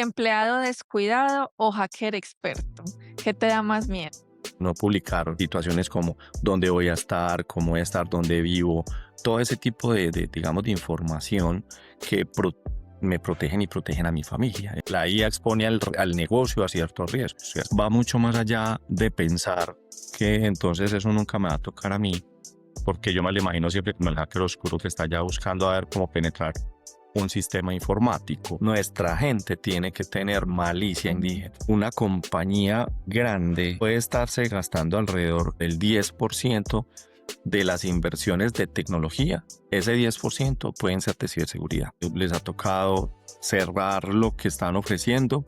¿Empleado descuidado o hacker experto? ¿Qué te da más miedo? No publicar situaciones como dónde voy a estar, cómo voy a estar, dónde vivo, todo ese tipo digamos, de información que me protegen y protegen a mi familia. La IA expone al negocio a ciertos riesgos, ¿cierto? Va mucho más allá de pensar que entonces eso nunca me va a tocar a mí, porque yo me lo imagino siempre como el hacker oscuro que está ya buscando a ver cómo penetrar un sistema informático. Nuestra gente tiene que tener malicia indígena. Una compañía grande puede estarse gastando alrededor del 10% de las inversiones de tecnología. Ese 10% pueden ser de ciberseguridad. Les ha tocado cerrar lo que están ofreciendo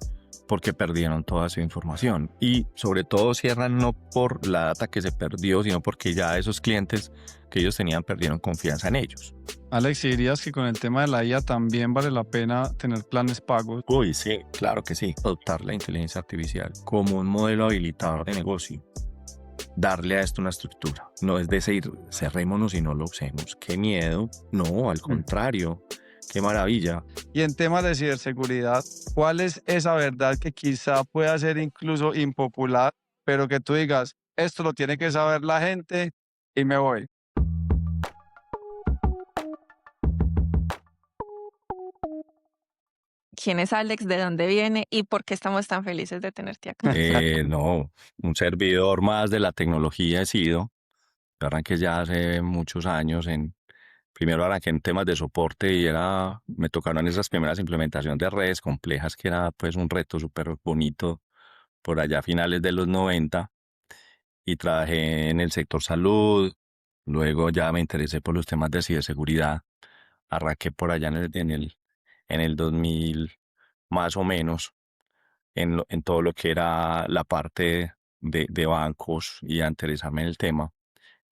porque perdieron toda su información, y sobre todo cierran no por la data que se perdió, sino porque ya esos clientes que ellos tenían perdieron confianza en ellos. Alex, ¿y dirías que con el tema de la IA también vale la pena tener planes pagos? Uy, sí, claro que sí. Adoptar la inteligencia artificial como un modelo habilitador de negocio. Darle a esto una estructura. No es decir, cerrémonos y no lo usemos. ¡Qué miedo! No, al contrario. ¡Qué maravilla! Y en temas de ciberseguridad, ¿cuál es esa verdad que quizá pueda ser incluso impopular, pero que tú digas, esto lo tiene que saber la gente y me voy? ¿Quién es Alex? ¿De dónde viene? ¿Y por qué estamos tan felices de tenerte acá? No, un servidor más de la tecnología he sido. Yo arranqué ya hace muchos años primero arranqué en temas de soporte y me tocaron esas primeras implementaciones de redes complejas, que era pues un reto súper bonito por allá a finales de los 90, y trabajé en el sector salud. Luego ya me interesé por los temas de ciberseguridad. Arranqué por allá en el 2000 más o menos en todo lo que era la parte de bancos, y a interesarme en el tema,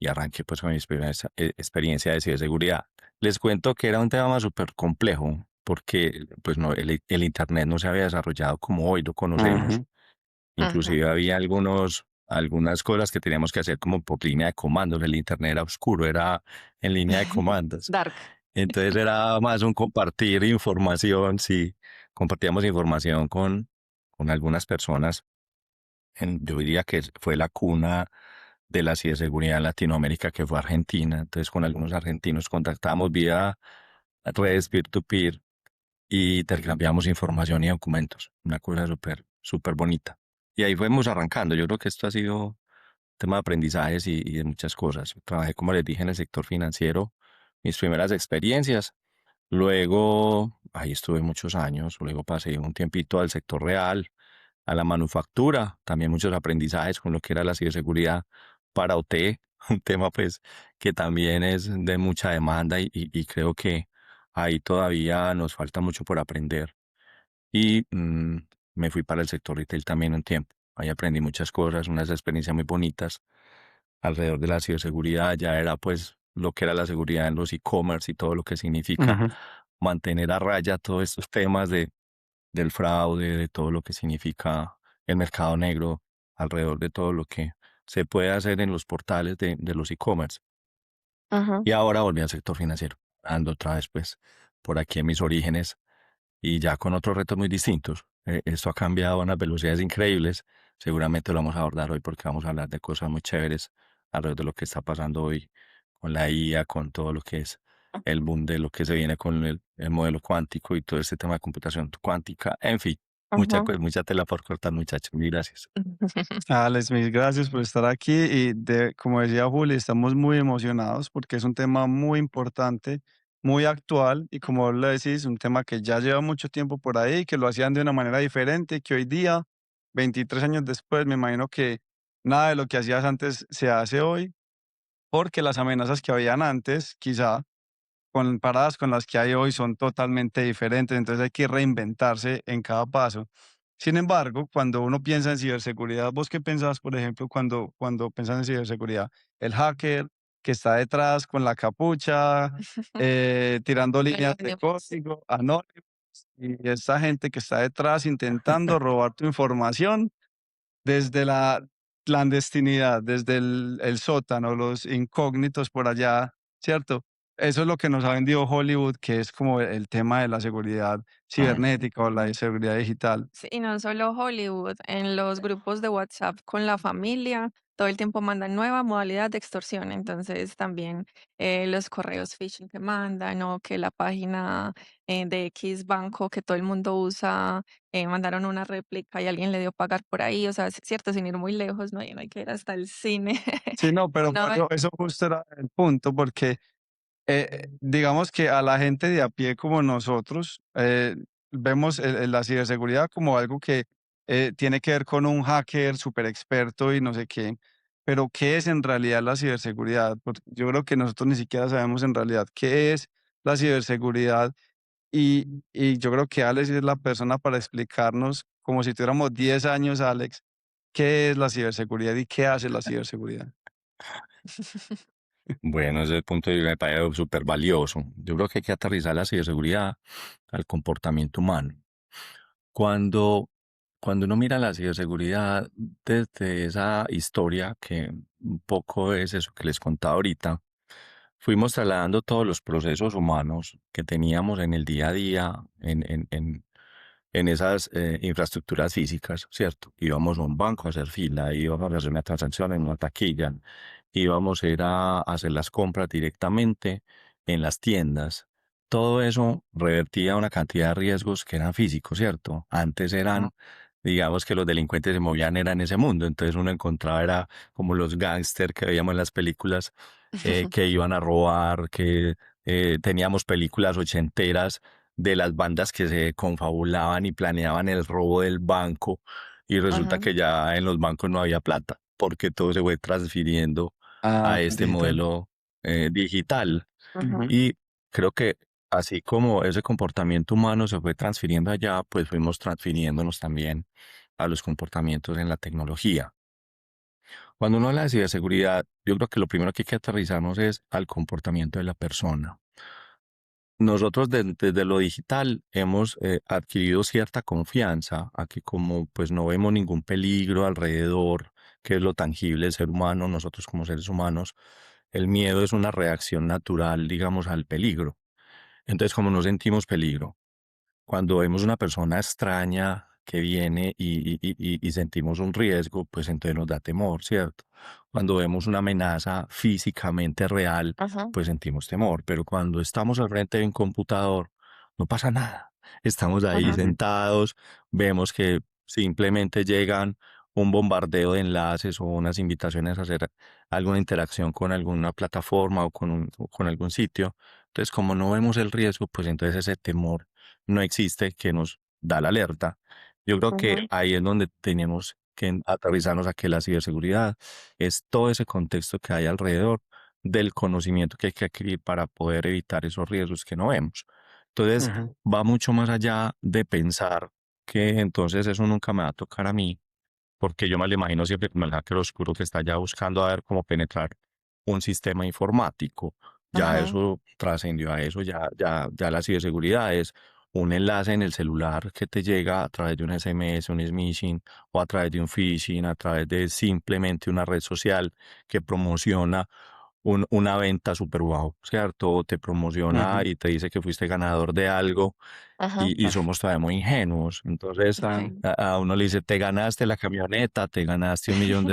y arranqué pues con mi experiencia de ciberseguridad. Les cuento que era un tema súper complejo porque pues no, el Internet no se había desarrollado como hoy lo conocemos. Ujú. Ujú. Inclusive había algunas cosas que teníamos que hacer como por línea de comandos. El Internet era oscuro, era en línea de comandos. Dark. Entonces era más un compartir información. Sí, compartíamos información con algunas personas. Yo diría que fue la cuna de la ciberseguridad en Latinoamérica, que fue Argentina. Entonces con algunos argentinos contactábamos vía redes peer-to-peer y intercambiamos información y documentos. Una cosa súper, súper bonita. Y ahí fuimos arrancando. Yo creo que esto ha sido tema de aprendizajes y de muchas cosas. Trabajé, como les dije, en el sector financiero, mis primeras experiencias. Luego, ahí estuve muchos años. Luego pasé un tiempito al sector real, a la manufactura, también muchos aprendizajes con lo que era la ciberseguridad para OT, un tema pues que también es de mucha demanda, y creo que ahí todavía nos falta mucho por aprender. Y me fui para el sector retail también un tiempo. Ahí aprendí muchas cosas, unas experiencias muy bonitas alrededor de la ciberseguridad. Ya era pues lo que era la seguridad en los e-commerce y todo lo que significa Ujú. mantener a raya todos estos temas del fraude, de todo lo que significa el mercado negro, alrededor de todo lo que se puede hacer en los portales de los e-commerce. Ujú. Y ahora volví al sector financiero, ando otra vez pues por aquí en mis orígenes, y ya con otros retos muy distintos. Esto ha cambiado a unas velocidades increíbles. Seguramente lo vamos a abordar hoy porque vamos a hablar de cosas muy chéveres alrededor de lo que está pasando hoy con la IA, con todo lo que es el boom de lo que se viene con el modelo cuántico y todo este tema de computación cuántica. En fin, Ujú. mucha tela por cortar, muchachos. Mil gracias. Alex, mil gracias por estar aquí y como decía Juli, estamos muy emocionados porque es un tema muy importante, muy actual y como vos lo decís, un tema que ya lleva mucho tiempo por ahí, que lo hacían de una manera diferente, que hoy día, 23 años después, me imagino que nada de lo que hacías antes se hace hoy, porque las amenazas que habían antes, quizá comparadas con las que hay hoy, son totalmente diferentes, entonces hay que reinventarse en cada paso. Sin embargo, cuando uno piensa en ciberseguridad, ¿vos qué pensás, por ejemplo, cuando pensás en ciberseguridad? El hacker que está detrás con la capucha, tirando líneas de Anonymous. código, anónimos, y esa gente que está detrás intentando robar tu información desde la clandestinidad, desde el sótano, los incógnitos por allá, ¿cierto? eso es lo que nos ha vendido Hollywood, que es como el tema de la seguridad cibernética o la seguridad digital. Sí, y no solo Hollywood, en los grupos de WhatsApp con la familia, todo el tiempo mandan nueva modalidad de extorsión. Entonces también los correos phishing que mandan o que la página de X banco que todo el mundo usa, mandaron una réplica y alguien le dio pagar por ahí. O sea, es cierto, sin ir muy lejos, no hay que ir hasta el cine. Sí, no, pero No, eso justo era el punto, porque digamos que a la gente de a pie como nosotros, vemos la ciberseguridad como algo que tiene que ver con un hacker súper experto y no sé qué, pero ¿qué es en realidad la ciberseguridad? Porque yo creo que nosotros ni siquiera sabemos en realidad qué es la ciberseguridad y yo creo que Alex es la persona para explicarnos, como si tuviéramos 10 años, Alex, qué es la ciberseguridad y qué hace la ciberseguridad. Bueno, ese punto de vista me parece súper valioso. Yo creo que hay que aterrizar la ciberseguridad al comportamiento humano. Cuando, cuando uno mira la ciberseguridad desde esa historia, que un poco es eso que les contaba ahorita, fuimos trasladando todos los procesos humanos que teníamos en el día a día, en esas infraestructuras físicas, ¿cierto? Íbamos a un banco a hacer fila, íbamos a hacer una transacción en una taquilla, íbamos a ir a hacer las compras directamente en las tiendas. Todo eso revertía una cantidad de riesgos que eran físicos, ¿cierto? Antes Ajá. eran, digamos que los delincuentes se movían era en ese mundo, entonces uno encontraba era como los gángsters que veíamos en las películas que iban a robar, que teníamos películas ochenteras de las bandas que se confabulaban y planeaban el robo del banco y resulta ajá, que ya en los bancos no había plata porque todo se fue transfiriendo Ah, a este digital. modelo digital. ajá. Y creo que así como ese comportamiento humano se fue transfiriendo allá, pues fuimos transfiriéndonos también a los comportamientos en la tecnología. Cuando uno habla de ciberseguridad, yo creo que lo primero que hay que aterrizarnos es al comportamiento de la persona. Nosotros desde lo digital hemos adquirido cierta confianza a que como pues no vemos ningún peligro alrededor, que es lo tangible del ser humano, nosotros como seres humanos, el miedo es una reacción natural, digamos, al peligro. Entonces, como no sentimos peligro, cuando vemos una persona extraña que viene y sentimos un riesgo, pues entonces nos da temor, ¿cierto? Cuando vemos una amenaza físicamente real, Ajá, pues sentimos temor, pero cuando estamos al frente de un computador, no pasa nada. Estamos ahí ajá, Ujú. sentados, vemos que simplemente llegan un bombardeo de enlaces o unas invitaciones a hacer alguna interacción con alguna plataforma o con algún sitio. Entonces, como no vemos el riesgo, pues entonces ese temor no existe que nos da la alerta. Yo creo que ajá, ahí es donde tenemos que aterrizarnos a que la ciberseguridad es todo ese contexto que hay alrededor del conocimiento que hay que adquirir para poder evitar esos riesgos que no vemos. Entonces, Ujú. va mucho más allá de pensar que entonces eso nunca me va a tocar a mí, porque yo me lo imagino siempre como el hacker oscuro que está ya buscando a ver cómo penetrar un sistema informático. Ya ajá, eso trascendió a eso, ya la ciberseguridad es un enlace en el celular que te llega a través de un SMS, un smishing, o a través de un phishing, a través de simplemente una red social que promociona una venta super wow, ¿cierto? O te promociona Ujú. y te dice que fuiste ganador de algo ajá. y somos todavía muy ingenuos. Entonces, Sí. a uno le dice, te ganaste la camioneta, te ganaste $1 millón,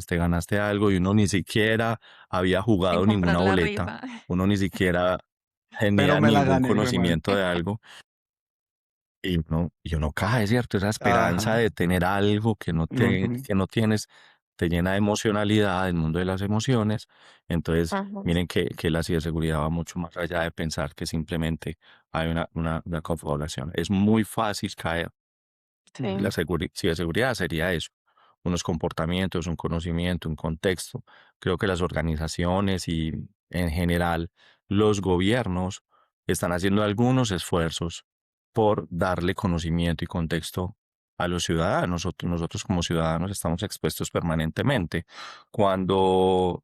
te ganaste algo, y uno ni siquiera había Sin jugado comprar ninguna la boleta, rifa. uno ni siquiera Pero tenía me la ningún gané, güey, madre. conocimiento de algo, y uno cae, ¿cierto? Esa esperanza Ajá. de tener algo Ujú. que no tienes te llena de emocionalidad, el mundo de las emociones. Entonces, Ajá, miren que la ciberseguridad va mucho más allá de pensar que simplemente hay una confabulación. Es muy fácil caer. La sí. ciberseguridad sería eso, unos comportamientos, un conocimiento, un contexto. Creo que las organizaciones y en general los gobiernos están haciendo algunos esfuerzos por darle conocimiento y contexto a los ciudadanos. Nosotros como ciudadanos estamos expuestos permanentemente. Cuando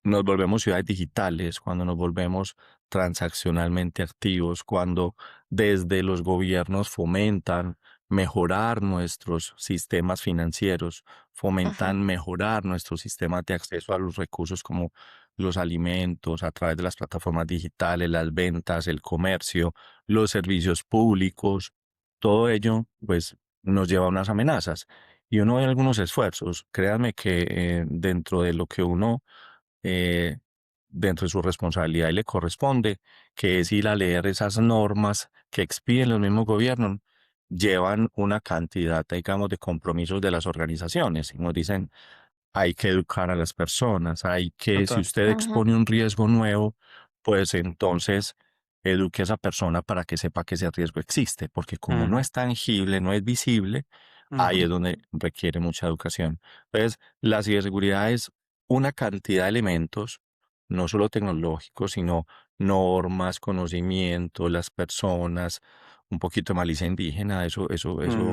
nos volvemos ciudades digitales, cuando nos volvemos transaccionalmente activos, cuando desde los gobiernos fomentan mejorar nuestros sistemas financieros, Ajá, fomentan mejorar nuestros sistemas de acceso a los recursos como los alimentos, a través de las plataformas digitales, las ventas, el comercio, los servicios públicos, todo ello, pues, nos lleva a unas amenazas. Y uno ve algunos esfuerzos, créanme que dentro de lo que uno, eh, dentro de su responsabilidad y le corresponde, que es ir a leer esas normas que expiden los mismos gobiernos, llevan una cantidad, digamos, de compromisos de las organizaciones. Y nos dicen, hay que educar a las personas, hay que, si Total. usted Ujú, expone un riesgo nuevo, pues entonces eduque a esa persona para que sepa que ese riesgo existe, porque como no Ujú, es tangible, no es visible, ahí es ujú, donde requiere mucha educación. Entonces, la ciberseguridad es una cantidad de elementos, no solo tecnológicos, sino normas, conocimiento, las personas, un poquito de malicia indígena, eso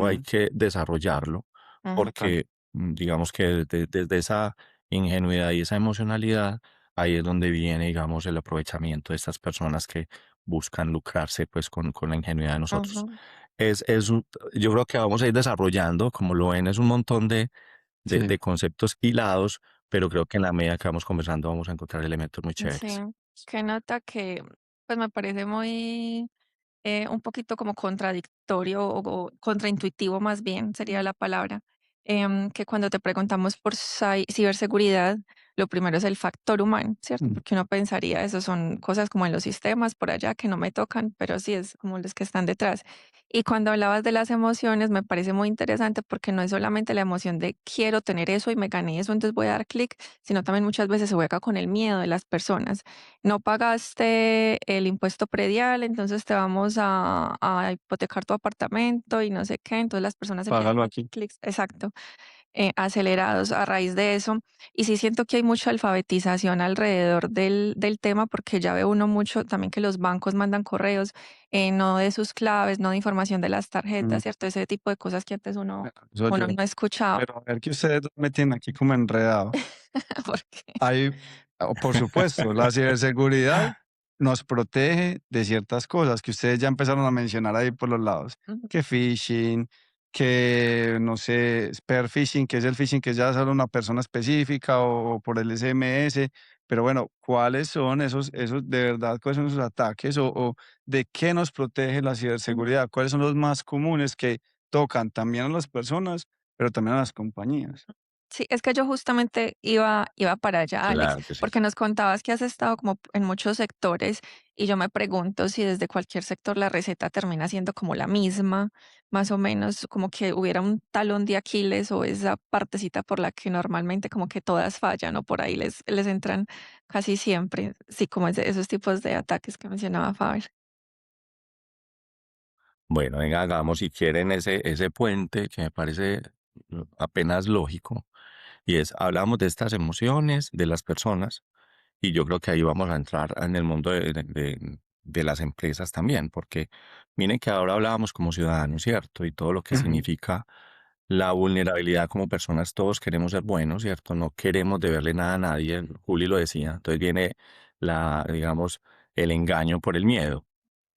hay ujú, que desarrollarlo, ujú, total. porque digamos que desde esa ingenuidad y esa emocionalidad, ahí es donde viene, digamos, el aprovechamiento de estas personas que buscan lucrarse pues con la ingenuidad de nosotros. ujú. Es yo creo que vamos a ir desarrollando, como lo ven, es un montón de Sí. conceptos hilados, pero creo que en la medida que vamos conversando vamos a encontrar elementos muy Sí, chéveres. que nota que, pues, me parece muy, un poquito como contradictorio o contraintuitivo más bien sería la palabra, que cuando te preguntamos por ciberseguridad, lo primero es el factor humano, ¿cierto? Mm, Porque uno pensaría, eso son cosas como en los sistemas por allá que no me tocan, pero sí es como los que están detrás. Y cuando hablabas de las emociones, me parece muy interesante porque no es solamente la emoción de quiero tener eso y me gané eso, entonces voy a dar clic, sino también muchas veces se juega con el miedo de las personas. No pagaste el impuesto predial, entonces te vamos a hipotecar tu apartamento y no sé qué. Entonces las personas empiezan págalo con aquí. clics, exacto, acelerados a raíz de eso. Y sí siento que hay mucha alfabetización alrededor del tema, porque ya ve uno mucho también que los bancos mandan correos, no de sus claves, no de información de las Mm, tarjetas, ¿cierto? Ese tipo de cosas que antes uno, eso uno yo. no escuchaba. Pero a ver que ustedes me tienen aquí como enredado. Porque, Hay, por supuesto, la ciberseguridad nos protege de ciertas cosas que ustedes ya empezaron a mencionar ahí por los lados, ujú, que phishing, que no sé, spear phishing, que es el phishing que ya sale una persona específica o por el SMS, pero bueno, ¿cuáles son esos de verdad, cuáles son esos ataques o de qué nos protege la ujú. ciberseguridad? ¿Cuáles son los más comunes que tocan también a las personas, pero también a las compañías? Sí, es que yo justamente iba para allá, Alex, Claro que sí. porque nos contabas que has estado como en muchos sectores y yo me pregunto si desde cualquier sector la receta termina siendo como la misma, más o menos, como que hubiera un talón de Aquiles o esa partecita por la que normalmente como que todas fallan o por ahí les entran casi siempre, sí, como esos tipos de ataques que mencionaba Faber. Bueno, venga, hagamos si quieren ese puente que me parece apenas lógico. Y es, hablamos de estas emociones de las personas y yo creo que ahí vamos a entrar en el mundo de las empresas también, porque miren que ahora hablábamos como ciudadanos, ¿cierto? Y todo lo que Ujú, significa la vulnerabilidad como personas, todos queremos ser buenos, ¿cierto? No queremos deberle nada a nadie, Juli lo decía. Entonces viene digamos, el engaño por el miedo.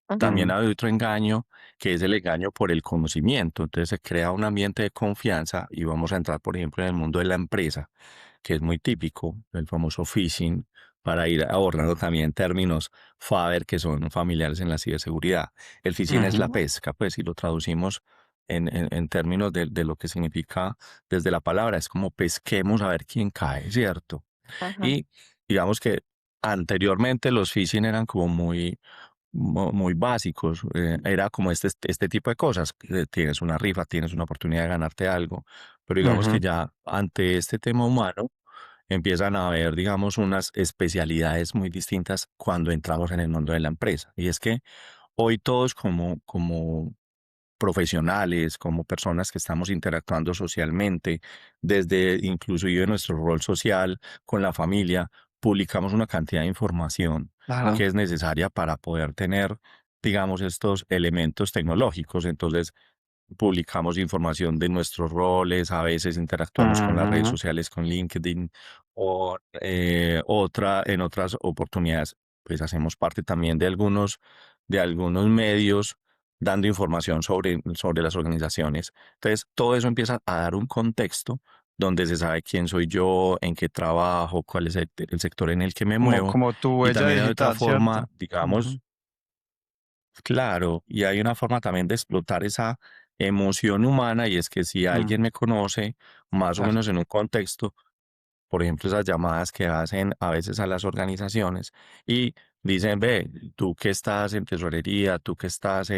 Ujú, También ujú, hay otro engaño que es el engaño por el conocimiento. Entonces se crea un ambiente de confianza y vamos a entrar, por ejemplo, en el mundo de la empresa, que es muy típico, el famoso phishing, para ir abordando también términos FABER que son familiares en la ciberseguridad. El phishing es la ujú, ujú, pesca, pues si lo traducimos en términos de lo que significa desde la palabra, es como pesquemos a ver quién cae, ¿cierto? ajá, Y digamos que anteriormente los phishing eran como muy básicos. Era como este tipo de cosas. Tienes una rifa, tienes una oportunidad de ganarte algo, pero digamos que ujú. ya ante este tema humano empiezan a haber, digamos, unas especialidades muy distintas cuando entramos en el mundo de la empresa. Y es que hoy todos como profesionales, como personas que estamos interactuando socialmente, desde inclusive nuestro rol social con la familia, publicamos una cantidad de información Claro. que es necesaria para poder tener, digamos, estos elementos tecnológicos. Entonces, publicamos información de nuestros roles, a veces interactuamos con las redes Ujú, sociales, con LinkedIn, o en otras oportunidades, pues hacemos parte también de algunos medios dando información sobre las organizaciones. Entonces, todo eso empieza a dar un contexto donde se sabe quién soy yo, en qué trabajo, cuál es el sector en el que me Como, muevo. como tu Y huella también hay otra digital, forma, ¿cierto? digamos, Ujú. claro, y hay una forma también de explotar esa emoción humana y es que si Mm, alguien me conoce más o claro. menos en un contexto, por ejemplo, esas llamadas que hacen a veces a las organizaciones y dicen, ve, tú que estás en tesorería, tú que estás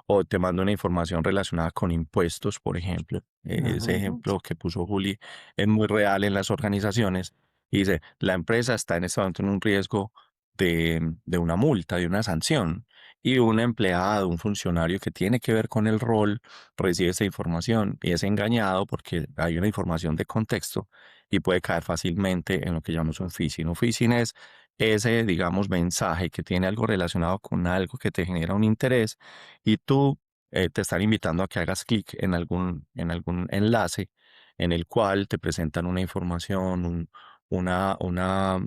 o te mando una información relacionada con impuestos, por ejemplo. Ese Ujú. Ujú. ejemplo que puso Juli es muy real en las organizaciones. Y dice, la empresa está en este momento en un riesgo de una multa, de una sanción. Y un empleado, un funcionario que tiene que ver con el rol, recibe esta información y es engañado porque hay una información de contexto y puede caer fácilmente en lo que llamamos un phishing. Un phishing es ese, digamos, mensaje que tiene algo relacionado con algo que te genera un interés y tú te están invitando a que hagas clic en algún enlace en el cual te presentan una información, una, una,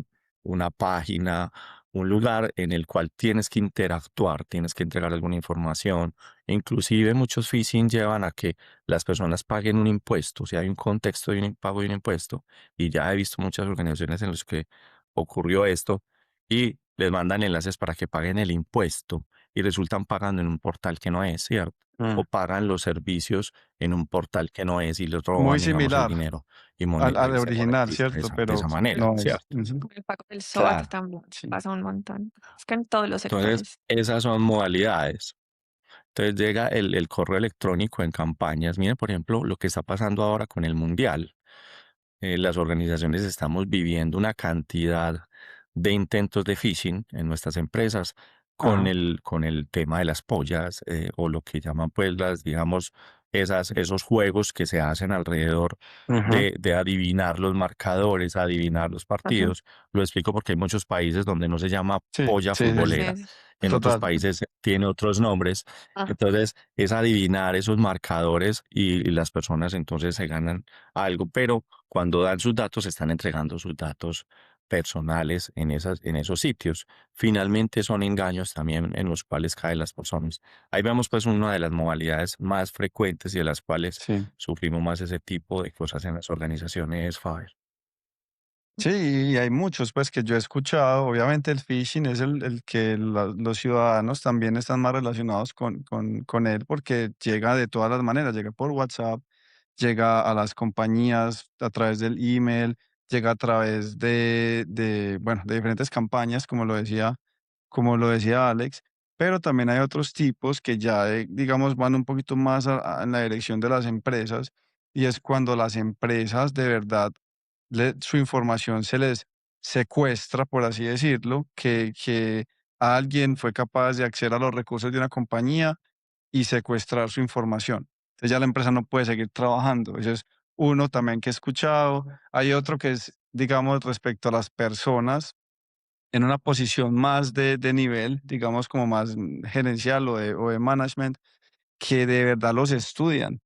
una página, un lugar en el cual tienes que interactuar, tienes que entregar alguna información. Inclusive muchos phishing llevan a que las personas paguen un impuesto, si hay un contexto de un pago de un impuesto, y ya he visto muchas organizaciones en las que ocurrió esto, y les mandan enlaces para que paguen el impuesto y resultan pagando en un portal que no es, ¿cierto? O Mm. pagan los servicios en un portal que no es y les Muy roban, digamos, el similar dinero al y se original, monetiza ¿cierto? de Pero esa manera, no es. ¿cierto? Ujú. Con el pago del SOAT Claro. también Sí. pasa un montón. Es que en todos los Entonces, sectores. esas son modalidades. Entonces llega el correo electrónico en campañas. Miren, por ejemplo, lo que está pasando ahora con el Mundial. Las organizaciones estamos viviendo una cantidad de intentos de phishing en nuestras empresas Ajá. con el tema de las pollas o lo que llaman pues digamos, esos juegos que se hacen alrededor Ujú. de adivinar los marcadores, adivinar los Ujú. partidos. Lo explico porque hay muchos países donde no se llama Sí, polla sí, sí, sí. Así futbolera, es. en otros Total. países tiene otros nombres. Ah, Entonces, es adivinar esos marcadores y las personas entonces se ganan algo, pero cuando dan sus datos, están entregando sus datos personales en esos sitios. Finalmente son engaños también en los cuales caen las personas. Ahí vemos pues una de las modalidades más frecuentes y de las cuales Sí. sufrimos más ese tipo de cosas en las organizaciones, Faber. Sí, y hay muchos, pues, que yo he escuchado. Obviamente, el phishing es el que los ciudadanos también están más relacionados con él, porque llega de todas las maneras, llega por WhatsApp, llega a las compañías a través del email, llega a través bueno, de diferentes campañas, como lo decía Alex, pero también hay otros tipos que ya, digamos, van un poquito más en la dirección de las empresas, y es cuando las empresas de verdad su información se les secuestra, por así decirlo, que alguien fue capaz de acceder a los recursos de una compañía y secuestrar su información. Entonces ya la empresa no puede seguir trabajando. Ese es uno también que he escuchado. Hay otro que es, digamos, respecto a las personas en una posición más de nivel, digamos, como más gerencial o de management, que de verdad los estudian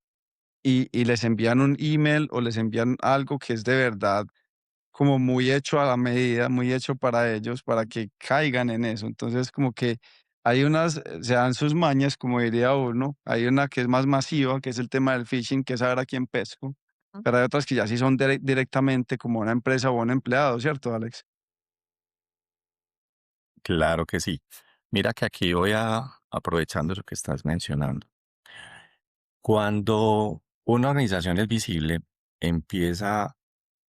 y les envían un email o les envían algo que es de verdad como muy hecho a la medida, muy hecho para ellos, para que caigan en eso. Entonces, como que hay unas, se dan sus mañas, como diría uno. Hay una que es más masiva, que es el tema del phishing, que es saber a quién pesco. ujú. Pero hay otras que ya sí son directamente como una empresa o un empleado, ¿cierto, Alex? Claro que sí. Mira que aquí aprovechando eso que estás mencionando, cuando una organización es visible, empieza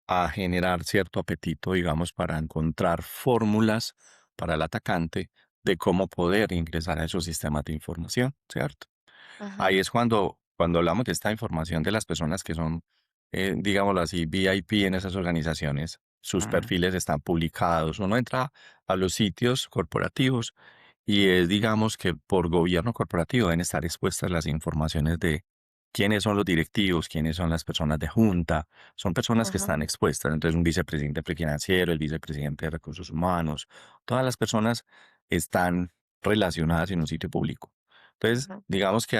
a generar cierto apetito, digamos, para encontrar fórmulas para el atacante de cómo poder ingresar a esos sistemas de información, ¿cierto? Ajá. Ahí es cuando hablamos de esta información de las personas que son, digámoslo así, VIP en esas organizaciones, sus Ujú. perfiles están publicados. Uno entra a los sitios corporativos y es, digamos, que por gobierno corporativo deben estar expuestas las informaciones de quiénes son los directivos, quiénes son las personas de junta. Son personas que Ajá. están expuestas. Entonces, un vicepresidente financiero, el vicepresidente de recursos humanos, todas las personas están relacionadas en un sitio público. Entonces, Ajá. digamos que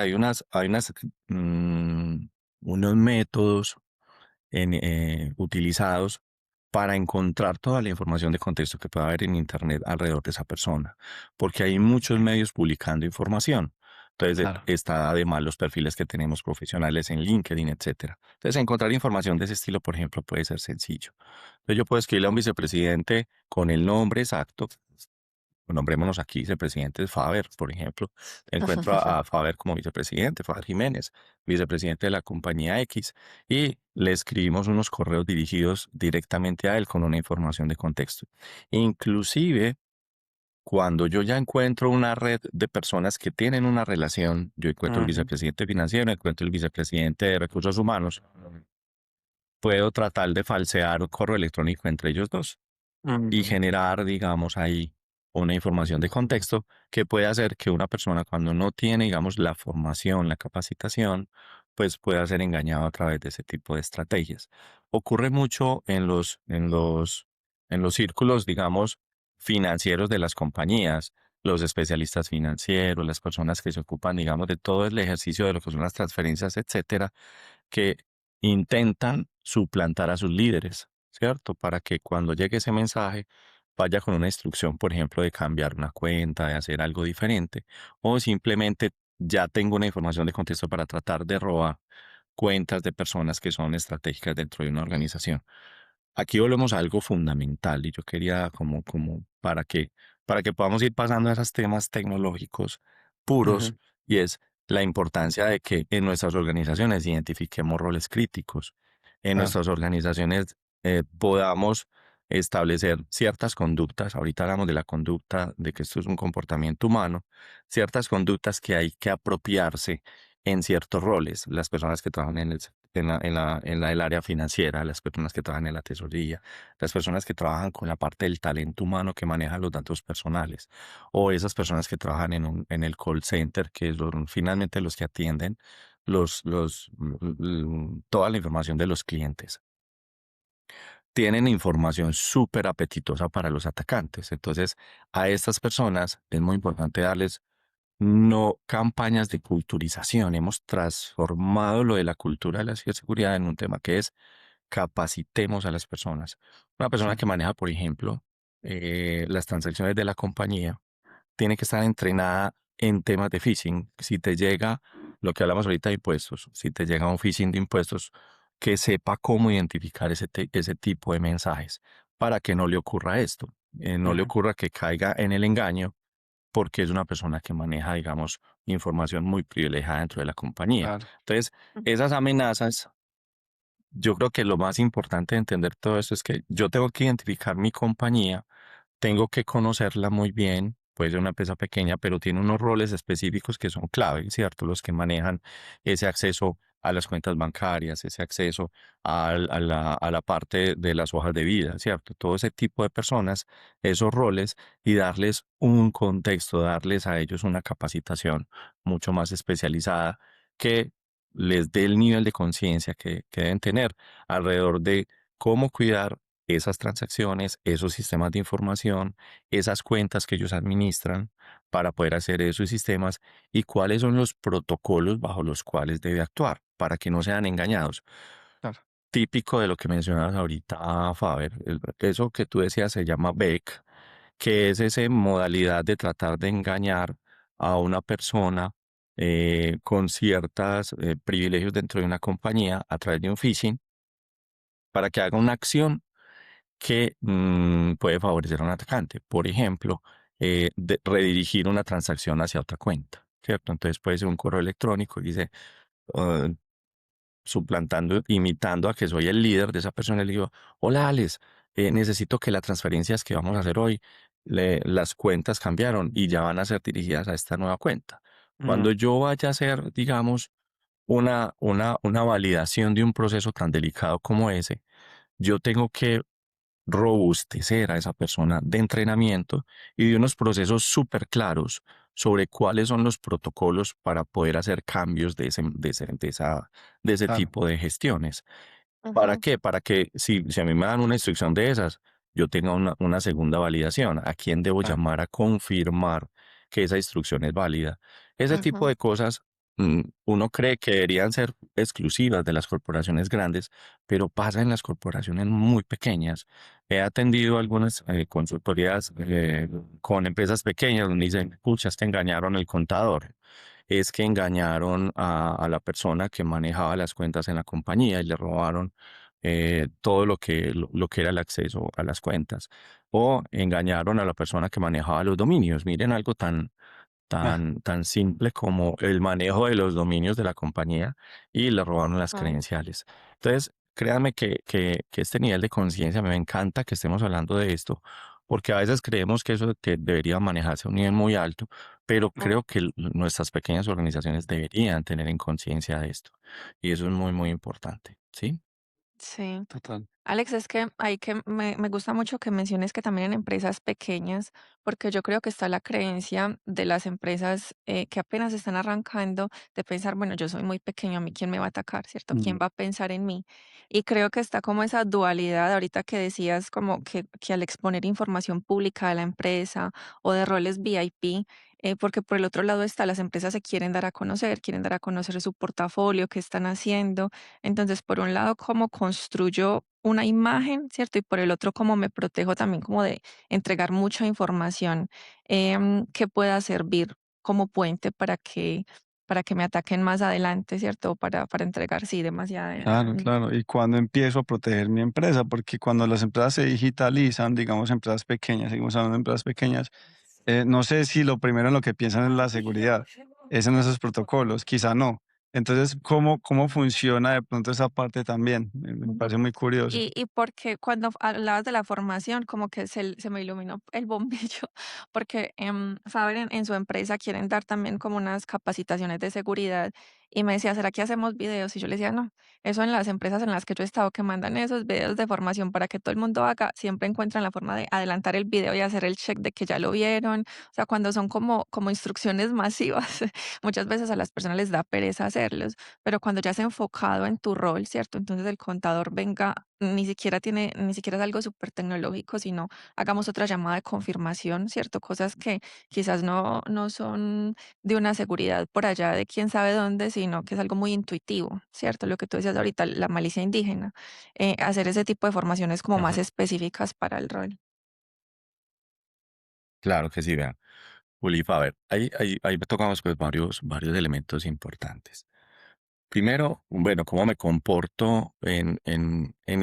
mm, unos métodos utilizados para encontrar toda la información de contexto que pueda haber en Internet alrededor de esa persona, porque hay muchos medios publicando información. Entonces, Claro. está además los perfiles que tenemos profesionales en LinkedIn, etcétera. Entonces, encontrar información de ese estilo, por ejemplo, puede ser sencillo. Entonces, yo puedo escribirle a un vicepresidente con el nombre exacto. Nombrémonos aquí vicepresidente Faber, por ejemplo. Encuentro a Faber como vicepresidente, Faber Jiménez, vicepresidente de la compañía X, y le escribimos unos correos dirigidos directamente a él con una información de contexto. Inclusive, cuando yo ya encuentro una red de personas que tienen una relación, yo encuentro el Ujú, vicepresidente financiero, encuentro el vicepresidente de recursos humanos, puedo tratar de falsear un correo electrónico entre ellos dos y ujú, generar, digamos, ahí una información de contexto que puede hacer que una persona cuando no tiene, digamos, la formación, la capacitación, pues pueda ser engañado a través de ese tipo de estrategias. Ocurre mucho en los círculos, digamos, financieros de las compañías, los especialistas financieros, las personas que se ocupan, digamos, de todo el ejercicio de lo que son las transferencias, etcétera, que intentan suplantar a sus líderes, ¿cierto? Para que cuando llegue ese mensaje vaya con una instrucción, por ejemplo, de cambiar una cuenta, de hacer algo diferente, o simplemente ya tengo una información de contexto para tratar de robar cuentas de personas que son estratégicas dentro de una organización. Aquí volvemos a algo fundamental y yo quería como para que podamos ir pasando a esos temas tecnológicos puros, ujú. y es la importancia de que en nuestras organizaciones identifiquemos roles críticos. En Claro, nuestras organizaciones podamos establecer ciertas conductas. Ahorita hablamos de la conducta, de que esto es un comportamiento humano, ciertas conductas que hay que apropiarse en ciertos roles. Las personas que trabajan el área financiera, las personas que trabajan en la tesorería, las personas que trabajan con la parte del talento humano que maneja los datos personales, o esas personas que trabajan en el call center, que son finalmente los que atienden toda la información de los clientes. Tienen información súper apetitosa para los atacantes. Entonces, a estas personas es muy importante darles no campañas de culturización. Hemos transformado lo de la cultura de la ciberseguridad en un tema que es capacitemos a las personas. Una persona sí, que maneja, por ejemplo, las transacciones de la compañía tiene que estar entrenada en temas de phishing. Si te llega lo que hablamos ahorita de impuestos, si te llega un phishing de impuestos, que sepa cómo identificar ese tipo de mensajes para que no le ocurra esto. No le ujú, ocurra que caiga en el engaño porque es una persona que maneja, digamos, información muy privilegiada dentro de la compañía. claro, Entonces, esas amenazas, yo creo que lo más importante de entender todo esto es que yo tengo que identificar mi compañía, tengo que conocerla muy bien, puede ser una empresa pequeña, pero tiene unos roles específicos que son clave, ¿cierto? Los que manejan ese acceso a las cuentas bancarias, ese acceso a la parte de las hojas de vida, ¿cierto? Todo ese tipo de personas, esos roles, y darles un contexto, darles a ellos una capacitación mucho más especializada que les dé el nivel de conciencia que deben tener alrededor de cómo cuidar esas transacciones, esos sistemas de información, esas cuentas que ellos administran para poder hacer esos sistemas, y cuáles son los protocolos bajo los cuales debe actuar para que no sean engañados. claro, Típico de lo que mencionabas ahorita, Faber, eso que tú decías se llama BEC, que es esa modalidad de tratar de engañar a una persona con ciertos privilegios dentro de una compañía a través de un phishing para que haga una acción que puede favorecer a un atacante. Por ejemplo, redirigir una transacción hacia otra cuenta, ¿cierto? Entonces puede ser un correo electrónico y dice, ah, suplantando, imitando a que soy el líder de esa persona, le digo, hola Alex, necesito que las transferencias que vamos a hacer hoy, las cuentas cambiaron y ya van a ser dirigidas a esta nueva cuenta. Cuando mm, yo vaya a hacer, digamos, una validación de un proceso tan delicado como ese, yo tengo que robustecer a esa persona de entrenamiento y de unos procesos súper claros sobre cuáles son los protocolos para poder hacer cambios de ese claro, tipo de gestiones. ¿Para Ujú, qué? Para que si a mí me dan una instrucción de esas, yo tenga una segunda validación. ¿A quién debo claro, llamar a confirmar que esa instrucción es válida? Ese tipo ujú, de cosas, uno cree que deberían ser exclusivas de las corporaciones grandes, pero pasa en las corporaciones muy pequeñas. He atendido algunas consultorías con empresas pequeñas donde dicen, pucha, te engañaron el contador. es que engañaron a la persona que manejaba las cuentas en la compañía y le robaron todo lo que era el acceso a las cuentas. O engañaron a la persona que manejaba los dominios. Miren algo Ah, tan simple como el manejo de los dominios de la compañía y le robaron las Mm, credenciales. Entonces, créanme que este nivel de conciencia, me encanta que estemos hablando de esto, porque a veces creemos que eso que debería manejarse a un nivel muy alto, pero mm, creo que nuestras pequeñas organizaciones deberían tener en conciencia de esto. Y eso es muy, muy importante, ¿sí? sí. total. Alex, es que hay que me gusta mucho que menciones que también en empresas pequeñas, porque yo creo que está la creencia de las empresas que apenas están arrancando de pensar, bueno, yo soy muy pequeño, a mí quién me va a atacar, ¿cierto? ¿Quién Ujú. va a pensar en mí? Y creo que está como esa dualidad ahorita que decías, como que al exponer información pública de la empresa o de roles VIP, porque por el otro lado está, las empresas se quieren dar a conocer su portafolio, qué están haciendo. Entonces, por un lado, cómo construyo una imagen, ¿cierto? Y por el otro, cómo me protejo también como de entregar mucha información que pueda servir como puente para que me ataquen más adelante, ¿cierto? Para entregar, sí, demasiada. Claro, claro. ¿Y cuando empiezo a proteger mi empresa? Porque cuando las empresas se digitalizan, digamos empresas pequeñas, seguimos hablando de empresas pequeñas, no sé si lo primero en lo que piensan es la seguridad, es en esos protocolos, quizá no. Entonces, ¿cómo funciona de pronto esa parte también? Me parece muy curioso. Y porque cuando hablabas de la formación, como que se me iluminó el bombillo, porque Faber en su empresa quieren dar también como unas capacitaciones de seguridad y me decía, ¿será que hacemos videos? Y yo le decía, no, eso en las empresas en las que yo he estado que mandan esos videos de formación para que todo el mundo haga, siempre encuentran la forma de adelantar el video y hacer el check de que ya lo vieron. O sea, cuando son como instrucciones masivas, muchas veces a las personas les da pereza hacerlos, pero cuando ya has enfocado en tu rol, ¿cierto? Entonces el contador venga, ni siquiera es algo súper tecnológico, sino hagamos otra llamada de confirmación, ¿cierto? Cosas que quizás no son de una seguridad por allá de quién sabe dónde, sino que es algo muy intuitivo, ¿cierto? Lo que tú decías ahorita, la malicia indígena. Hacer ese tipo de formaciones como más Ujú. específicas para el rol. Claro que sí, vean. Juli, a ver, ahí tocamos pues varios elementos importantes. Primero, bueno, cómo me comporto en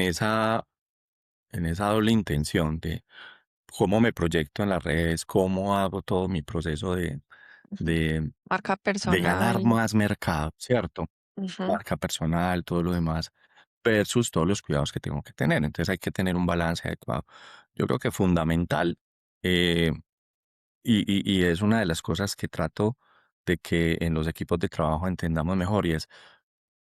esa doble intención de cómo me proyecto en las redes, cómo hago todo mi proceso Ujú. de, Marca de ganar personal. más mercado, ¿cierto? Ujú, Marca personal, todo lo demás, versus todos los cuidados que tengo que tener. Entonces hay que tener un balance adecuado. Yo creo que fundamental, eh, y es una de las cosas que trato de que en los equipos de trabajo entendamos mejor, y es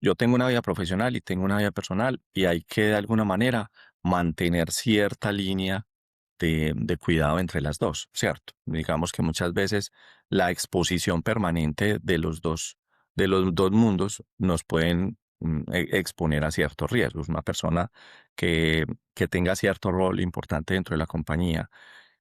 yo tengo una vida profesional y tengo una vida personal y hay que de alguna manera mantener cierta línea de cuidado entre las dos, ¿cierto? Digamos que muchas veces la exposición permanente de los dos mundos nos pueden exponer a ciertos riesgos. Una persona que, que tenga cierto rol importante dentro de la compañía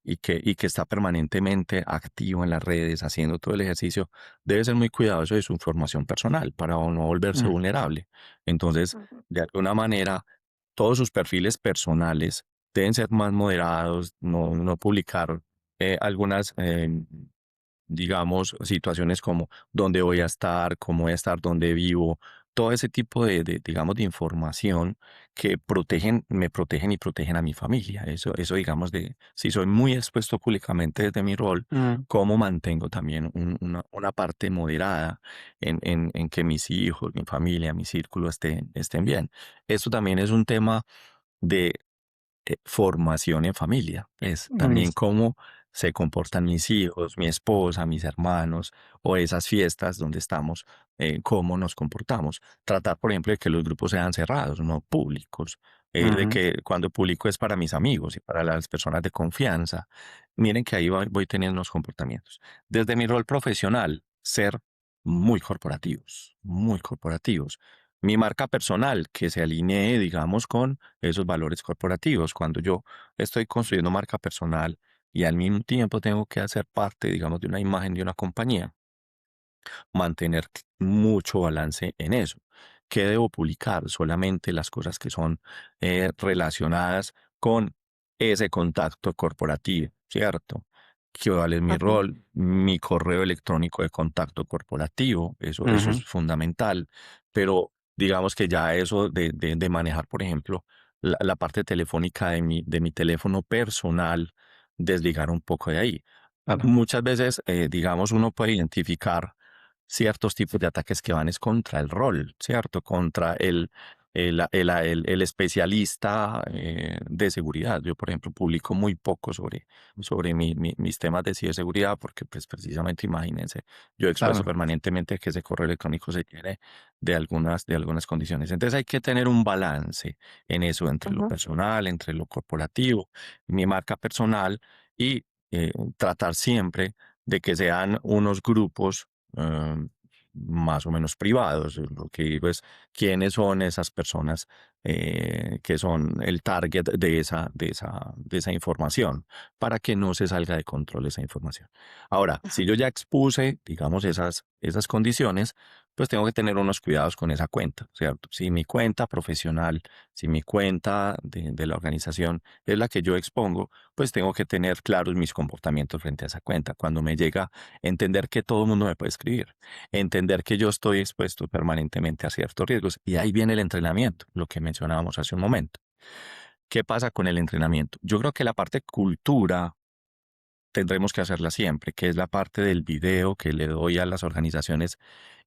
y que está permanentemente activo en las redes, haciendo todo el ejercicio, debe ser muy cuidadoso de su información personal para no volverse Mm, vulnerable. Entonces, ujú. de alguna manera, todos sus perfiles personales deben ser más moderados, no publicar algunas, digamos, situaciones como dónde voy a estar, cómo voy a estar, dónde vivo, todo ese tipo digamos, de información que me protegen y protegen a mi familia. Eso, digamos, de si soy muy expuesto públicamente desde mi rol, mm, cómo mantengo también una parte moderada en que mis hijos, mi familia, mi círculo estén bien. Esto también es un tema de formación en familia, es mm, también cómo se comportan mis hijos, mi esposa, mis hermanos, o esas fiestas donde estamos, cómo nos comportamos. Tratar, por ejemplo, de que los grupos sean cerrados, no públicos, de ujú. que cuando publico es para mis amigos y para las personas de confianza. Miren que ahí voy teniendo unos comportamientos. Desde mi rol profesional, ser muy corporativos, muy corporativos. Mi marca personal, que se alinee, digamos, con esos valores corporativos. Cuando yo estoy construyendo marca personal y al mismo tiempo tengo que hacer parte, digamos, de una imagen de una compañía, mantener mucho balance en eso. ¿Qué debo publicar? Solamente las cosas que son relacionadas con ese contacto corporativo, ¿cierto? cuál es mi Ajá, rol, mi correo electrónico de contacto corporativo, eso Ujú, es fundamental, pero digamos que ya eso de manejar, por ejemplo, la parte telefónica de mi teléfono personal, desligar un poco de ahí. claro, Muchas veces, digamos, uno puede identificar ciertos tipos de ataques que van es contra el rol, ¿cierto? Contra el especialista de seguridad. Yo, por ejemplo, publico muy poco sobre mis temas de ciberseguridad porque, pues, precisamente, imagínense, yo expreso claro. permanentemente que ese correo electrónico se tiene de algunas condiciones. Entonces hay que tener un balance en eso entre lo ajá, personal, entre lo corporativo, mi marca personal y tratar siempre de que sean unos grupos em, más o menos privados. Lo que digo es quiénes son esas personas que son el target de esa información para que no se salga de control esa información. Ahora, si ajá, yo ya expuse, digamos, esas condiciones, pues tengo que tener unos cuidados con esa cuenta, ¿cierto? Si mi cuenta profesional, si mi cuenta de la organización es la que yo expongo, pues tengo que tener claros mis comportamientos frente a esa cuenta. Cuando me llega, entender que todo el mundo me puede escribir, entender que yo estoy expuesto permanentemente a ciertos riesgos. Y ahí viene el entrenamiento, lo que mencionábamos hace un momento. ¿Qué pasa con el entrenamiento? Yo creo que la parte cultura tendremos que hacerla siempre, que es la parte del video que le doy a las organizaciones,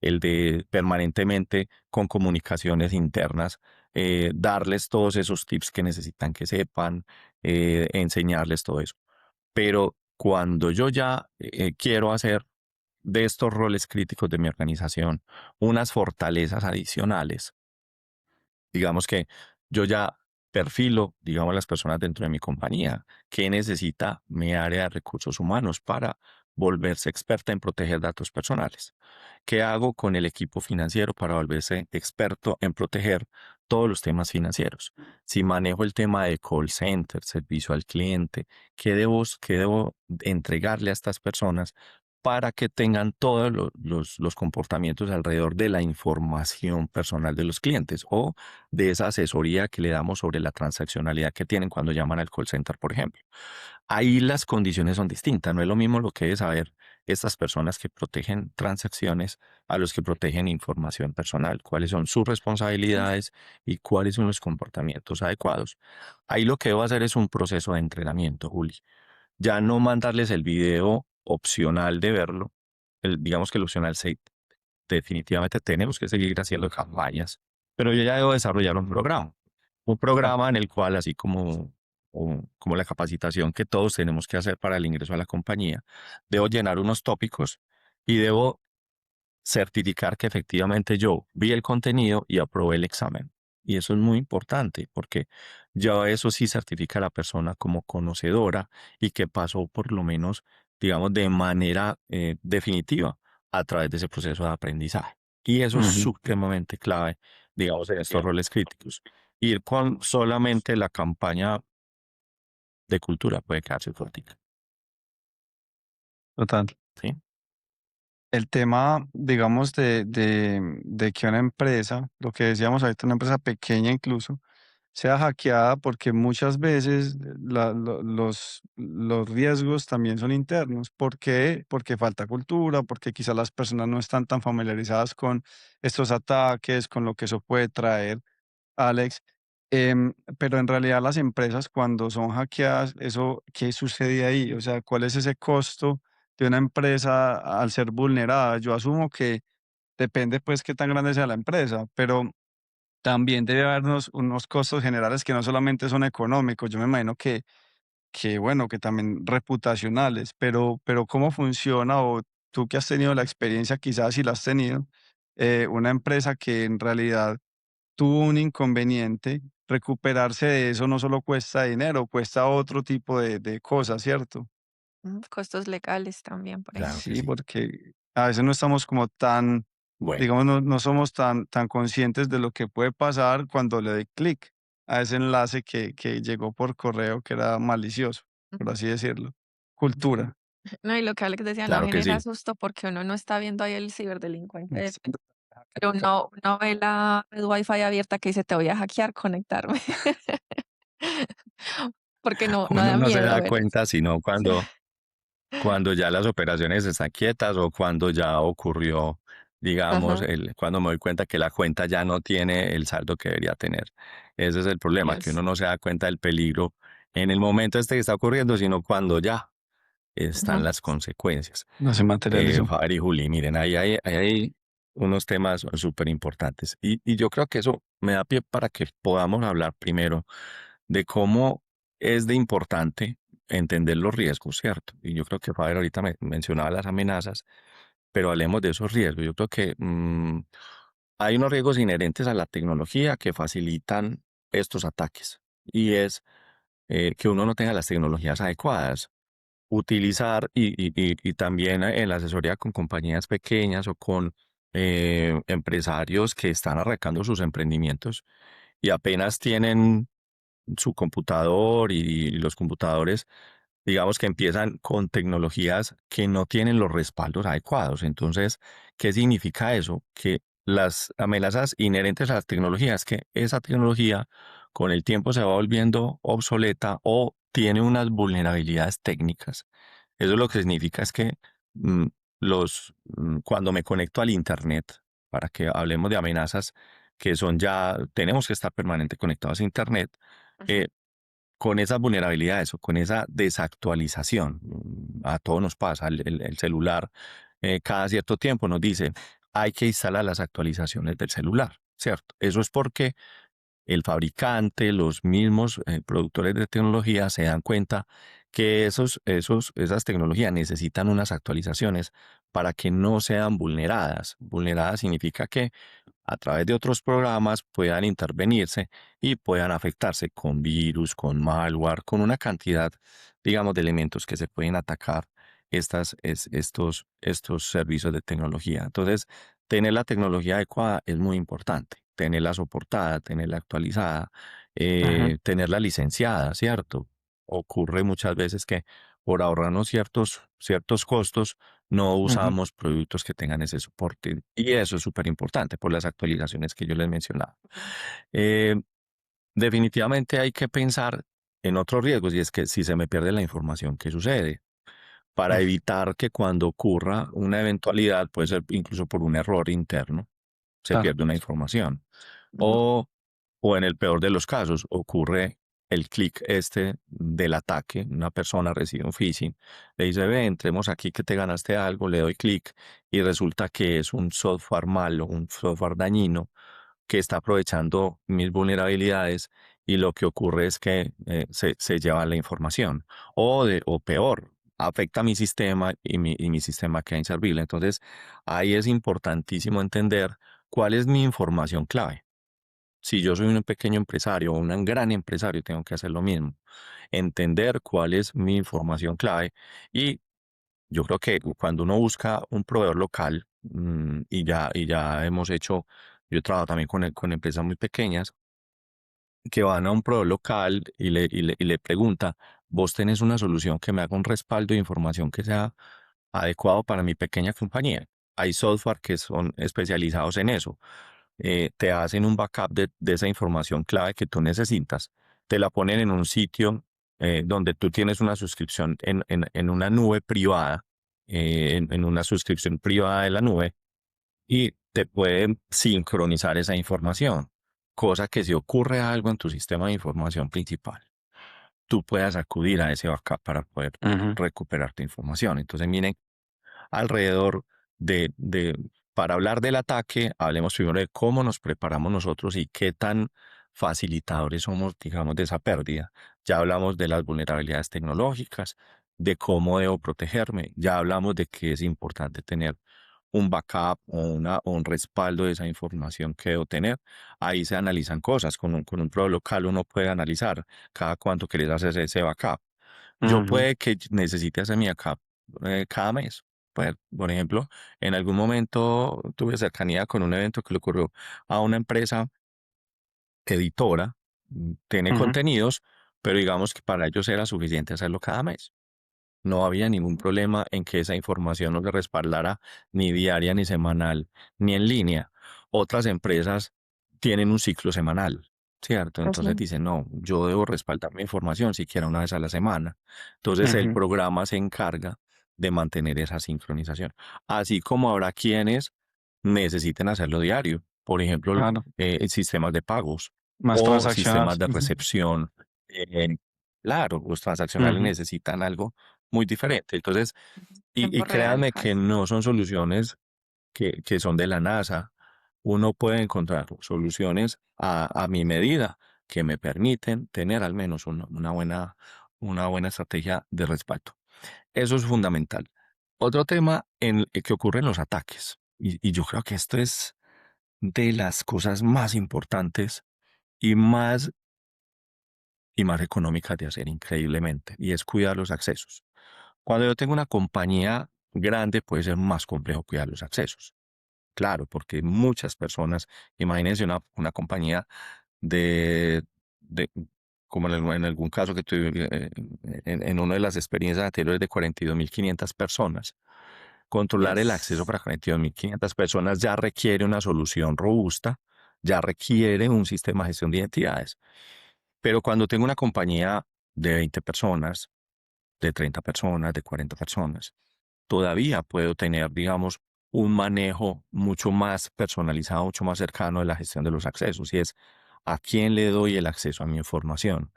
el de permanentemente con comunicaciones internas, darles todos esos tips que necesitan que sepan, enseñarles todo eso. Pero cuando yo ya quiero hacer de estos roles críticos de mi organización unas fortalezas adicionales, digamos que yo ya perfilo, digamos, las personas dentro de mi compañía, que necesita mi área de recursos humanos para volverse experta en proteger datos personales. ¿Qué hago con el equipo financiero para volverse experto en proteger todos los temas financieros? Si manejo el tema de call center, servicio al cliente, qué debo entregarle a estas personas para que tengan todos los comportamientos alrededor de la información personal de los clientes o de esa asesoría que le damos sobre la transaccionalidad que tienen cuando llaman al call center, por ejemplo? Ahí las condiciones son distintas. No es lo mismo lo que es saber estas personas que protegen transacciones a los que protegen información personal, cuáles son sus responsabilidades y cuáles son los comportamientos adecuados. Ahí lo que debo hacer es un proceso de entrenamiento, Juli. Ya no mandarles el video opcional de verlo. Digamos que el opcional se definitivamente tenemos que seguir haciendo campañas, pero yo ya debo desarrollar un Claro. programa en el cual, así como, como la capacitación que todos tenemos que hacer para el ingreso a la compañía, debo llenar unos tópicos y debo certificar que efectivamente yo vi el contenido y aprobé el examen. Y eso es muy importante porque ya eso sí certifica a la persona como conocedora y que pasó por lo menos, digamos, de manera definitiva a través de ese proceso de aprendizaje. Y eso es Ujú, supremamente clave, digamos, en estos roles críticos. Ir con solamente la campaña de cultura puede quedarse cortica, total. ¿sí? El tema, digamos, de que una empresa, lo que decíamos ahorita, una empresa pequeña incluso, sea hackeada porque muchas veces los riesgos también son internos. ¿Por qué? Porque falta cultura, porque quizás las personas no están tan familiarizadas con estos ataques, con lo que eso puede traer. Alex, pero en realidad las empresas cuando son hackeadas, eso, ¿qué sucede ahí? O sea, ¿cuál es ese costo de una empresa al ser vulnerada? Yo asumo que depende pues qué tan grande sea la empresa, pero también debe haber unos costos generales que no solamente son económicos, yo me imagino que bueno, que también reputacionales, pero ¿cómo funciona? O tú que has tenido la experiencia, quizás si la has tenido, una empresa que en realidad tuvo un inconveniente, recuperarse de eso no solo cuesta dinero, cuesta otro tipo de cosas, ¿cierto? costos legales también, por Claro que ejemplo. Sí, sí. porque a veces no estamos como tan, Bueno, digamos, no somos tan conscientes de lo que puede pasar cuando le doy clic a ese enlace que llegó por correo que era malicioso, por Ujú. así decirlo. Cultura. No, y lo que Alex decía, no claro que genera sí. susto porque uno no está viendo ahí el ciberdelincuente de frente, Exacto. pero uno ve la red Wi-Fi abierta que dice: "Te voy a hackear, conectarme". Porque no Uno da no se miedo da ver eso. cuenta sino cuando cuando ya las operaciones están quietas o cuando ya ocurrió, digamos, Ajá, cuando me doy cuenta que la cuenta ya no tiene el saldo que debería tener. Ese es el problema, que uno yes. no se da cuenta del peligro en el momento este que está ocurriendo, sino cuando ya están Ujú, las consecuencias. No se materializó. Faber y Juli, miren, ahí hay unos temas súper importantes. Y yo creo que eso me da pie para que podamos hablar primero de cómo es de importante entender los riesgos, ¿cierto? Y yo creo que Faber ahorita mencionaba las amenazas, pero hablemos de esos riesgos. Yo creo que hay unos riesgos inherentes a la tecnología que facilitan estos ataques y es que uno no tenga las tecnologías adecuadas utilizar y también en la asesoría con compañías pequeñas o con empresarios que están arrancando sus emprendimientos y apenas tienen su computador y los computadores, digamos que empiezan con tecnologías que no tienen los respaldos adecuados. Entonces, ¿qué significa eso? Que las amenazas inherentes a las tecnologías, que esa tecnología con el tiempo se va volviendo obsoleta o tiene unas vulnerabilidades técnicas. Eso lo que significa es que mm, cuando me conecto al Internet, para que hablemos de amenazas que son ya, tenemos que estar permanente conectados a Internet, ujú, eh, con esas vulnerabilidades o con esa desactualización. A todos nos pasa, el celular cada cierto tiempo nos dice, hay que instalar las actualizaciones del celular, ¿cierto? Eso es porque el fabricante, los mismos productores de tecnología se dan cuenta que esas tecnologías necesitan unas actualizaciones para que no sean vulneradas. Vulneradas significa que a través de otros programas puedan intervenirse y puedan afectarse con virus, con malware, con una cantidad, digamos, de elementos que se pueden atacar estos servicios de tecnología. Entonces, tener la tecnología adecuada es muy importante. Tenerla soportada, tenerla actualizada, Ujú, tenerla licenciada, ¿cierto? Ocurre muchas veces que por ahorrarnos ciertos costos, no ujú, usamos productos que tengan ese soporte. Y eso es súper importante por las actualizaciones que yo les mencionaba. ujú. Eh, definitivamente hay que pensar en otros riesgos y es que si se me pierde la información, ¿qué sucede? Para ujú, evitar que cuando ocurra una eventualidad, puede ser incluso por un error interno, se claro. pierde una información. Ujú, O, o en el peor de los casos, ocurre el clic este del ataque, una persona recibe un phishing, le dice, ve, entremos aquí que te ganaste algo, le doy clic y resulta que es un software malo, un software dañino que está aprovechando mis vulnerabilidades y lo que ocurre es que se lleva la información. O peor, afecta mi sistema y mi sistema queda inservible. Entonces, ahí es importantísimo entender cuál es mi información clave. Si yo soy un pequeño empresario o un gran empresario, tengo que hacer lo mismo. Entender cuál es mi información clave. Y yo creo que cuando uno busca un proveedor local, y ya hemos hecho, yo he trabajado también con empresas muy pequeñas, que van a un proveedor local y le pregunta, ¿vos tenés una solución que me haga un respaldo de información que sea adecuado para mi pequeña compañía? Hay software que son especializados en eso. Te hacen un backup de esa información clave que tú necesitas. Te la ponen en un sitio donde tú tienes una suscripción en una nube privada, en una suscripción privada de la nube y te pueden sincronizar esa información, cosa que si ocurre algo en tu sistema de información principal, tú puedas acudir a ese backup para poder Ujú, recuperar tu información. Entonces, miren, alrededor para hablar del ataque, hablemos primero de cómo nos preparamos nosotros y qué tan facilitadores somos, digamos, de esa pérdida. Ya hablamos de las vulnerabilidades tecnológicas, de cómo debo protegerme, ya hablamos de que es importante tener un backup o un respaldo de esa información que debo tener. Ahí se analizan cosas. Con un pro local uno puede analizar cada cuánto querés hacer ese backup. Yo ujú, puede que necesite hacer mi backup cada mes. Pues, por ejemplo, en algún momento tuve cercanía con un evento que le ocurrió a una empresa editora, tiene ujú, contenidos, pero digamos que para ellos era suficiente hacerlo cada mes. No había ningún problema en que esa información no se respaldara ni diaria, ni semanal, ni en línea. Otras empresas tienen un ciclo semanal, ¿cierto? Entonces ujú, dicen, no, yo debo respaldar mi información siquiera una vez a la semana. Entonces el ujú, programa se encarga de mantener esa sincronización. Así como habrá quienes necesiten hacerlo diario, por ejemplo, Claro, sistemas de pagos más o transaccional. sistemas de Ujú, recepción. eh, claro, los transaccionales ujú, necesitan algo muy diferente. Entonces, y Tiempo real créanme que casi. no son soluciones que son de la NASA. Uno puede encontrar soluciones a mi medida que me permiten tener al menos una buena estrategia de respaldo. Eso es fundamental. Otro tema que ocurre en los ataques, y yo creo que esto es de las cosas más importantes y más económicas de hacer increíblemente, y es cuidar los accesos. Cuando yo tengo una compañía grande, puede ser más complejo cuidar los accesos. Claro, porque muchas personas, imagínense una compañía de, de como en algún caso que tuve, en una de las experiencias anteriores de 42.500 personas. Controlar el acceso Yes. para 42.500 personas ya requiere una solución robusta, ya requiere un sistema de gestión de identidades. Pero cuando tengo una compañía de 20 personas, de 30 personas, de 40 personas, todavía puedo tener, digamos, un manejo mucho más personalizado, mucho más cercano de la gestión de los accesos. Y es a quién le doy el acceso a mi información.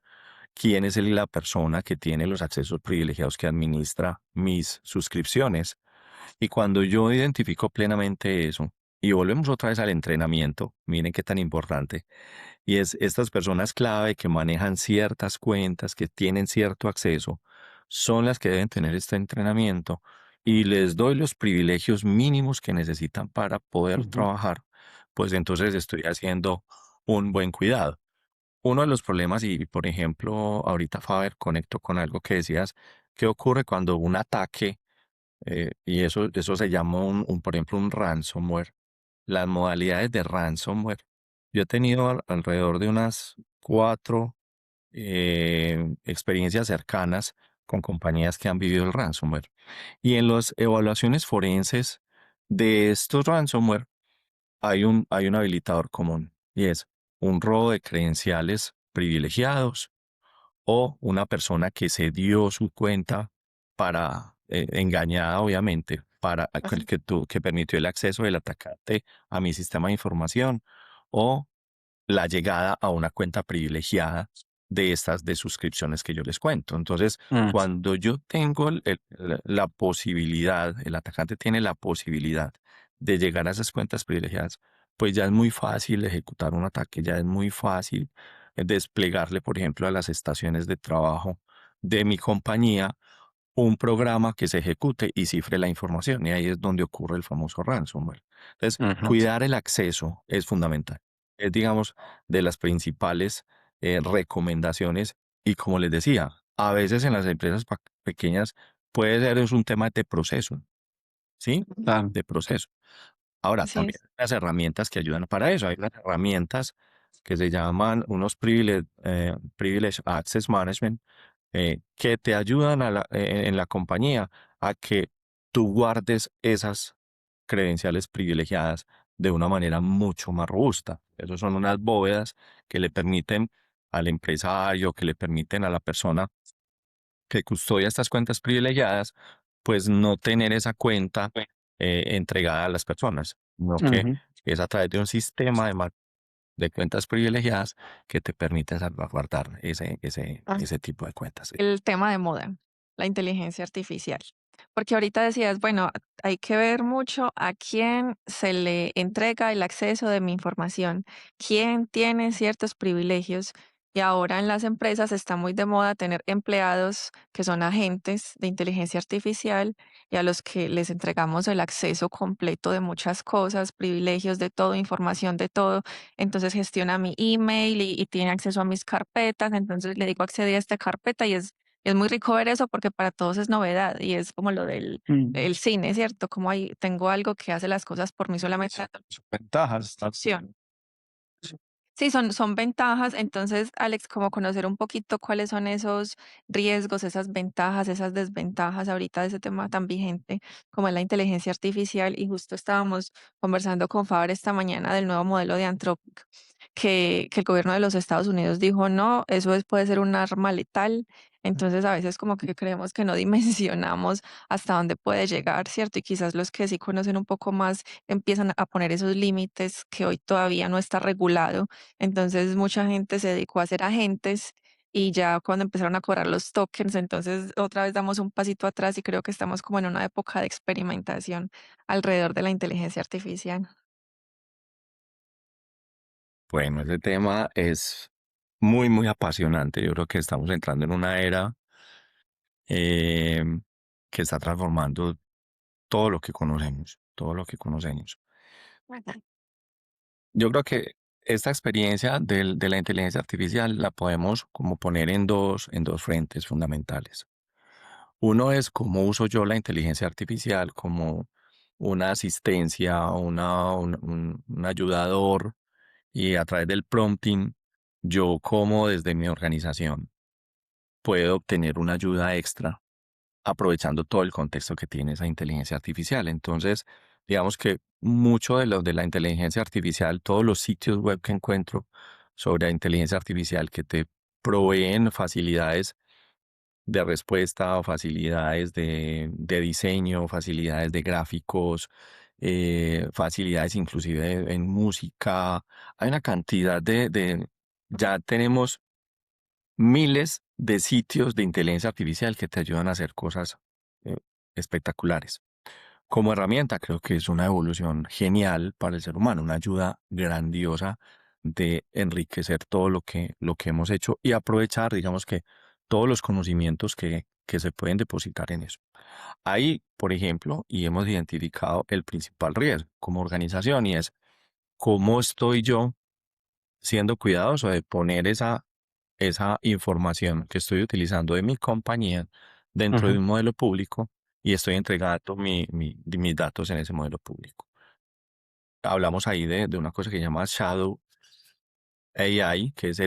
¿Quién es la persona que tiene los accesos privilegiados que administra mis suscripciones? Y cuando yo identifico plenamente eso, y volvemos otra vez al entrenamiento, miren qué tan importante, y es estas personas clave que manejan ciertas cuentas, que tienen cierto acceso, son las que deben tener este entrenamiento y les doy los privilegios mínimos que necesitan para poder ujú, trabajar, pues entonces estoy haciendo un buen cuidado. Uno de los problemas, y por ejemplo, ahorita Faber, conecto con algo que decías, ¿qué ocurre cuando un ataque, y eso se llama por ejemplo, un ransomware? Las modalidades de ransomware. Yo he tenido alrededor de unas 4 experiencias cercanas con compañías que han vivido el ransomware. Y en las evaluaciones forenses de estos ransomware hay un habilitador común y es un robo de credenciales privilegiados o una persona que se dio su cuenta para, engañada obviamente, para Así. que permitió el acceso del atacante a mi sistema de información o la llegada a una cuenta privilegiada de estas de suscripciones que yo les cuento. Entonces, mm, cuando yo tengo la posibilidad, el atacante tiene la posibilidad de llegar a esas cuentas privilegiadas, pues ya es muy fácil ejecutar un ataque, ya es muy fácil desplegarle, por ejemplo, a las estaciones de trabajo de mi compañía un programa que se ejecute y cifre la información. Y ahí es donde ocurre el famoso ransomware. Entonces, ujú, cuidar el acceso es fundamental. Es, digamos, de las principales recomendaciones. Y como les decía, a veces en las empresas pequeñas puede ser es un tema de proceso, ¿sí? claro, De proceso. Ahora, Así también es. hay las herramientas que ayudan para eso. Hay unas herramientas que se llaman unos Privilege Access Management, que te ayudan en la compañía a que tú guardes esas credenciales privilegiadas de una manera mucho más robusta. Esas son unas bóvedas que le permiten al empresario, que le permiten a la persona que custodia estas cuentas privilegiadas, pues no tener esa cuenta entregada a las personas, sino que ujú, es a través de un sistema de cuentas privilegiadas que te permite salvaguardar ese tipo de cuentas. Sí. El tema de moda, la inteligencia artificial. Porque ahorita decías, bueno, hay que ver mucho a quién se le entrega el acceso de mi información, quién tiene ciertos privilegios. Y ahora en las empresas está muy de moda tener empleados que son agentes de inteligencia artificial y a los que les entregamos el acceso completo de muchas cosas, privilegios de todo, información de todo. Entonces gestiona mi email y tiene acceso a mis carpetas. Entonces le digo accedí a esta carpeta y es muy rico ver eso porque para todos es novedad y es como lo del mm. el cine, ¿cierto? Como ahí tengo algo que hace las cosas por mí solamente dando Sus ventajas. instrucción. Sí, son ventajas. Entonces, Alex, como conocer un poquito cuáles son esos riesgos, esas ventajas, esas desventajas ahorita de ese tema tan vigente como es la inteligencia artificial. Y justo estábamos conversando con Faber esta mañana del nuevo modelo de Anthropic, que el gobierno de los Estados Unidos dijo, no, puede ser un arma letal. Entonces a veces como que creemos que no dimensionamos hasta dónde puede llegar, ¿cierto? Y quizás los que sí conocen un poco más empiezan a poner esos límites que hoy todavía no está regulado. Entonces mucha gente se dedicó a ser agentes y ya cuando empezaron a cobrar los tokens, entonces otra vez damos un pasito atrás y creo que estamos como en una época de experimentación alrededor de la inteligencia artificial. Bueno, ese tema es muy, muy apasionante. Yo creo que estamos entrando en una era em, que está transformando todo lo que conocemos, todo lo que conocemos. Ujú. Yo creo que esta experiencia de la inteligencia artificial la podemos como poner en dos frentes fundamentales. Uno es cómo uso yo la inteligencia artificial como una asistencia, un ayudador, y a través del prompting, yo como desde mi organización puedo obtener una ayuda extra aprovechando todo el contexto que tiene esa inteligencia artificial. Entonces, digamos que mucho de lo de la inteligencia artificial, todos los sitios web que encuentro sobre la inteligencia artificial que te proveen facilidades de respuesta o facilidades de diseño, facilidades de gráficos, facilidades inclusive en música. Hay una cantidad ya tenemos miles de sitios de inteligencia artificial que te ayudan a hacer cosas eh, espectaculares. Como herramienta, creo que es una evolución genial para el ser humano, una ayuda grandiosa de enriquecer todo lo que hemos hecho y aprovechar, digamos que, todos los conocimientos que se pueden depositar en eso. Ahí, por ejemplo, y hemos identificado el principal riesgo como organización y es cómo estoy yo siendo cuidadoso de poner esa información que estoy utilizando de mi compañía dentro de Ujú, un modelo público y estoy entregando mis datos en ese modelo público. Hablamos ahí de una cosa que se llama Shadow AI, que es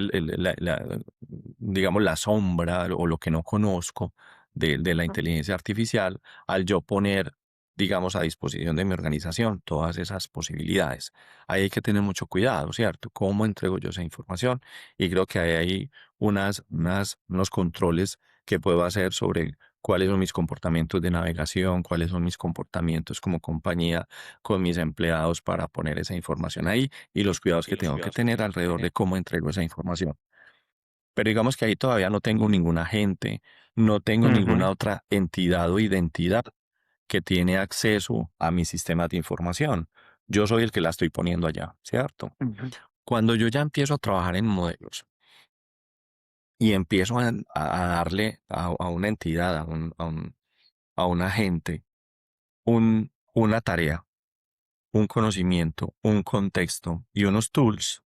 digamos, la sombra o lo que no conozco de la inteligencia artificial, al yo poner, digamos, a disposición de mi organización todas esas posibilidades. Ahí hay que tener mucho cuidado, ¿cierto? ¿Cómo entrego yo esa información? Y creo que hay ahí unos controles que puedo hacer sobre cuáles son mis comportamientos de navegación, cuáles son mis comportamientos como compañía con mis empleados para poner esa información ahí y los cuidados que tengo que tener alrededor de cómo entrego esa información. Pero digamos que ahí todavía no tengo ningún agente, no tengo ujú, ninguna otra entidad o identidad que tiene acceso a mis sistemas de información. Yo soy el que la estoy poniendo allá, ¿cierto? ujú, Cuando yo ya empiezo a trabajar en modelos y empiezo a darle a una entidad, a un agente, una tarea, un conocimiento, un contexto y unos tools,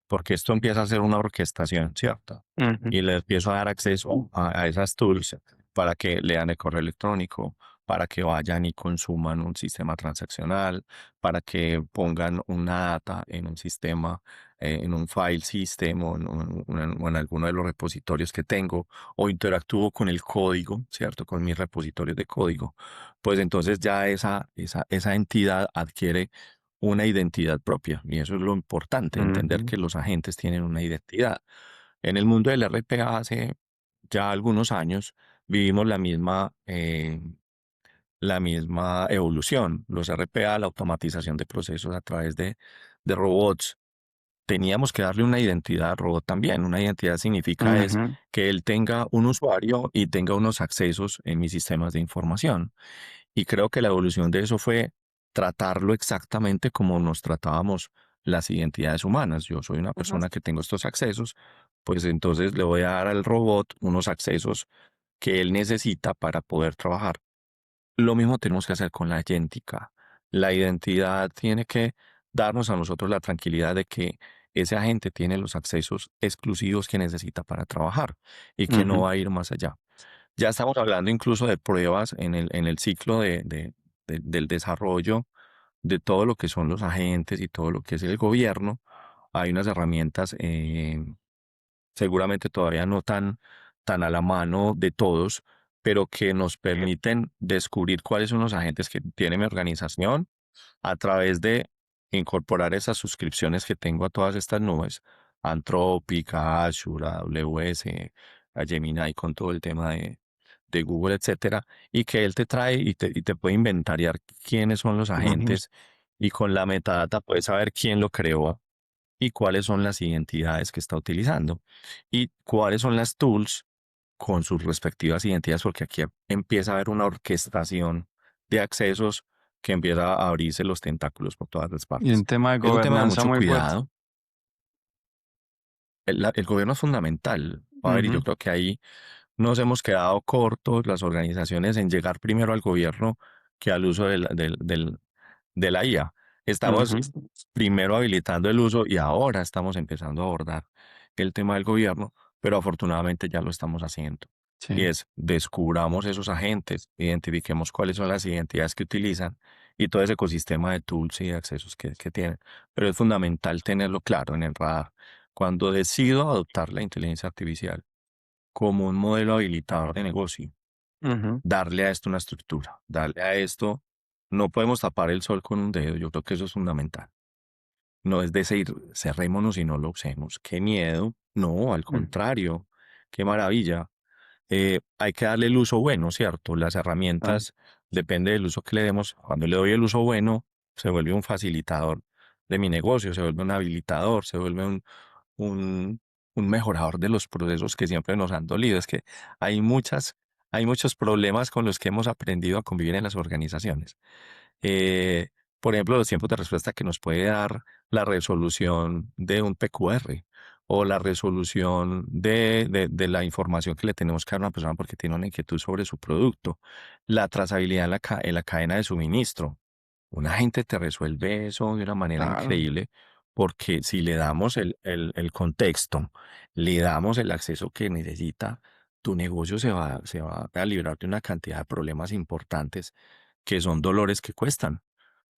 porque esto empieza a ser una orquestación, ¿cierto? ujú, Y le empiezo a dar acceso a esas tools para que lean el correo electrónico, para que vayan y consuman un sistema transaccional, para que pongan una data en un sistema, en un file system o en alguno de los repositorios que tengo, o interactúo con el código, ¿cierto? Con mis repositorios de código. Pues entonces ya esa entidad adquiere una identidad propia. Y eso es lo importante, entender ujú, que los agentes tienen una identidad. En el mundo del RPA hace ya algunos años vivimos la misma evolución. Los RPA, la automatización de procesos a través de robots, teníamos que darle una identidad al robot también. Una identidad significa es ujú, que él tenga un usuario y tenga unos accesos en mis sistemas de información. Y creo que la evolución de eso fue tratarlo exactamente como nos tratábamos las identidades humanas. Yo soy una Ujú, persona que tengo estos accesos, pues entonces le voy a dar al robot unos accesos que él necesita para poder trabajar. Lo mismo tenemos que hacer con la agéntica. La identidad tiene que darnos a nosotros la tranquilidad de que ese agente tiene los accesos exclusivos que necesita para trabajar y que no ujú, va a ir más allá. Ya estamos hablando incluso de pruebas en el ciclo del desarrollo de todo lo que son los agentes y todo lo que es el gobierno. Hay unas herramientas, seguramente todavía no tan a la mano de todos, pero que nos permiten descubrir cuáles son los agentes que tiene mi organización a través de incorporar esas suscripciones que tengo a todas estas nubes, a Anthropic, a Azure, a AWS, a Gemini, con todo el tema de Google, etcétera, y que él te trae y te puede inventariar quiénes son los Ujú. agentes y con la metadata puedes saber quién lo creó y cuáles son las identidades que está utilizando y cuáles son las tools con sus respectivas identidades, porque aquí empieza a haber una orquestación de accesos que empieza a abrirse los tentáculos por todas las Y partes. un tema de Es un tema de gobernanza mucho muy fuerte. cuidado. El gobierno es fundamental. A ver, y yo Ujú, creo que ahí nos hemos quedado cortos las organizaciones en llegar primero al gobierno que al uso de la IA. Estamos ujú, primero habilitando el uso y ahora estamos empezando a abordar el tema del gobierno, pero afortunadamente ya lo estamos haciendo. Y sí. es, descubramos esos agentes, identifiquemos cuáles son las identidades que utilizan y todo ese ecosistema de tools y de accesos que tienen. Pero es fundamental tenerlo claro en el radar. Cuando decido adoptar la inteligencia artificial como un modelo habilitador de negocio, Ujú, darle a esto una estructura, darle a esto, no podemos tapar el sol con un dedo, yo creo que eso es fundamental. No es decir, cerrémonos y no lo usemos. Qué miedo. No, al mm, contrario, qué maravilla. Hay que darle el uso bueno, ¿cierto? Las claro, herramientas, depende del uso que le demos. Cuando le doy el uso bueno, se vuelve un facilitador de mi negocio, se vuelve un habilitador, se vuelve un, un mejorador de los procesos que siempre nos han dolido. Es que hay hay muchos problemas con los que hemos aprendido a convivir en las organizaciones. Eh, por ejemplo, los tiempos de respuesta que nos puede dar la resolución de un PQR o la resolución de la información que le tenemos que dar a una persona porque tiene una inquietud sobre su producto, la trazabilidad en en la cadena de suministro. Una gente te resuelve eso de una manera claro. increíble porque si le damos el contexto, le damos el acceso que necesita, tu negocio se va a librar de una cantidad de problemas importantes que son dolores que cuestan.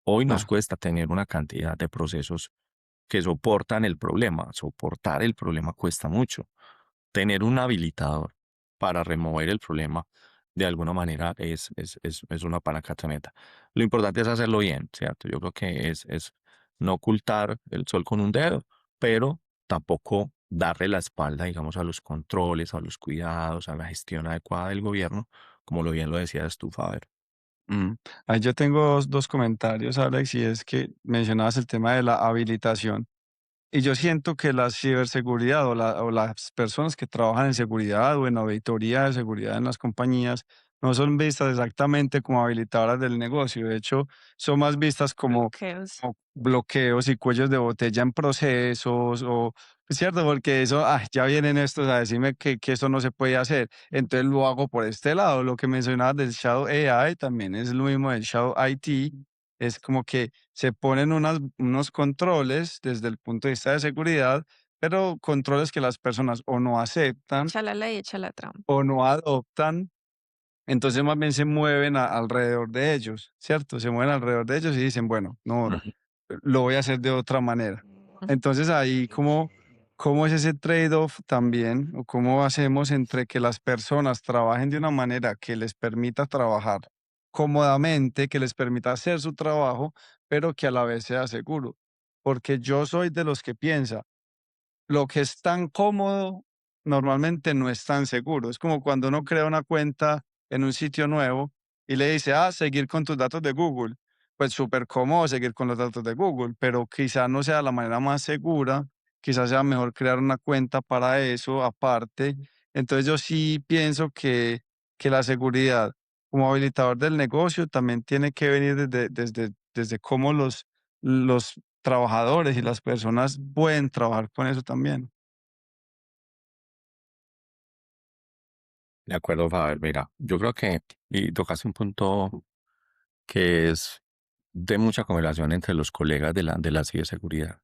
Hoy nos Claro. cuesta tener una cantidad de procesos que soportan el problema. Soportar el problema cuesta mucho. Tener un habilitador para remover el problema de alguna manera es una panacatoneta. Lo importante es hacerlo bien, ¿cierto? Yo creo que es no ocultar el sol con un dedo, pero tampoco darle la espalda, digamos, a los controles, a los cuidados, a la gestión adecuada del gobierno, como lo bien lo decías tú, Faber. Mm. Ahí yo tengo dos comentarios, Alex, y es que mencionabas el tema de la habilitación. Y yo siento que la ciberseguridad o las personas que trabajan en seguridad o en auditoría de seguridad en las compañías no son vistas exactamente como habilitadoras del negocio. De hecho, son más vistas Bloqueos. como bloqueos y cuellos de botella en procesos o, ¿cierto? Porque eso, ya vienen estos a decirme que eso no se puede hacer. Entonces lo hago por este lado. Lo que mencionabas del Shadow AI también es lo mismo del Shadow IT. Es como que se ponen unos controles desde el punto de vista de seguridad, pero controles que las personas o no aceptan Echa la ley, echa la trampa. o no adoptan, entonces más bien se mueven alrededor de ellos, ¿cierto? Se mueven alrededor de ellos y dicen, bueno, no, lo voy a hacer de otra manera. Entonces ahí, ¿cómo es ese trade-off también? ¿O cómo hacemos entre que las personas trabajen de una manera que les permita trabajar cómodamente, que les permita hacer su trabajo, pero que a la vez sea seguro? Porque yo soy de los que piensa, lo que es tan cómodo normalmente no es tan seguro. Es como cuando uno crea una cuenta en un sitio nuevo y le dice, seguir con tus datos de Google. Pues súper cómodo seguir con los datos de Google, pero quizá no sea la manera más segura, quizás sea mejor crear una cuenta para eso aparte. Entonces yo sí pienso que la seguridad como habilitador del negocio también tiene que venir desde cómo los trabajadores y las personas pueden trabajar con eso también. De acuerdo, Faber. Mira, yo creo que, y tocaste un punto que es de mucha correlación entre los colegas de la ciberseguridad,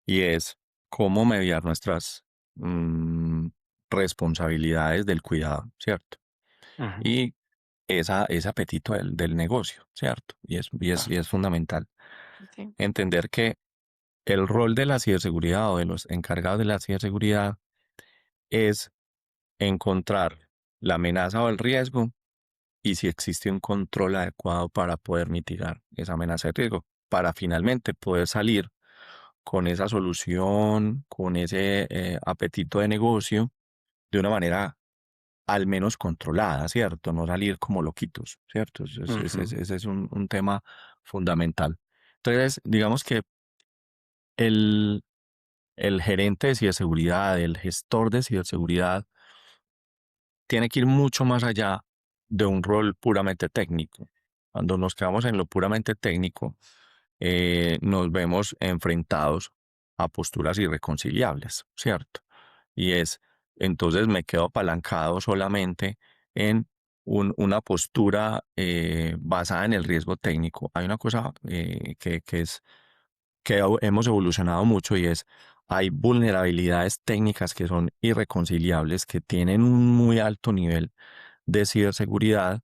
y es cómo mediar nuestras mm, responsabilidades del cuidado, ¿cierto? Ujú, Y ese apetito del negocio, ¿cierto? claro. Y es fundamental Sí. entender que el rol de la ciberseguridad o de los encargados de la ciberseguridad es encontrar la amenaza o el riesgo y si existe un control adecuado para poder mitigar esa amenaza de riesgo. para finalmente poder salir con esa solución, con ese apetito de negocio de una manera al menos controlada, ¿cierto? No salir como loquitos, ¿cierto? Ujú. Ese es un tema fundamental. Entonces, digamos que el, el gerente de ciberseguridad, el gestor de ciberseguridad, tiene que ir mucho más allá de un rol puramente técnico. Cuando nos quedamos en lo puramente técnico, nos vemos enfrentados a posturas irreconciliables, ¿cierto? Y es, entonces me quedo apalancado solamente en una postura basada en el riesgo técnico. Hay una cosa que es que hemos evolucionado mucho y es, hay vulnerabilidades técnicas que son irreconciliables, que tienen un muy alto nivel de ciberseguridad,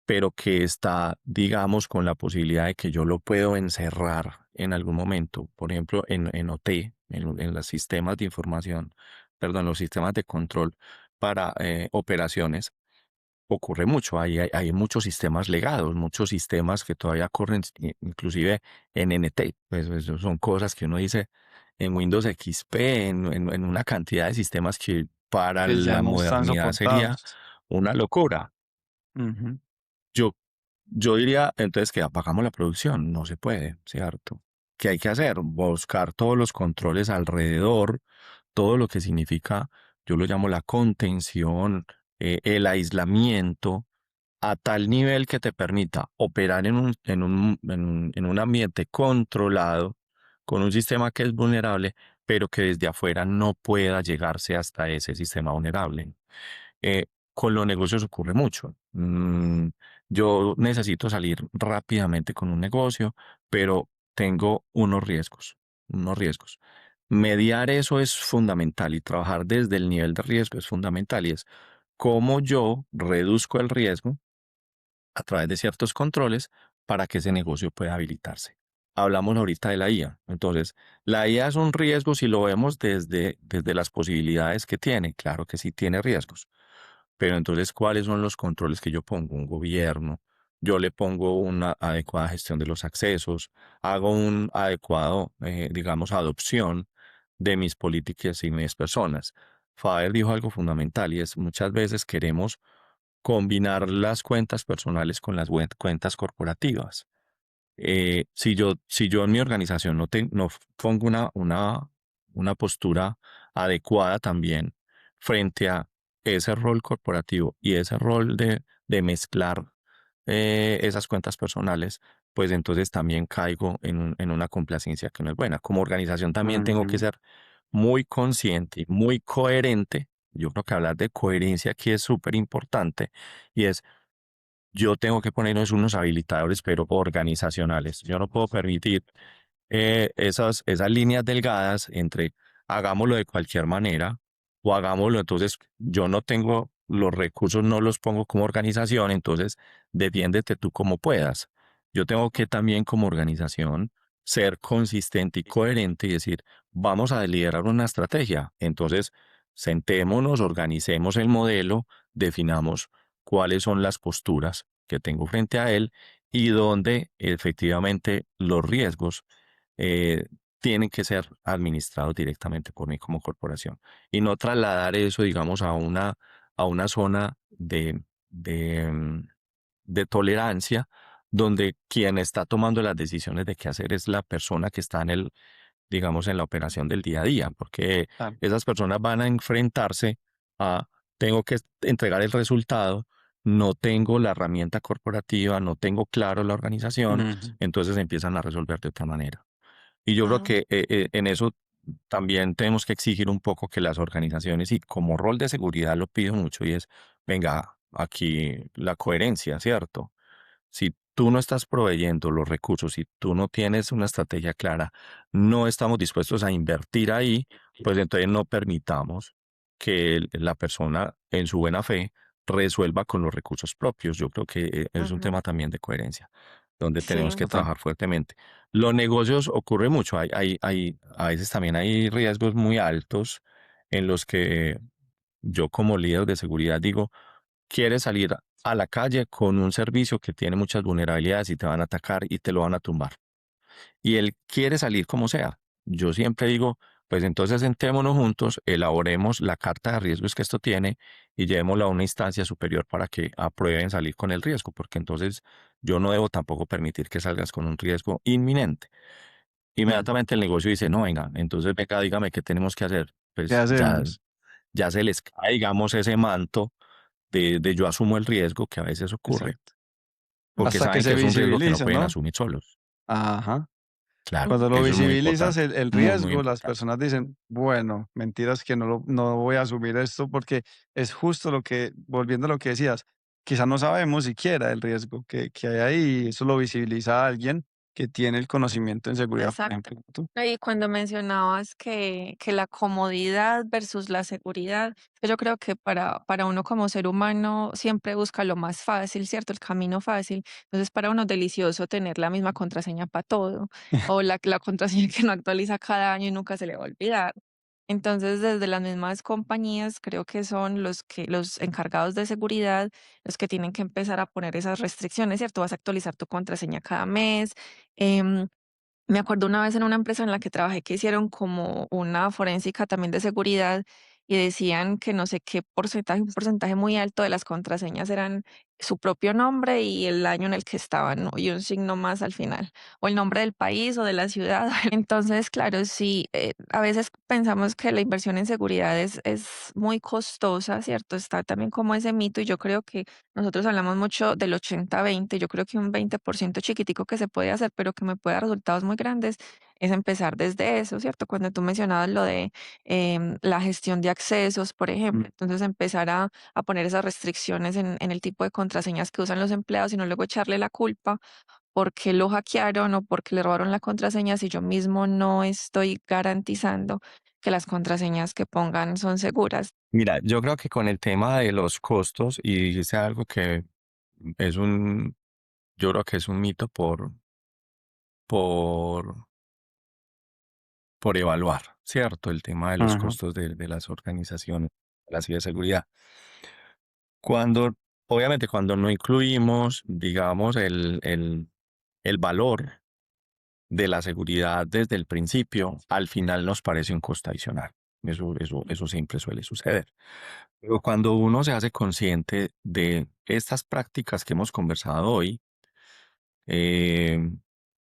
pero que está, digamos, con la posibilidad de que yo lo puedo encerrar en algún momento. Por ejemplo, en OT, en los sistemas de información, perdón, los sistemas de control para operaciones ocurre mucho. Hay muchos sistemas legados, muchos sistemas que todavía corren, inclusive en NT. Pues son cosas que uno dice en Windows XP, en una cantidad de sistemas que para Que ya la no están modernidad sería soportados. una locura. Ujú. Yo, yo diría entonces que apagamos la producción. No se puede, ¿cierto? ¿Qué hay que hacer? Buscar todos los controles alrededor, todo lo que significa, yo lo llamo la contención, el aislamiento a tal nivel que te permita operar en un ambiente controlado, con un sistema que es vulnerable, pero que desde afuera no pueda llegarse hasta ese sistema vulnerable. Eh, con los negocios ocurre mucho. Yo necesito salir rápidamente con un negocio, pero tengo unos riesgos. Mediar eso es fundamental y trabajar desde el nivel de riesgo es fundamental y es cómo yo reduzco el riesgo a través de ciertos controles para que ese negocio pueda habilitarse. Hablamos ahorita de la IA. Entonces, la IA es un riesgo si lo vemos desde las posibilidades que tiene. Claro que sí tiene riesgos. Pero entonces, ¿cuáles son los controles que yo pongo? Un gobierno. Yo le pongo una adecuada gestión de los accesos, hago un adecuado, digamos, adopción de mis políticas y mis personas. Faber dijo algo fundamental y es muchas veces queremos combinar las cuentas personales con las cuentas corporativas. Si yo en mi organización no pongo una postura adecuada también frente a ese rol corporativo y ese rol de mezclar esas cuentas personales, pues entonces también caigo en una complacencia que no es buena. Como organización también tengo que Ujú. ser muy consciente y muy coherente. Yo creo que hablar de coherencia aquí es súper importante y es yo tengo que ponernos unos habilitadores, pero organizacionales. Yo no puedo permitir esas líneas delgadas entre hagámoslo de cualquier manera o hagámoslo, entonces yo no tengo los recursos, no los pongo como organización, entonces defiéndete tú como puedas. Yo tengo que también como organización ser consistente y coherente y decir, vamos a liderar una estrategia. Entonces, sentémonos, organicemos el modelo, definamos cuáles son las posturas que tengo frente a él y dónde efectivamente los riesgos eh, tienen que ser administrados directamente por mí como corporación y no trasladar eso, digamos, a una zona de tolerancia donde quien está tomando las decisiones de qué hacer es la persona que está digamos, en la operación del día a día, porque Ah, esas personas van a enfrentarse a, tengo que entregar el resultado, no tengo la herramienta corporativa, no tengo claro la organización, ujú. entonces empiezan a resolver de otra manera. Y yo creo Ah, que en eso también tenemos que exigir un poco que las organizaciones, y como rol de seguridad lo pido mucho, y es, venga, aquí la coherencia, ¿cierto? Si tú no estás proveyendo los recursos, si tú no tienes una estrategia clara, no estamos dispuestos a invertir ahí, pues entonces no permitamos que la persona en su buena fe resuelva con los recursos propios. Yo creo que es un ujú. tema también de coherencia, donde tenemos Sí, que Total. trabajar fuertemente. Los negocios ocurre mucho, a veces también hay riesgos muy altos en los que yo como líder de seguridad digo, quieres salir a la calle con un servicio que tiene muchas vulnerabilidades y te van a atacar y te lo van a tumbar. y él quiere salir como sea. Yo siempre digo, pues entonces sentémonos juntos, elaboremos la carta de riesgos que esto tiene y llevémosla a una instancia superior para que aprueben salir con el riesgo, porque entonces yo no debo tampoco permitir que salgas con un riesgo inminente. Claro. Inmediatamente el negocio dice, no, venga, entonces venga, dígame qué tenemos que hacer. ¿Qué Pues hacemos? ya se les cae, digamos, ese manto de yo asumo el riesgo que a veces ocurre, Exacto. porque Hasta que saben se que es un riesgo que no visibiliza, pueden ¿no? asumir solos. Ajá. Claro, Cuando lo eso es muy visibilizas importante, el muy, muy riesgo, las importante. personas dicen, bueno, mentiras que no voy a asumir esto porque es justo lo que, volviendo a lo que decías, quizá no sabemos siquiera el riesgo que hay ahí y eso lo visibiliza a alguien que tiene el conocimiento en seguridad, por Exacto. ejemplo, como tú. No, y cuando mencionabas que la comodidad versus la seguridad, yo creo que para uno como ser humano siempre busca lo más fácil, ¿cierto? El camino fácil. Entonces, para uno es delicioso tener la misma contraseña para todo, o la contraseña que no actualiza cada año y nunca se le va a olvidar. Entonces, desde las mismas compañías, creo que son los encargados de seguridad los que tienen que empezar a poner esas restricciones, ¿cierto? Vas a actualizar tu contraseña cada mes. em, Me acuerdo una vez en una empresa en la que trabajé que hicieron como una forénsica también de seguridad y decían que no sé qué porcentaje, un porcentaje muy alto de las contraseñas eran su propio nombre y el año en el que estaban, ¿no? Y un signo más al final, o el nombre del país o de la ciudad. Entonces, claro, sí, a veces pensamos que la inversión en seguridad es muy costosa, ¿cierto? Está también como ese mito y yo creo que nosotros hablamos mucho del 80-20. Yo creo que un 20% chiquitico que se puede hacer, pero que me puede dar resultados muy grandes, es empezar desde eso, ¿cierto? Cuando tú mencionabas lo de la gestión de accesos, por ejemplo, Mm. entonces empezar a poner esas restricciones en el tipo de contraseñas que usan los empleados y no luego echarle la culpa porque lo hackearon o porque le robaron la contraseña si yo mismo no estoy garantizando que las contraseñas que pongan son seguras. Mira, yo creo que con el tema de los costos, y dijiste algo que es un, yo creo que es un mito por, por evaluar, ¿cierto? El tema de los Ajá, costos de las organizaciones, la ciberseguridad. Cuando, obviamente, cuando no incluimos, digamos, el valor de la seguridad desde el principio, al final nos parece un costo adicional. Eso siempre suele suceder. Pero cuando uno se hace consciente de estas prácticas que hemos conversado hoy, eh,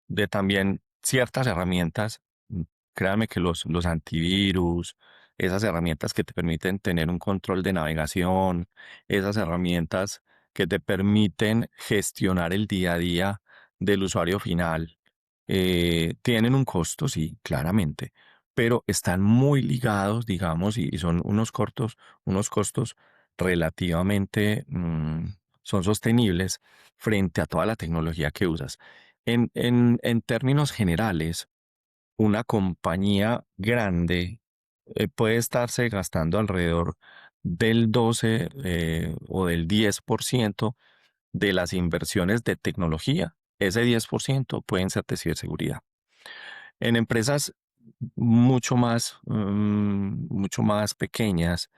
de también ciertas herramientas, créanme que los antivirus, esas herramientas que te permiten tener un control de navegación, esas herramientas que te permiten gestionar el día a día del usuario final, tienen un costo, sí, claramente, pero están muy ligados, digamos, y son unos costos relativamente, son sostenibles frente a toda la tecnología que usas. En términos generales, una compañía grande puede estarse gastando alrededor del 12 o del 10% de las inversiones de tecnología. Ese 10% pueden ser de ciberseguridad. En empresas mucho más pequeñas,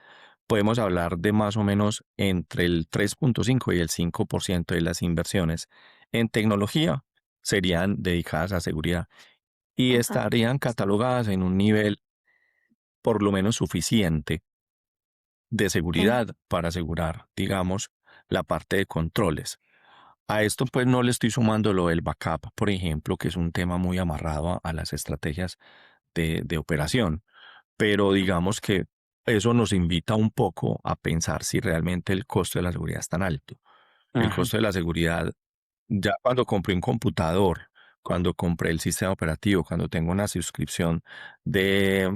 podemos hablar de más o menos entre el 3,5 y el 5% de las inversiones en tecnología serían dedicadas a seguridad y Ujú, estarían catalogadas en un nivel por lo menos suficiente de sí, seguridad para asegurar, digamos, la parte de controles. A esto pues no le estoy sumando lo del backup, por ejemplo, que es un tema muy amarrado a las estrategias de operación, pero digamos que eso nos invita un poco a pensar si realmente el costo de la seguridad es tan alto. El ajá, costo de la seguridad, ya cuando compré un computador, cuando compré el sistema operativo, cuando tengo una suscripción de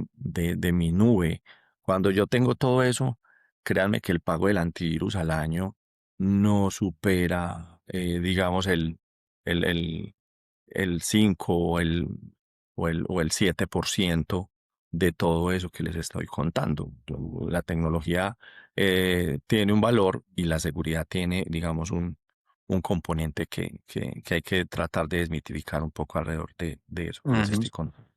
mi nube, cuando yo tengo todo eso, créanme que el pago del antivirus al año no supera, digamos, el, el, el 5 o el 7% de todo eso que les estoy contando. La tecnología tiene un valor y la seguridad tiene, digamos, un componente que hay que tratar de desmitificar un poco alrededor de eso que les ajá. estoy contando.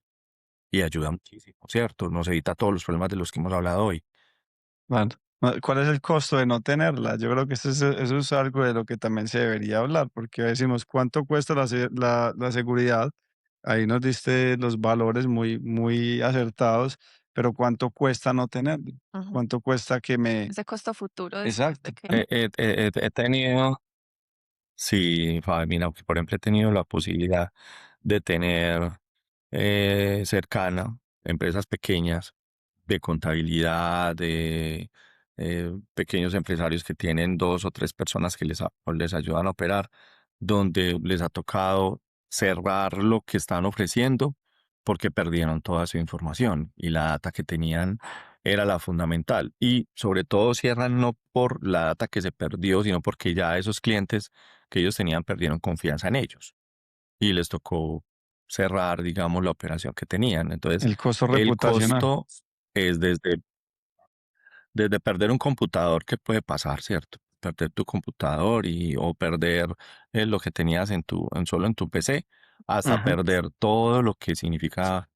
Y ayuda muchísimo, ¿cierto? Nos evita todos los problemas de los que hemos hablado hoy. Claro. ¿Cuál es el costo de no tenerla? Yo creo que eso es algo de lo que también se debería hablar, porque decimos, ¿cuánto cuesta la seguridad? ahí nos diste los valores muy, muy acertados, pero ¿cuánto cuesta no tenerlo? Ujú. ¿Cuánto cuesta que me... Ese costo futuro después de Exacto. que He tenido, sí, Fabi, mira, que por ejemplo he tenido la posibilidad de tener cercana empresas pequeñas de contabilidad, de pequeños empresarios que tienen dos o tres personas que les ayudan a operar, donde les ha tocado cerrar lo que están ofreciendo porque perdieron toda su información y la data que tenían era la fundamental. Y sobre todo cierran no por la data que se perdió, sino porque ya esos clientes que ellos tenían perdieron confianza en ellos y les tocó cerrar, digamos, la operación que tenían. Entonces, El costo el reputacional. costo es desde perder un computador que puede pasar, ¿cierto? Perder tu computador o perder lo que tenías solo en tu PC, hasta Ajá. perder todo lo que significa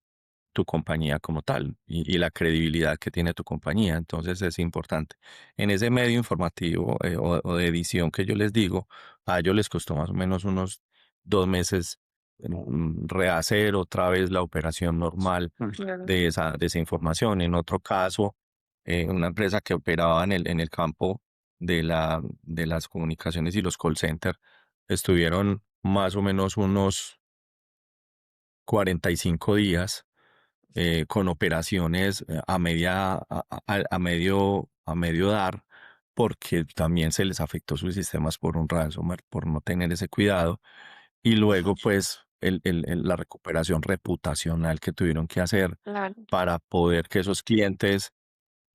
tu compañía como tal y la credibilidad que tiene tu compañía. Entonces es importante. En ese medio informativo o de edición que yo les digo, a ellos les costó más o menos unos 2 meses rehacer otra vez la operación normal claro, de esa información. En otro caso, una empresa que operaba en el campo de las comunicaciones y los call centers, estuvieron más o menos unos 45 días con operaciones a medio dar, porque también se les afectó sus sistemas por un ransomware, por no tener ese cuidado. Y luego, pues, la recuperación reputacional que tuvieron que hacer claro. para poder que esos clientes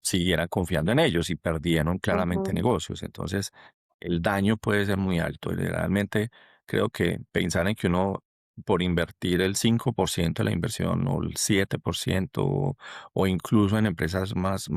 siguieran confiando en ellos y perdieron claramente Ujú. negocios. Entonces, el daño puede ser muy alto. Y realmente creo que pensar en que uno, por invertir el 5% de la inversión o el 7% o incluso en empresas más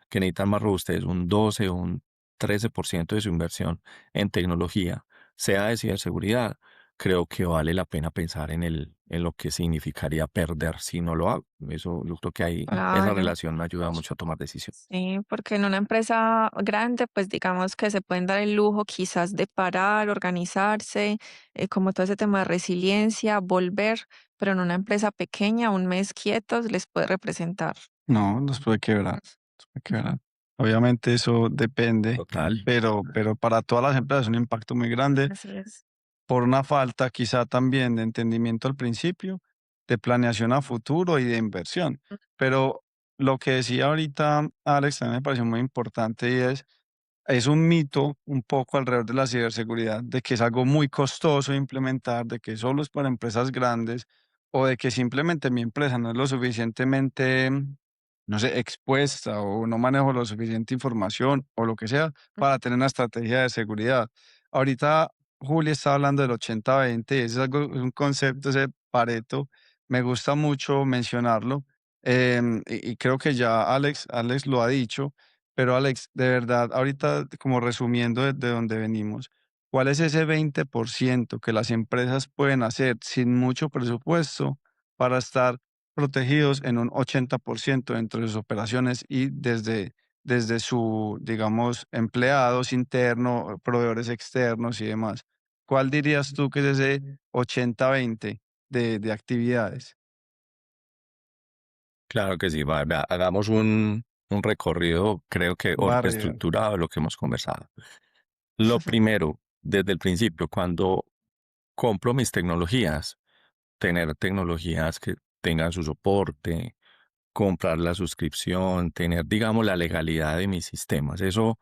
que necesitan más robustez, un 12 o un 13% de su inversión en tecnología, sea de ciberseguridad, creo que vale la pena pensar en lo que significaría perder si no lo hago. Eso, yo creo que ahí esa Claro. relación me ayuda mucho a tomar decisiones. Sí, porque en una empresa grande, pues digamos que se pueden dar el lujo quizás de parar, organizarse, como todo ese tema de resiliencia, volver, pero en una empresa pequeña, un mes quietos les puede representar. No, nos puede quebrar, nos puede quebrar. Obviamente eso depende, Total. pero para todas las empresas es un impacto muy grande Así es. por una falta quizá también de entendimiento al principio, de planeación a futuro y de inversión. Pero lo que decía ahorita Alex también me pareció muy importante y es un mito un poco alrededor de la ciberseguridad, de que es algo muy costoso de implementar, de que solo es para empresas grandes o de que simplemente mi empresa no es lo suficientemente, no sé, expuesta o no manejo lo suficiente información o lo que sea para tener una estrategia de seguridad. Ahorita Juli está hablando del 80-20 y ese es algo, es un concepto, ese Pareto, me gusta mucho mencionarlo y creo que ya Alex lo ha dicho, pero Alex, de verdad, ahorita como resumiendo de donde venimos, ¿cuál es ese 20% que las empresas pueden hacer sin mucho presupuesto para estar protegidos en un 80% dentro de sus operaciones y desde su, digamos, empleados internos, proveedores externos y demás? ¿Cuál dirías tú que es ese 80-20 de actividades? Claro que sí, vea, hagamos un recorrido, creo que Barrio. estructurado de lo que hemos conversado. Lo primero, desde el principio, cuando compro mis tecnologías, tener tecnologías que tengan su soporte, comprar la suscripción, tener, digamos, la legalidad de mis sistemas. Eso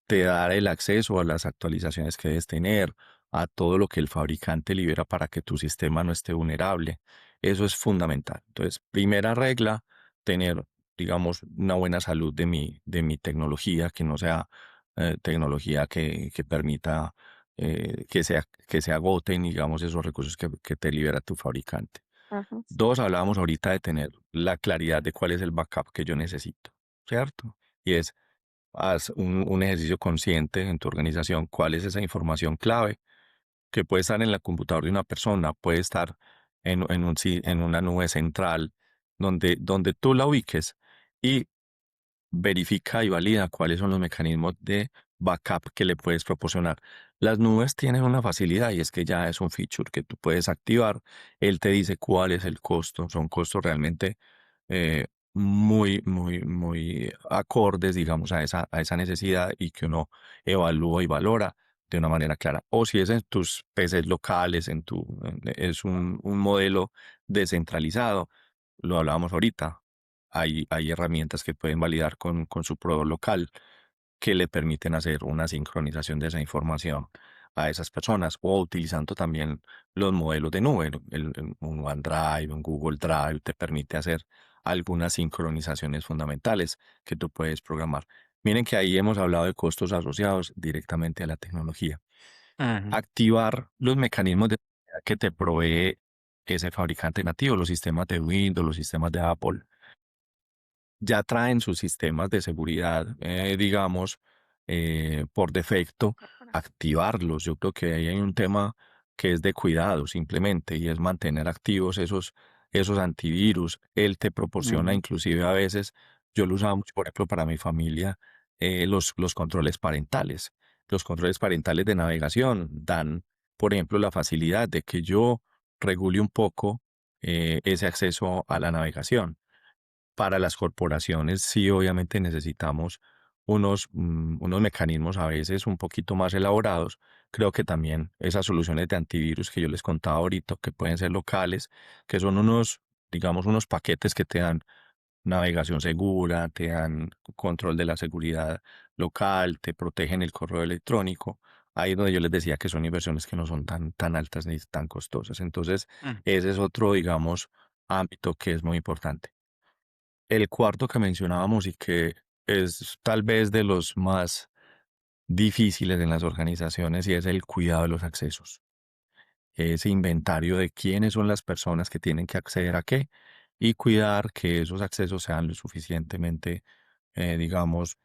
te da el acceso a las actualizaciones que debes tener, a todo lo que el fabricante libera para que tu sistema no esté vulnerable. Eso es fundamental. Entonces, primera regla, tener, digamos, una buena salud de mi tecnología, que no sea tecnología que permita que se agoten, digamos, esos recursos que te libera tu fabricante. Ujú. Dos, hablábamos ahorita de tener la claridad de cuál es el backup que yo necesito, ¿cierto? Y haz un ejercicio consciente en tu organización, cuál es esa información clave que puede estar en la computadora de una persona, puede estar en una nube central, donde tú la ubiques y verifica y valida cuáles son los mecanismos de backup que le puedes proporcionar. Las nubes tienen una facilidad y es que ya es un feature que tú puedes activar. Él te dice cuál es el costo. Son costos realmente muy acordes, digamos, a esa necesidad y que uno evalúa y valora de una manera clara. O si es en tus PCs locales, es un modelo descentralizado, lo hablábamos ahorita. Hay herramientas que pueden validar con su proveedor local que le permiten hacer una sincronización de esa información a esas personas o utilizando también los modelos de nube. Un OneDrive, un Google Drive te permite hacer algunas sincronizaciones fundamentales que tú puedes programar. Miren que ahí hemos hablado de costos asociados directamente a la tecnología. Ujú, Activar los mecanismos de seguridad que te provee ese fabricante nativo, los sistemas de Windows, los sistemas de Apple ya traen sus sistemas de seguridad, digamos, por defecto, Corporativo. activarlos. Yo creo que ahí hay un tema que es de cuidado simplemente y es mantener activos esos antivirus. Él te proporciona, ujú, inclusive a veces, yo lo usaba mucho, por ejemplo, para mi familia, los controles parentales. Los controles parentales de navegación dan, por ejemplo, la facilidad de que yo regule un poco ese acceso a la navegación. Para las corporaciones sí, obviamente necesitamos unos mecanismos a veces un poquito más elaborados. Creo que también esas soluciones de antivirus que yo les contaba ahorita, que pueden ser locales, que son digamos, unos paquetes que te dan navegación segura, te dan control de la seguridad local, te protegen el correo electrónico. Ahí es donde yo les decía que son inversiones que no son tan altas ni tan costosas. Entonces, ujú, ese es otro, digamos, ámbito que es muy importante. El cuarto que mencionábamos y que es tal vez de los más difíciles en las organizaciones y es el cuidado de los accesos. Ese inventario de quiénes son las personas que tienen que acceder a qué y cuidar que esos accesos sean lo suficientemente, digamos,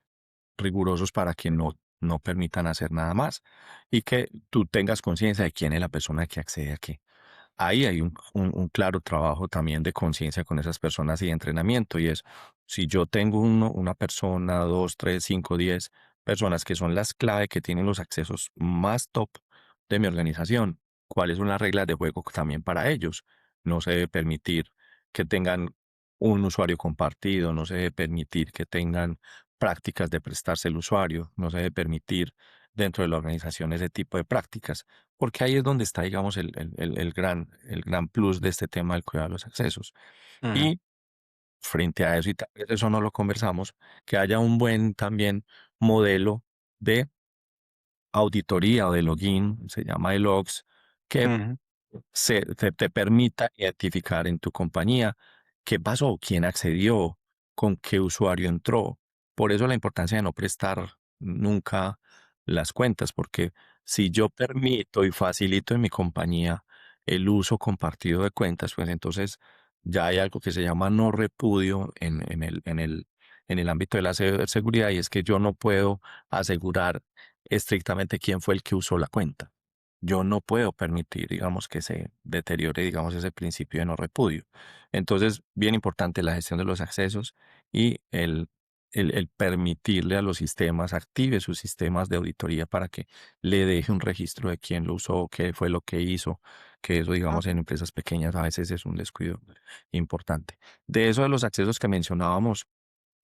rigurosos para que no permitan hacer nada más y que tú tengas conciencia de quién es la persona que accede a qué. Ahí hay un claro trabajo también de conciencia con esas personas y de entrenamiento, y es, si yo tengo una persona, dos, tres, cinco, 10 personas que son las clave, que tienen los accesos más top de mi organización, ¿cuáles son las reglas de juego también para ellos? No se debe permitir que tengan un usuario compartido, no se debe permitir que tengan prácticas de prestarse el usuario, no se debe permitir dentro de la organización ese tipo de prácticas porque ahí es donde está, digamos, el gran plus de este tema del cuidado de los accesos. ujú, Y frente a eso, y tal vez eso no lo conversamos, que haya un buen también modelo de auditoría o de login, se llama de logs, que ujú, te permita identificar en tu compañía qué pasó, quién accedió, con qué usuario entró. Por eso la importancia de no prestar nunca las cuentas, porque si yo permito y facilito en mi compañía el uso compartido de cuentas, pues entonces ya hay algo que se llama no repudio en el ámbito de la seguridad y es que yo no puedo asegurar estrictamente quién fue el que usó la cuenta. Yo no puedo permitir, digamos, que se deteriore, digamos, ese principio de no repudio. Entonces, bien importante la gestión de los accesos y el permitirle a los sistemas, active sus sistemas de auditoría para que le deje un registro de quién lo usó, qué fue lo que hizo, que eso, digamos, en empresas pequeñas a veces es un descuido importante. De eso de los accesos que mencionábamos,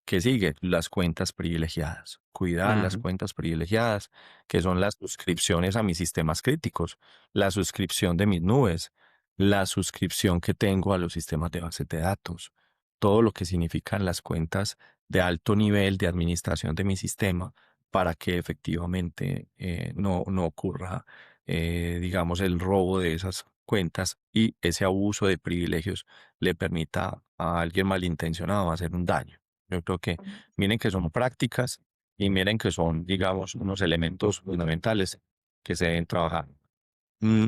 ¿qué sigue? Las cuentas privilegiadas. Cuidar las ujú, cuentas privilegiadas, que son las suscripciones a mis sistemas críticos, la suscripción de mis nubes, la suscripción que tengo a los sistemas de bases de datos, todo lo que significan las cuentas de alto nivel de administración de mi sistema para que efectivamente no ocurra, digamos, el robo de esas cuentas y ese abuso de privilegios le permita a alguien malintencionado hacer un daño. Yo creo que miren que son prácticas y miren que son, digamos, unos elementos fundamentales que se deben trabajar. Mm,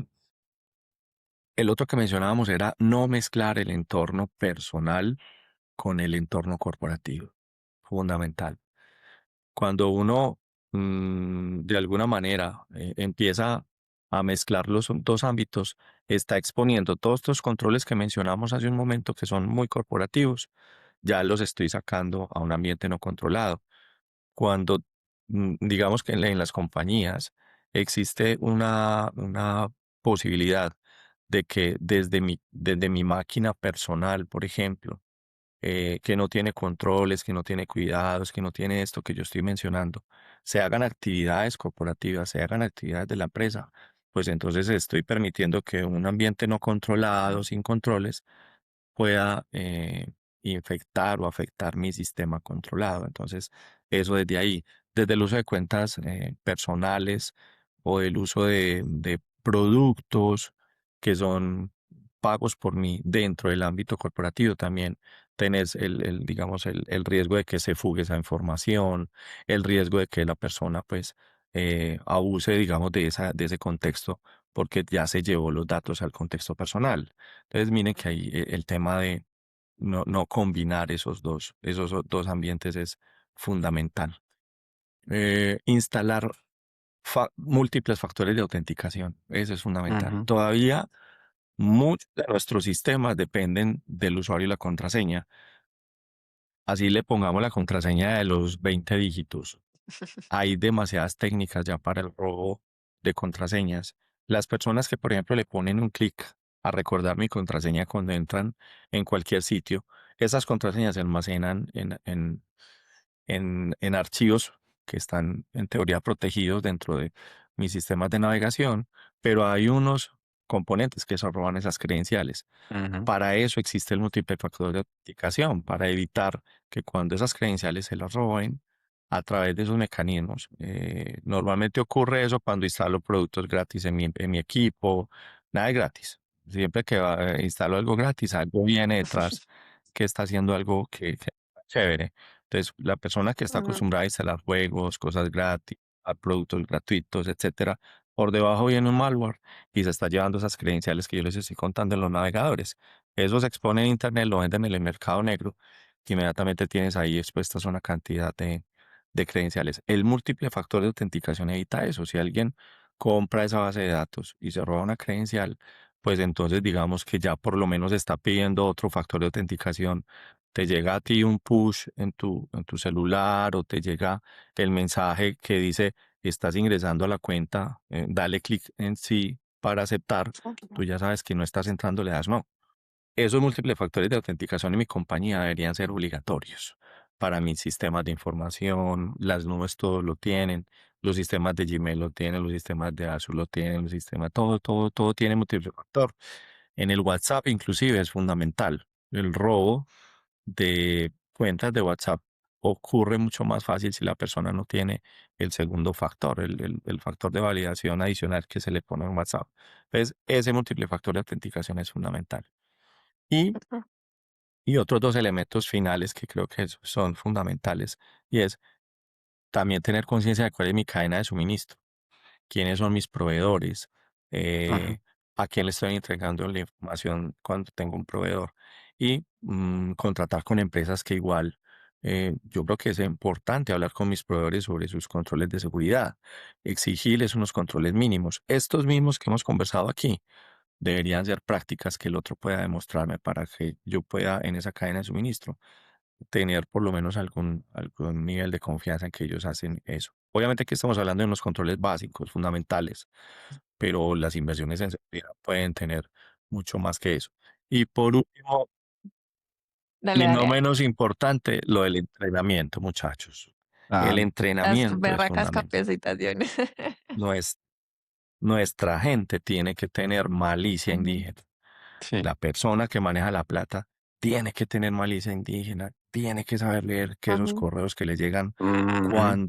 el otro que mencionábamos era no mezclar el entorno personal con el entorno corporativo. Fundamental. Cuando uno, de alguna manera, empieza a mezclar los dos ámbitos, está exponiendo todos estos controles que mencionamos hace un momento, que son muy corporativos, ya los estoy sacando a un ambiente no controlado. Cuando digamos que en las compañías existe una posibilidad de que desde mi máquina personal, por ejemplo, que no tiene controles, que no tiene cuidados, que no tiene esto que yo estoy mencionando, se hagan actividades corporativas, se hagan actividades de la empresa, pues entonces estoy permitiendo que un ambiente no controlado, sin controles, pueda infectar o afectar mi sistema controlado. Entonces, eso desde ahí, desde el uso de cuentas personales o el uso de productos que son pagos por mí dentro del ámbito corporativo también tenés digamos, el riesgo de que se fugue esa información, el riesgo de que la persona pues abuse, digamos, de ese contexto porque ya se llevó los datos al contexto personal. Entonces, miren que ahí el tema de no combinar esos dos ambientes es fundamental. Instalar múltiples factores de autenticación, eso es fundamental. Ujú, Todavía muchos de nuestros sistemas dependen del usuario y la contraseña. Así le pongamos la contraseña de los 20 dígitos. Hay demasiadas técnicas ya para el robo de contraseñas. Las personas que, por ejemplo, le ponen un clic a recordar mi contraseña cuando entran en cualquier sitio, esas contraseñas se almacenan en archivos que están en teoría protegidos dentro de mis sistemas de navegación, pero hay unos componentes que se roban esas credenciales. ujú, Para eso existe el múltiple factor de autenticación, para evitar que cuando esas credenciales se las roben a través de esos mecanismos. Normalmente ocurre eso cuando instalo productos gratis en mi equipo, nada es gratis. Siempre que instalo algo gratis, algo viene detrás que está haciendo algo que es chévere. Entonces, la persona que está Ujú, acostumbrada a instalar juegos, cosas gratis, a productos gratuitos, etcétera, por debajo viene un malware y se está llevando esas credenciales que yo les estoy contando en los navegadores. Eso se expone en internet, lo venden en el mercado negro, que inmediatamente tienes ahí expuestas una cantidad de credenciales. El múltiple factor de autenticación evita eso. Si alguien compra esa base de datos y se roba una credencial, pues entonces digamos que ya por lo menos está pidiendo otro factor de autenticación. Te llega a ti un push en tu celular o te llega el mensaje que dice estás ingresando a la cuenta, dale clic en sí para aceptar, tú ya sabes que no estás entrando, le das no. Esos múltiples factores de autenticación en mi compañía deberían ser obligatorios para mis sistemas de información, las nubes todos lo tienen, los sistemas de Gmail lo tienen, los sistemas de Azure lo tienen, los sistemas, todo tiene múltiple factor. En el WhatsApp inclusive es fundamental. El robo de cuentas de WhatsApp ocurre mucho más fácil si la persona no tiene el segundo factor, el factor de validación adicional que se le pone en WhatsApp. Entonces, ese múltiple factor de autenticación es fundamental. Y, ujú, y otros dos elementos finales que creo que son fundamentales, y es también tener conciencia de cuál es mi cadena de suministro, quiénes son mis proveedores, ujú. eh, a quién le estoy entregando la información cuando tengo un proveedor y contratar con empresas que igual, yo creo que es importante hablar con mis proveedores sobre sus controles de seguridad, exigirles unos controles mínimos, estos mismos que hemos conversado aquí. Deberían ser prácticas que el otro pueda demostrarme para que yo pueda en esa cadena de suministro tener por lo menos algún nivel de confianza en que ellos hacen eso. Obviamente que estamos hablando de unos controles básicos, fundamentales, pero las inversiones en seguridad pueden tener mucho más que eso. Y por último, dale, y no dale. menos importante, lo del entrenamiento, muchachos. El Claro. Las entrenamiento es berracas fundamental. capacitaciones. No es, nuestra gente tiene que tener malicia Ujú, indígena. Sí. La persona que maneja la plata tiene que tener malicia indígena, tiene que saber leer que esos ujú, correos que le llegan Ujú.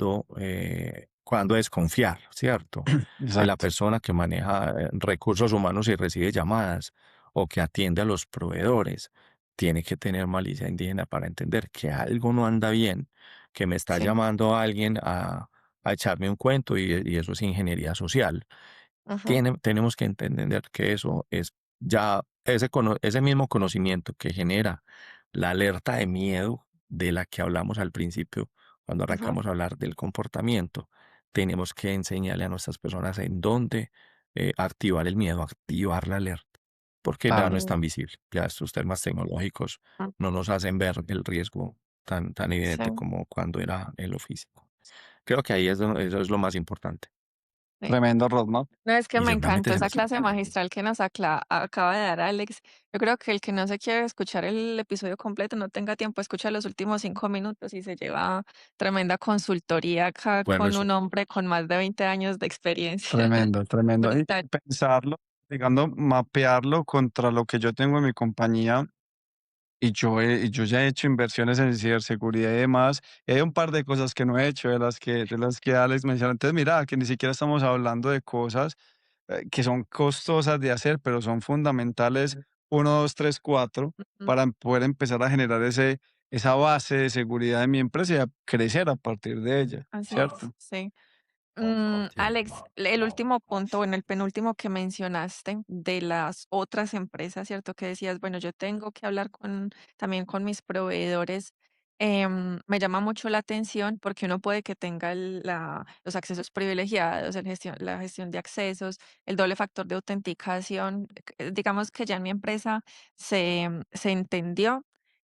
cuando desconfiar, ¿cierto? La Exacto. persona que maneja recursos humanos y recibe llamadas o que atiende a los proveedores tiene que tener malicia indígena para entender que algo no anda bien, que me está sí, llamando alguien a echarme un cuento y eso es ingeniería social. ujú, Tenemos que entender que eso es ya ese mismo conocimiento que genera la alerta de miedo de la que hablamos al principio, cuando ujú, arrancamos a hablar del comportamiento, tenemos que enseñarle a nuestras personas en dónde activar el miedo, activar la alerta, porque ya no Claro. es tan sí, visible. Ya estos temas tecnológicos mm, no nos hacen ver el riesgo tan sí. evidente como cuando era en lo físico. Creo que ahí eso es lo más importante. Sí. Tremendo roadmap. No, es que Y me seguramente encantó se esa nos... clase magistral que nos acaba de dar Alex. Yo creo que el que no se quiere escuchar el episodio completo, no tenga tiempo, escucha los últimos 5 minutos y se lleva tremenda consultoría acá Bueno, con eso. un hombre con más de 20 años de experiencia. Tremendo, tremendo. Y Brutal. pensarlo, digamos, mapearlo contra lo que yo tengo en mi compañía. Y yo ya he hecho inversiones en ciberseguridad y demás. Y hay un par de cosas que no he hecho, de las que Alex mencionó. Entonces, mira, que ni siquiera estamos hablando de cosas que son costosas de hacer, pero son fundamentales, uno, dos, tres, cuatro, Ujú. para poder empezar a generar esa base de seguridad de mi empresa y a crecer a partir de ella, Así es, ¿cierto? sí. Sí. Alex, el último punto, bueno, el penúltimo que mencionaste de las otras empresas, ¿cierto? Que decías, bueno, yo tengo que hablar también con mis proveedores. Me llama mucho la atención porque uno puede que tenga los accesos privilegiados, la gestión de accesos, el doble factor de autenticación. Digamos que ya en mi empresa se entendió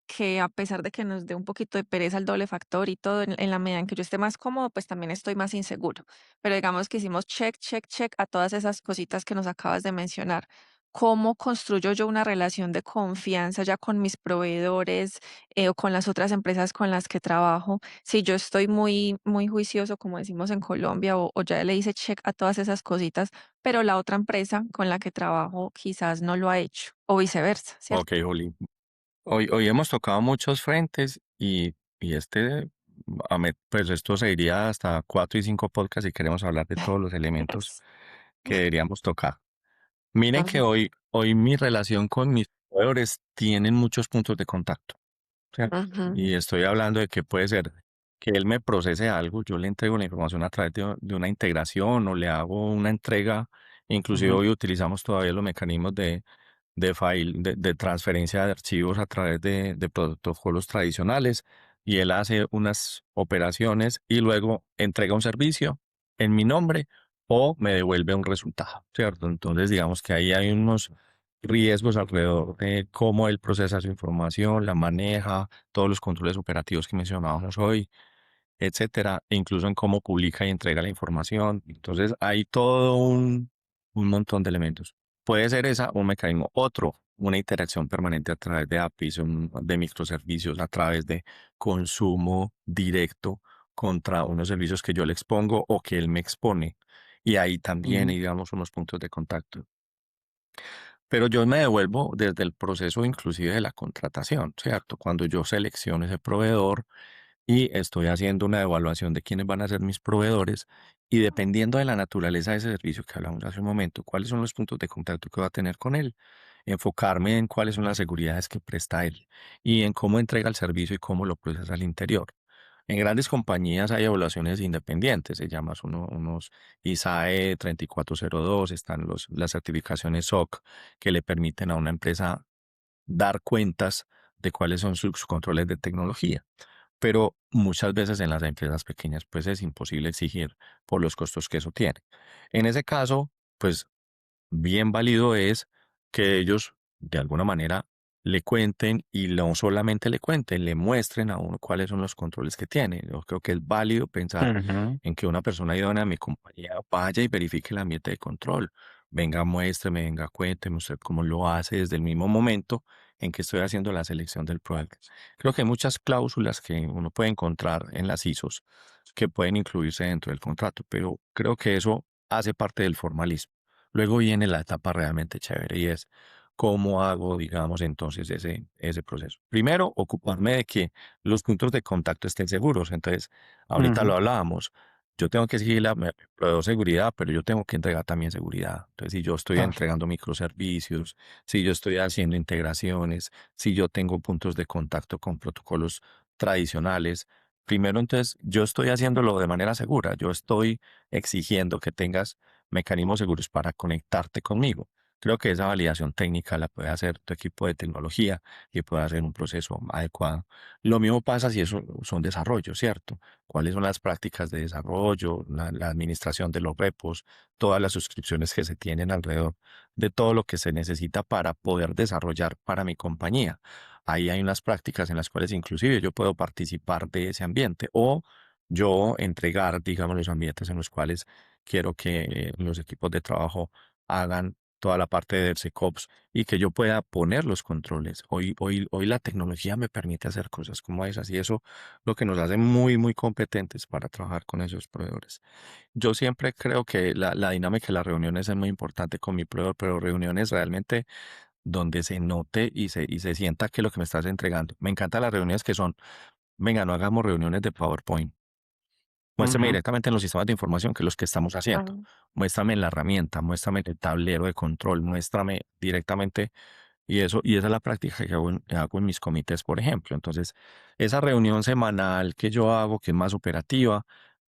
que a pesar de que nos dé un poquito de pereza el doble factor y todo, en la medida en que yo esté más cómodo, pues también estoy más inseguro. Pero digamos que hicimos check, check, check a todas esas cositas que nos acabas de mencionar. ¿Cómo construyo yo una relación de confianza ya con mis proveedores o con las otras empresas con las que trabajo? Si yo estoy muy, muy juicioso, como decimos en Colombia, o ya le hice check a todas esas cositas, pero la otra empresa con la que trabajo quizás no lo ha hecho, o viceversa, Ok, ¿cierto? Juli. Hoy hemos tocado muchos frentes y pues esto se iría hasta 4 y 5 podcasts si queremos hablar de todos los elementos Yes. que deberíamos tocar. Miren que Ujú, hoy mi relación con mis proveedores tienen muchos puntos de contacto, ¿cierto? ujú, Y estoy hablando de que puede ser que él me procese algo, yo le entrego la información a través de una integración o le hago una entrega, inclusive Ujú, hoy utilizamos todavía los mecanismos de transferencia de archivos a través de protocolos tradicionales y él hace unas operaciones y luego entrega un servicio en mi nombre o me devuelve un resultado, ¿cierto? Entonces, digamos que ahí hay unos riesgos alrededor de cómo él procesa su información, la maneja, todos los controles operativos que mencionábamos hoy, etcétera, e incluso en cómo publica y entrega la información. Entonces, hay todo un montón de elementos. Puede ser esa un mecanismo. Otro, una interacción permanente a través de APIs, de microservicios, a través de consumo directo contra unos servicios que yo le expongo o que él me expone. Y ahí también ujú, hay, digamos, unos puntos de contacto. Pero yo me devuelvo desde el proceso inclusive de la contratación, ¿cierto? Cuando yo selecciono ese proveedor, y estoy haciendo una evaluación de quiénes van a ser mis proveedores y dependiendo de la naturaleza de ese servicio que hablamos hace un momento, cuáles son los puntos de contacto que va a tener con él, enfocarme en cuáles son las seguridades que presta él y en cómo entrega el servicio y cómo lo procesa al interior. En grandes compañías hay evaluaciones independientes, se llaman unos ISAE 3402, están las certificaciones SOC que le permiten a una empresa dar cuentas de cuáles son sus controles de tecnología, pero muchas veces en las empresas pequeñas pues es imposible exigir por los costos que eso tiene. En ese caso, pues bien válido es que ellos de alguna manera le cuenten y no solamente le cuenten, le muestren a uno cuáles son los controles que tiene. Yo creo que es válido pensar ujú, en que una persona idónea a mi compañía vaya y verifique el ambiente de control. Venga, muéstreme, venga, cuénteme usted cómo lo hace desde el mismo momento en que estoy haciendo la selección del proveedor. Creo que hay muchas cláusulas que uno puede encontrar en las ISOs que pueden incluirse dentro del contrato, pero creo que eso hace parte del formalismo. Luego viene la etapa realmente chévere y es cómo hago, digamos, entonces ese proceso. Primero, ocuparme de que los puntos de contacto estén seguros. Entonces, ahorita ujú. lo hablábamos. Yo tengo que seguir me proveo seguridad, pero yo tengo que entregar también seguridad. Entonces, si yo estoy Claro. entregando microservicios, si yo estoy haciendo integraciones, si yo tengo puntos de contacto con protocolos tradicionales, primero entonces yo estoy haciéndolo de manera segura. Yo estoy exigiendo que tengas mecanismos seguros para conectarte conmigo. Creo que esa validación técnica la puede hacer tu equipo de tecnología y puede hacer un proceso adecuado. Lo mismo pasa si eso son desarrollos, ¿cierto? ¿Cuáles son las prácticas de desarrollo, la administración de los repos, todas las suscripciones que se tienen alrededor de todo lo que se necesita para poder desarrollar para mi compañía? Ahí hay unas prácticas en las cuales inclusive yo puedo participar de ese ambiente o yo entregar, digamos, los ambientes en los cuales quiero que los equipos de trabajo hagan toda la parte del SecOps y que yo pueda poner los controles. Hoy la tecnología me permite hacer cosas como esas y eso lo que nos hace muy, muy competentes para trabajar con esos proveedores. Yo siempre creo que la dinámica de las reuniones es muy importante con mi proveedor, pero reuniones realmente donde se note y se sienta que lo que me estás entregando. Me encantan las reuniones que son, venga, no hagamos reuniones de PowerPoint. Muéstrame Ujú, directamente en los sistemas de información qué es lo que estamos haciendo. Ah, Muéstrame en la herramienta, muéstrame en el tablero de control, muéstrame directamente. Y esa es la práctica que hago en mis comités, por ejemplo. Entonces, esa reunión semanal que yo hago, que es más operativa,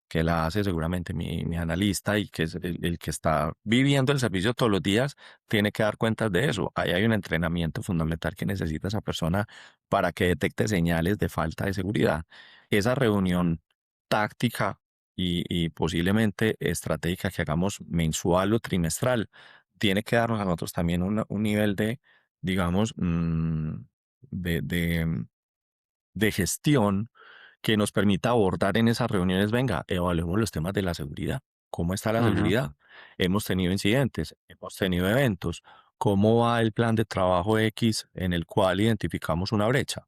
que la hace seguramente mi analista y que es el que está viviendo el servicio todos los días, tiene que dar cuentas de eso. Ahí hay un entrenamiento fundamental que necesita esa persona para que detecte señales de falta de seguridad. Esa reunión táctica y posiblemente estratégica que hagamos mensual o trimestral, tiene que darnos a nosotros también un nivel de, digamos, de gestión que nos permita abordar en esas reuniones, venga, evaluemos los temas de la seguridad. ¿Cómo está la ujú, seguridad? Hemos tenido incidentes, hemos tenido eventos. ¿Cómo va el plan de trabajo X en el cual identificamos una brecha?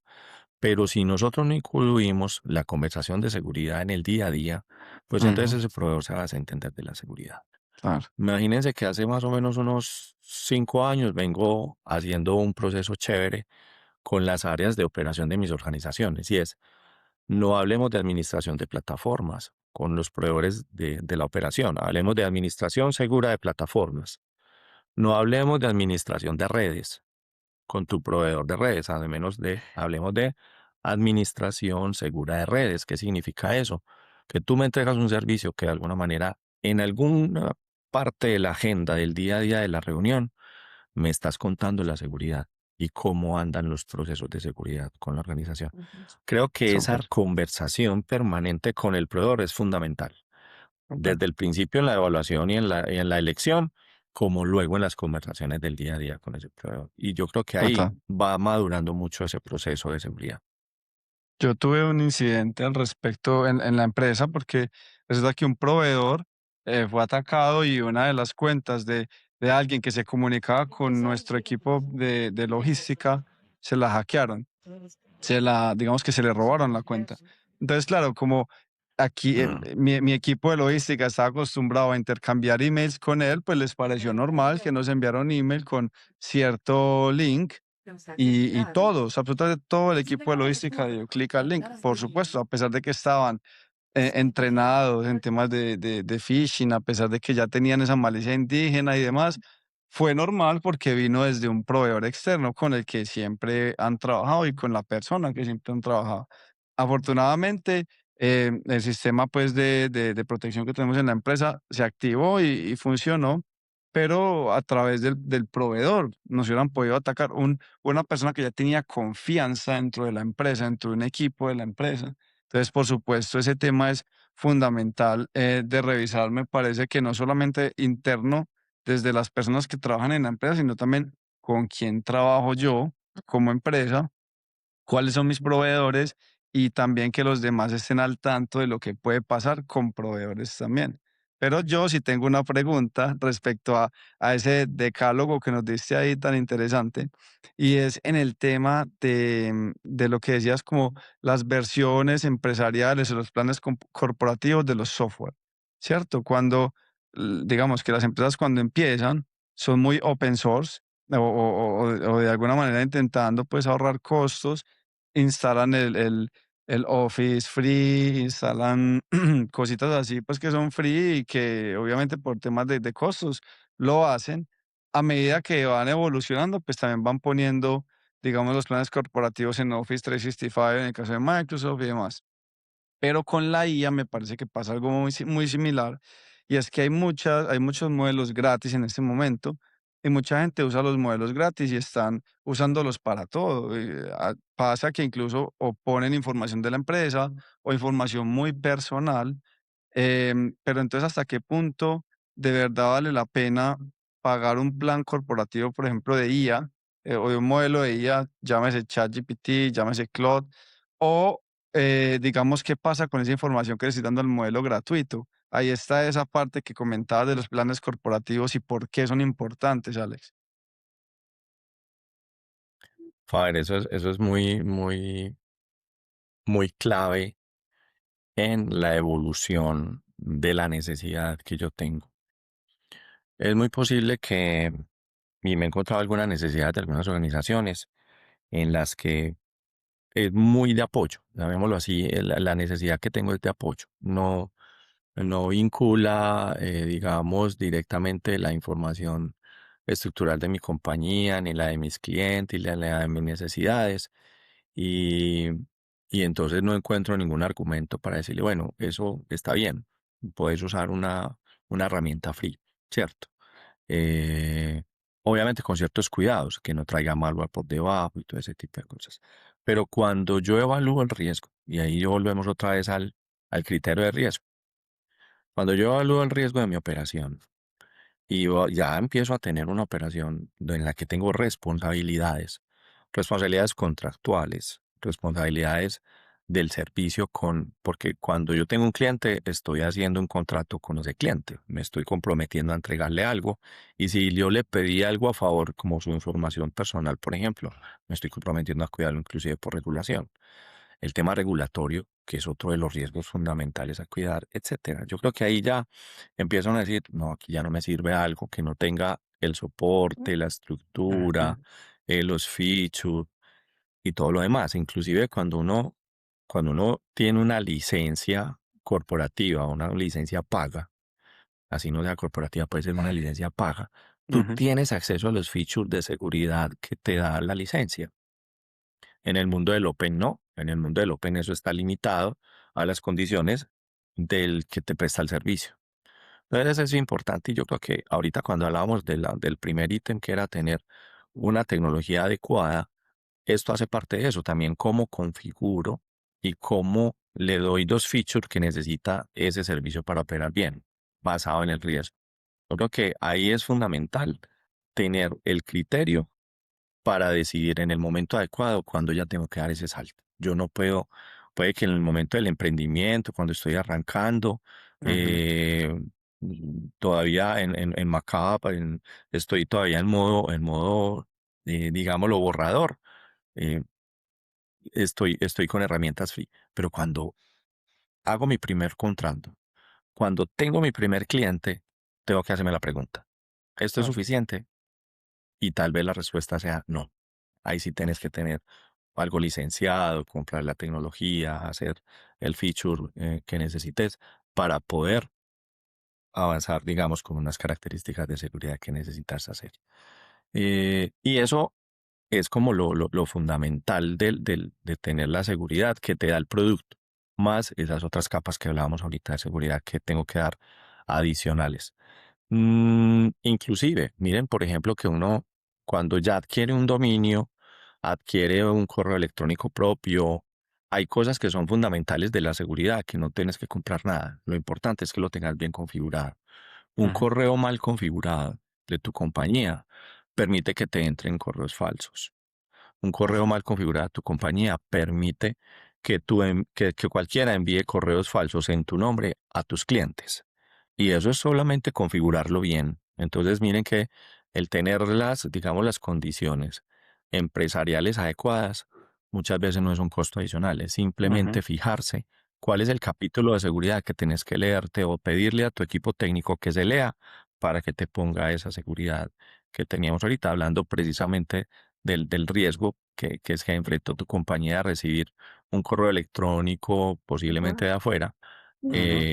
Pero si nosotros no incluimos la conversación de seguridad en el día a día, pues ujú, entonces ese proveedor se va a desentender de la seguridad. claro. Imagínense que hace más o menos unos 5 años vengo haciendo un proceso chévere con las áreas de operación de mis organizaciones y es, no hablemos de administración de plataformas con los proveedores de la operación, hablemos de administración segura de plataformas, no hablemos de administración de redes con tu proveedor de redes, al menos hablemos de administración segura de redes. ¿Qué significa eso? Que tú me entregas un servicio que de alguna manera, en alguna parte de la agenda del día a día de la reunión, me estás contando la seguridad y cómo andan los procesos de seguridad con la organización. ujú, Creo que esa Súper, conversación permanente con el proveedor es fundamental, súper. desde el principio en la evaluación y en la elección, como luego en las conversaciones del día a día con ese proveedor. Y yo creo que ahí Total. va madurando mucho ese proceso de seguridad. Yo tuve un incidente al respecto en la empresa porque resulta que un proveedor fue atacado y una de las cuentas de alguien que se comunicaba con nuestro equipo de logística se la hackearon. Digamos que se le robaron la cuenta. Entonces, claro, como aquí Mm, mi equipo de logística estaba acostumbrado a intercambiar emails con él, pues les pareció normal que nos enviara un email con cierto link y todos, absolutamente todo el equipo de logística dio clic al link. Por supuesto, a pesar de que estaban entrenados en temas de phishing, a pesar de que ya tenían esa malicia indígena y demás, fue normal porque vino desde un proveedor externo con el que siempre han trabajado y con la persona que siempre han trabajado. Afortunadamente, el sistema pues de protección que tenemos en la empresa se activó y funcionó, pero a través del proveedor nos hubieran podido atacar una persona que ya tenía confianza dentro de la empresa, dentro de un equipo de la empresa. Entonces, por supuesto, ese tema es fundamental de revisar. Me parece que no solamente interno, desde las personas que trabajan en la empresa, sino también con quién trabajo yo como empresa, cuáles son mis proveedores y también que los demás estén al tanto de lo que puede pasar con proveedores también. Pero yo sí tengo una pregunta respecto a ese decálogo que nos diste ahí tan interesante, y es en el tema de lo que decías como las versiones empresariales o los planes corporativos de los software, ¿cierto? Cuando, digamos que las empresas cuando empiezan son muy open source o de alguna manera intentando pues ahorrar costos, instalan el Office free, instalan cositas así, pues que son free y que obviamente por temas de costos lo hacen. A medida que van evolucionando, pues también van poniendo, digamos, los planes corporativos en Office 365, en el caso de Microsoft y demás. Pero con la IA me parece que pasa algo muy similar, y es que hay muchos modelos gratis en este momento, y mucha gente usa los modelos gratis y están usándolos para todo. Pasa que incluso o ponen información de la empresa o información muy personal, pero entonces, ¿hasta qué punto de verdad vale la pena pagar un plan corporativo, por ejemplo, de IA, o de un modelo de IA, llámese ChatGPT, llámese Claude, o digamos, ¿qué pasa con esa información que le estoy dando al modelo gratuito? Ahí está esa parte que comentabas de los planes corporativos y por qué son importantes, Alex. Faber, eso es muy, muy, muy clave en la evolución de la necesidad que yo tengo. Es muy posible que, y me he encontrado alguna necesidad de algunas organizaciones en las que es muy de apoyo, llamémoslo así, la necesidad que tengo es de apoyo, no vincula, digamos, directamente la información estructural de mi compañía, ni la de mis clientes, ni la de mis necesidades, y, y entonces no encuentro ningún argumento para decirle, bueno, eso está bien, puedes usar una herramienta free, ¿cierto? Eh, Obviamente con ciertos cuidados, que no traiga malware por debajo y todo ese tipo de cosas. Pero cuando yo evalúo el riesgo, y ahí volvemos otra vez al criterio de riesgo, cuando yo evalúo el riesgo de mi operación y ya empiezo a tener una operación en la que tengo responsabilidades, responsabilidades contractuales, responsabilidades del servicio porque cuando yo tengo un cliente, estoy haciendo un contrato con ese cliente, me estoy comprometiendo a entregarle algo y si yo le pedí algo a favor, como su información personal, por ejemplo, me estoy comprometiendo a cuidarlo inclusive por regulación. El tema regulatorio, que es otro de los riesgos fundamentales a cuidar, etcétera. Yo creo que ahí ya empiezan a decir, no, aquí ya no me sirve algo que no tenga el soporte, la estructura, Ujú, los features y todo lo demás. Inclusive cuando uno tiene una licencia corporativa, una licencia paga, así no sea corporativa, puede ser una licencia paga, tú ujú, tienes acceso a los features de seguridad que te da la licencia. En el mundo del Open no. En el mundo del Open eso está limitado a las condiciones del que te presta el servicio. Entonces eso es importante y yo creo que ahorita cuando hablábamos del primer ítem que era tener una tecnología adecuada, esto hace parte de eso, también cómo configuro y cómo le doy dos features que necesita ese servicio para operar bien, basado en el riesgo. Yo creo que ahí es fundamental tener el criterio para decidir en el momento adecuado cuándo ya tengo que dar ese salto. Yo no puedo, puede que en el momento del emprendimiento, cuando estoy arrancando, ujú. eh, todavía en Macap, estoy todavía en modo, digámoslo, borrador. eh, estoy con herramientas free. Pero cuando hago mi primer contrato, cuando tengo mi primer cliente, tengo que hacerme la pregunta, ¿esto es Claro. suficiente? Y tal vez la respuesta sea no. Ahí sí tienes que tener algo licenciado, comprar la tecnología, hacer el feature que necesites para poder avanzar, digamos, con unas características de seguridad que necesitas hacer. Y eso es como lo fundamental de tener la seguridad que te da el producto, más esas otras capas que hablábamos ahorita de seguridad que tengo que dar adicionales. Inclusive, miren, por ejemplo, que uno cuando ya adquiere un dominio, adquiere un correo electrónico propio, hay cosas que son fundamentales de la seguridad, que no tienes que comprar nada. Lo importante es que lo tengas bien configurado. Un Ujú, correo mal configurado de tu compañía permite que te entren correos falsos. Un correo mal configurado de tu compañía permite que cualquiera envíe correos falsos en tu nombre a tus clientes. Y eso es solamente configurarlo bien. Entonces, miren que el tener digamos, las condiciones empresariales adecuadas muchas veces no es un costo adicional, es ujú. simplemente fijarse cuál es el capítulo de seguridad que tienes que leerte o pedirle a tu equipo técnico que se lea para que te ponga esa seguridad que teníamos ahorita, hablando precisamente del riesgo que es que enfrentó tu compañía a recibir un correo electrónico posiblemente de afuera, Ujú,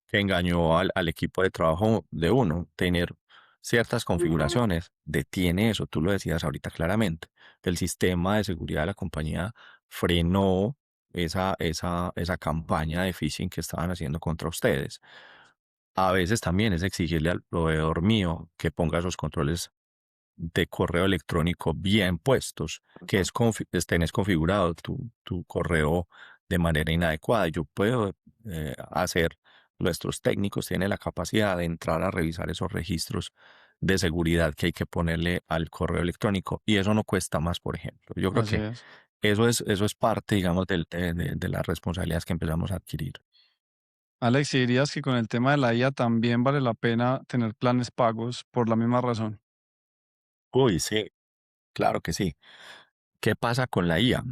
que engañó al equipo de trabajo de uno. Tener ciertas configuraciones detiene eso, tú lo decías ahorita claramente. El sistema de seguridad de la compañía frenó esa campaña de phishing que estaban haciendo contra ustedes. A veces también es exigirle al proveedor mío que ponga esos controles de correo electrónico bien puestos, que tenés configurado tu correo de manera inadecuada. Yo puedo hacer, nuestros técnicos tienen la capacidad de entrar a revisar esos registros de seguridad que hay que ponerle al correo electrónico y eso no cuesta más, por ejemplo. Yo creo así que es. eso es parte, digamos, de las responsabilidades que empezamos a adquirir. Alex, ¿y dirías que con el tema de la IA también vale la pena tener planes pagos por la misma razón? Uy, sí, claro que sí. ¿Qué pasa con la IA?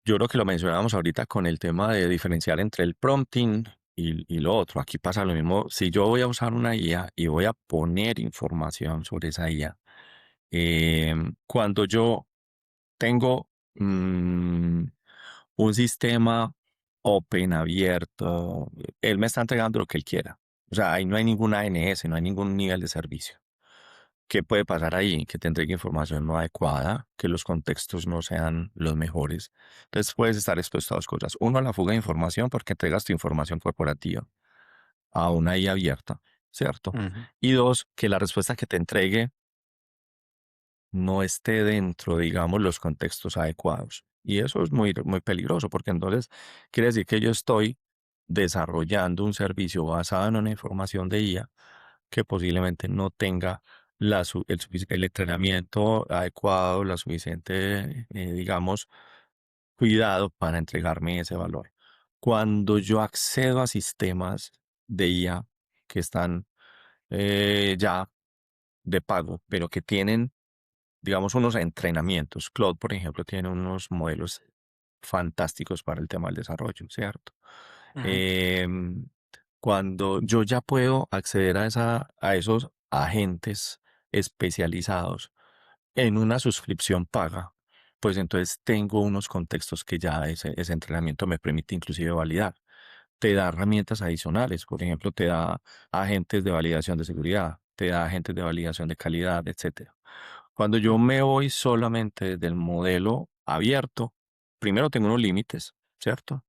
Yo creo que lo mencionábamos ahorita con el tema de diferenciar entre el prompting y lo otro. Aquí pasa lo mismo. Si yo voy a usar una IA y voy a poner información sobre esa IA, cuando yo tengo un sistema open, abierto, él me está entregando lo que él quiera. O sea, ahí no hay ninguna ANS, no hay ningún nivel de servicio. ¿Qué puede pasar ahí? Que te entregue información no adecuada, que los contextos no sean los mejores. Entonces puedes estar expuesto a dos cosas. Uno, a la fuga de información porque entregas tu información corporativa a una IA abierta, ¿cierto? Ujú. Y dos, que la respuesta que te entregue no esté dentro, digamos, los contextos adecuados. Y eso es muy, muy peligroso porque entonces quiere decir que yo estoy desarrollando un servicio basado en una información de IA que posiblemente no tenga el entrenamiento adecuado, la suficiente, digamos, cuidado para entregarme ese valor. Cuando yo accedo a sistemas de IA que están ya de pago, pero que tienen, digamos, unos entrenamientos. Claude, por ejemplo, tiene unos modelos fantásticos para el tema del desarrollo, ¿cierto? Ujú. Em, Cuando yo ya puedo acceder a esos agentes especializados en una suscripción paga, pues entonces tengo unos contextos que ya ese entrenamiento me permite inclusive validar. Te da herramientas adicionales, por ejemplo, te da agentes de validación de seguridad, te da agentes de validación de calidad, etcétera. Cuando yo me voy solamente del modelo abierto, primero tengo unos límites, ¿cierto?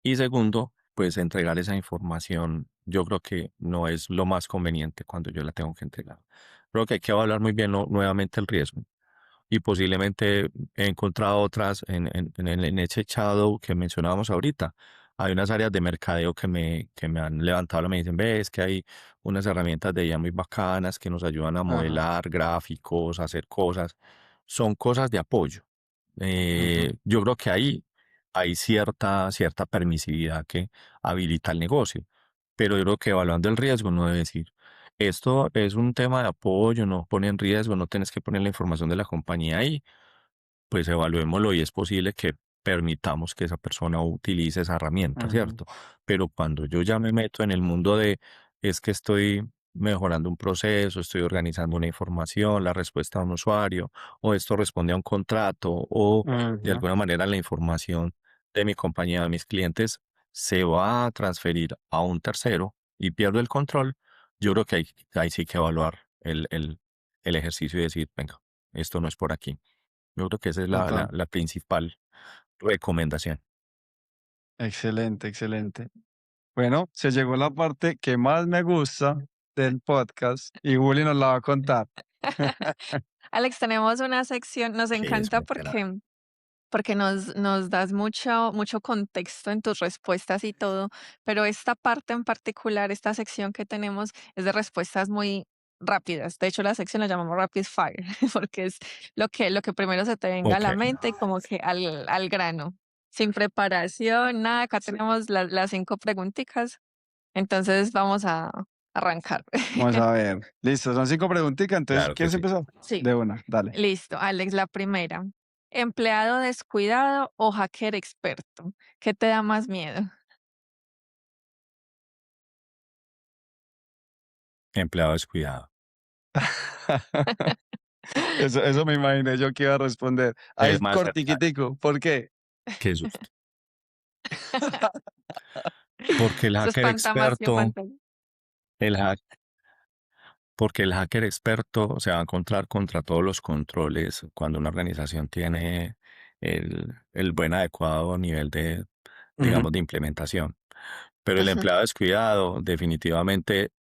Y segundo, pues entregar esa información, yo creo que no es lo más conveniente cuando yo la tengo que entregar. Creo que hay que evaluar muy bien nuevamente el riesgo. Y posiblemente he encontrado otras en ese shadow que mencionábamos ahorita. Hay unas áreas de mercadeo que me han levantado, me dicen, ves que hay unas herramientas de IA muy bacanas que nos ayudan a Ajá. modelar gráficos, a hacer cosas. Son cosas de apoyo. Ujú. Yo creo que ahí hay cierta permisividad que habilita el negocio. Pero yo creo que evaluando el riesgo no debe decir, esto es un tema de apoyo, no pone en riesgo, no tienes que poner la información de la compañía ahí, pues evaluémoslo y es posible que permitamos que esa persona utilice esa herramienta, Ujú. ¿cierto? Pero cuando yo ya me meto en el mundo de, es que estoy mejorando un proceso, estoy organizando una información, la respuesta a un usuario, o esto responde a un contrato, o de Ujú. alguna manera la información de mi compañía, de mis clientes, se va a transferir a un tercero y pierdo el control, yo creo que ahí sí que evaluar el ejercicio y decir, venga, esto no es por aquí. Yo creo que esa es la, la, Total. la principal recomendación. Excelente, excelente. Bueno, se llegó la parte que más me gusta del podcast y Juli nos la va a contar. Alex, tenemos una sección, nos Que es encanta meterá. porque nos das mucho contexto en tus respuestas y todo, pero esta parte en particular, esta sección que tenemos es de respuestas muy rápidas. De hecho, la sección la llamamos Rapid Fire, porque es lo que primero se te venga a Ok, la mente y como que al grano, sin preparación, nada. Acá tenemos las 5 preguntitas, entonces vamos a arrancar. Vamos a ver. Listo, son 5 preguntitas, entonces, claro que ¿quieres sí. empezar? Sí. De una, dale. Listo, Alex, la primera. ¿Empleado descuidado o hacker experto? ¿Qué te da más miedo? Empleado descuidado. Eso me imaginé yo que iba a responder. Ahí Es más cercano. cortiquitico, ¿por qué? Qué susto. Porque el Eso hacker espanta más que experto, fantasma. el hack, porque el hacker experto se va a encontrar contra todos los controles cuando una organización tiene el buen adecuado nivel de, Ujú. digamos, de implementación. Pero el Ujú, empleado descuidado definitivamente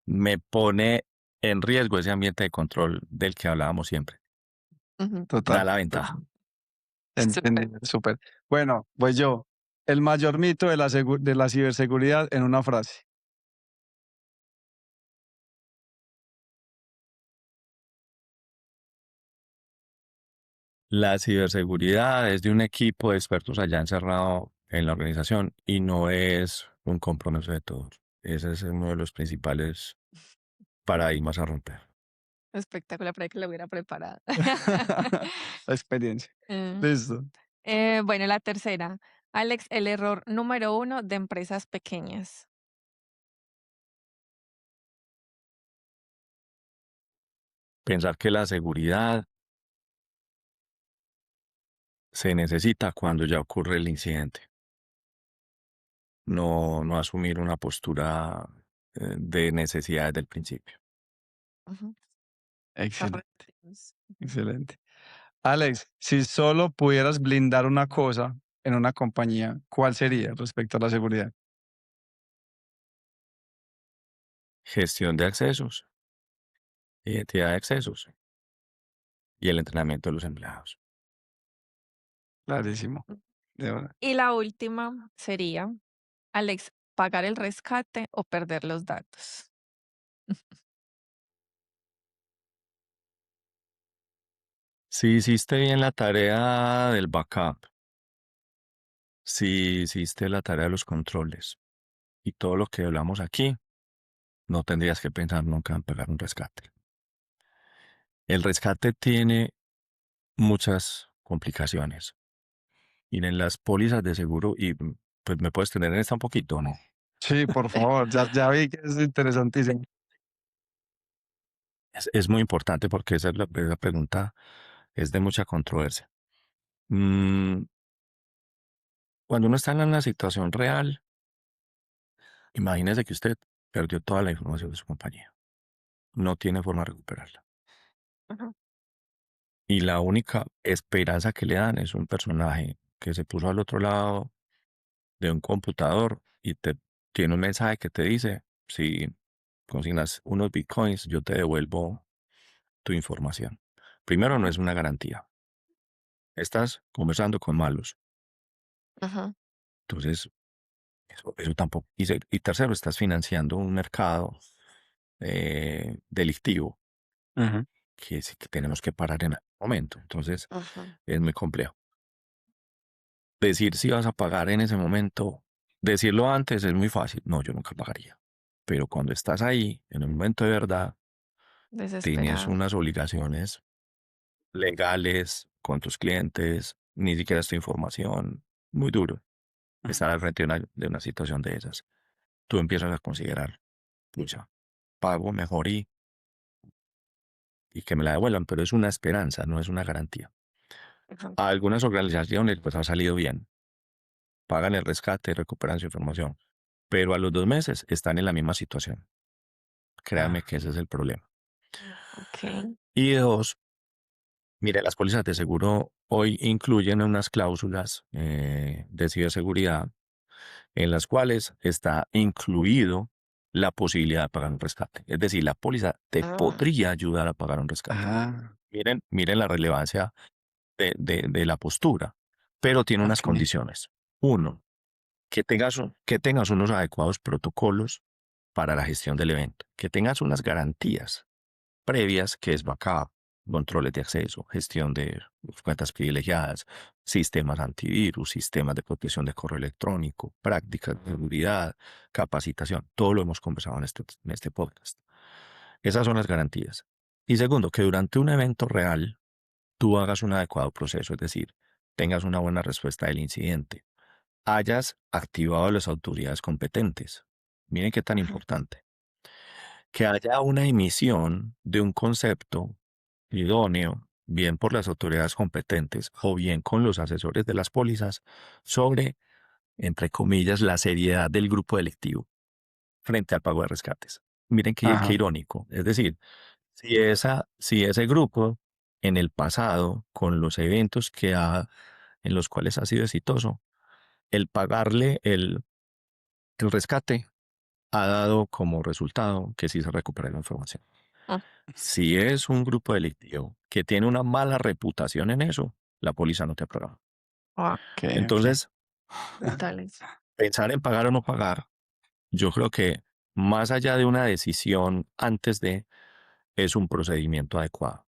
me pone en riesgo ese ambiente de control del que hablábamos siempre. Total, Da total. la ventaja. Entendido, súper. Bueno, pues yo, el mayor mito de la ciberseguridad en una frase. La ciberseguridad es de un equipo de expertos allá encerrado en la organización y no es un compromiso de todos. Ese es uno de los principales paradigmas a romper. Espectacular, para que lo hubiera preparado. La experiencia. Mm, Listo. bueno, la tercera. Alex, el error número uno de empresas pequeñas. Pensar que la seguridad se necesita cuando ya ocurre el incidente. No asumir una postura de necesidad desde el principio. Ujú, Excelente, correctos. excelente. Alex, si solo pudieras blindar una cosa en una compañía, ¿cuál sería respecto a la seguridad? Gestión de accesos, identidad de accesos y el entrenamiento de los empleados. Clarísimo. De verdad. Y la última sería, Alex, pagar el rescate o perder los datos. Si hiciste bien la tarea del backup, si hiciste la tarea de los controles y todo lo que hablamos aquí, no tendrías que pensar nunca en pagar un rescate. El rescate tiene muchas complicaciones. Miren, las pólizas de seguro, y pues me puedes tener en esta un poquito, ¿no? Sí, por favor, ya vi que es interesantísimo. Es muy importante porque esa pregunta es de mucha controversia. Mm, Cuando uno está en una situación real, imagínese que usted perdió toda la información de su compañía. No tiene forma de recuperarla. Ujú, Y la única esperanza que le dan es un personaje que se puso al otro lado de un computador y te tiene un mensaje que te dice, si consignas unos bitcoins, yo te devuelvo tu información. Primero, no ujú, es una garantía. Estás conversando con malos. ujú, Entonces, eso tampoco. Y tercero, estás financiando un mercado delictivo Ujú. que tenemos que parar en algún momento. Entonces, ujú, es muy complejo. Decir si vas a pagar en ese momento, decirlo antes es muy fácil. No, yo nunca pagaría. Pero cuando estás ahí, en el momento de verdad, tienes desesperado. unas obligaciones legales con tus clientes, ni siquiera es tu información. Muy duro estar al frente de una situación de esas. Tú empiezas a considerar, pucha, pago mejor y que me la devuelvan, pero es una esperanza, no es una garantía. Ujú, A algunas organizaciones pues ha salido bien, pagan el rescate y recuperan su información, pero a los 2 meses están en la misma situación. Créanme Ah, que ese es el problema. ok. Y dos, mire, las pólizas de seguro hoy incluyen unas cláusulas de ciberseguridad en las cuales está incluido la posibilidad de pagar un rescate. Es decir, la póliza te Ah, podría ayudar a pagar un rescate. ah, Miren la relevancia de la postura, pero tiene unas ok. condiciones. Uno, que tengas unos adecuados protocolos para la gestión del evento, que tengas unas garantías previas, que es backup, controles de acceso, gestión de cuentas privilegiadas, sistemas antivirus, sistemas de protección de correo electrónico, prácticas de seguridad, capacitación. Todo lo hemos conversado en este podcast. Esas son las garantías. Y segundo, que durante un evento real tú hagas un adecuado proceso, es decir, tengas una buena respuesta del incidente, hayas activado a las autoridades competentes. Miren qué tan ujú, importante. Que haya una emisión de un concepto idóneo, bien por las autoridades competentes o bien con los asesores de las pólizas, sobre, entre comillas, la seriedad del grupo delictivo frente al pago de rescates. Miren qué Ajá. irónico. Es decir, si ese grupo en el pasado, con los eventos en los cuales ha sido exitoso, el pagarle el rescate ha dado como resultado que sí se recupera la información. ah, Si es un grupo delictivo que tiene una mala reputación en eso, la póliza no te aprueba. ah, Ok, ok. Entonces, brutales. pensar en pagar o no pagar, yo creo que más allá de una decisión antes de, es un procedimiento adecuado.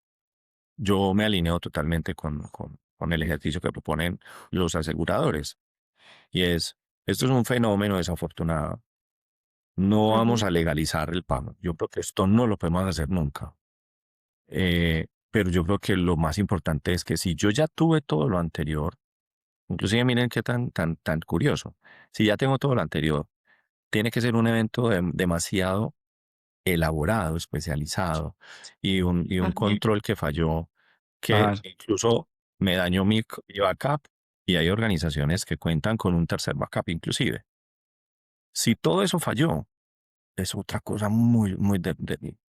yo me alineo totalmente con el ejercicio que proponen los aseguradores. Y esto es un fenómeno desafortunado. No vamos Ujú, a legalizar el pago. Yo creo que esto no lo podemos hacer nunca. Pero yo creo que lo más importante es que si yo ya tuve todo lo anterior, inclusive miren qué tan curioso, si ya tengo todo lo anterior, tiene que ser un evento demasiado elaborado, especializado y un ajá, control que falló, que Claro, incluso me dañó mi backup y hay organizaciones que cuentan con un tercer backup inclusive. Si todo eso falló, es otra cosa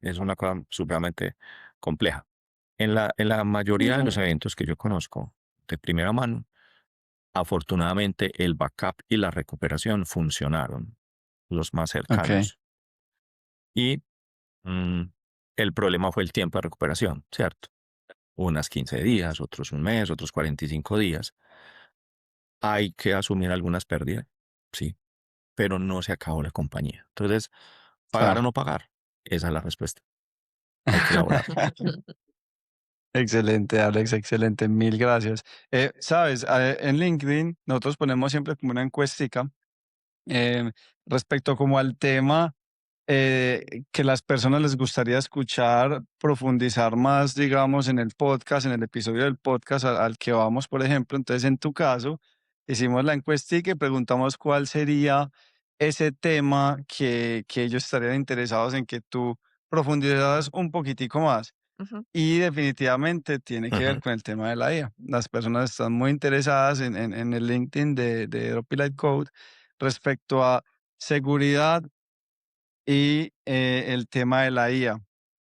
es una cosa supremamente compleja. En la mayoría de los eventos que yo conozco de primera mano, afortunadamente el backup y la recuperación funcionaron, los más okey, cercanos. Y mm, el problema fue el tiempo de recuperación, ¿cierto? Unas 15 días, otros un mes, otros 45 días. Hay que asumir algunas pérdidas, sí, pero no se acabó la compañía. Entonces, ¿pagar o claro. no pagar? Esa es la respuesta. Hay que elaborar. Excelente, Alex, excelente, mil gracias. Sabes, en LinkedIn nosotros ponemos siempre como una encuestica em, respecto como al tema que las personas les gustaría escuchar, profundizar más, digamos, en el podcast, en el episodio del podcast al que vamos, por ejemplo. Entonces, en tu caso, hicimos la encuestica y preguntamos cuál sería ese tema que ellos estarían interesados en que tú profundizaras un poquitico más. ujú, Y definitivamente tiene que ver Ujú. con el tema de la IA. Las personas están muy interesadas en el LinkedIn de Droplet Code respecto a seguridad y el tema de la IA.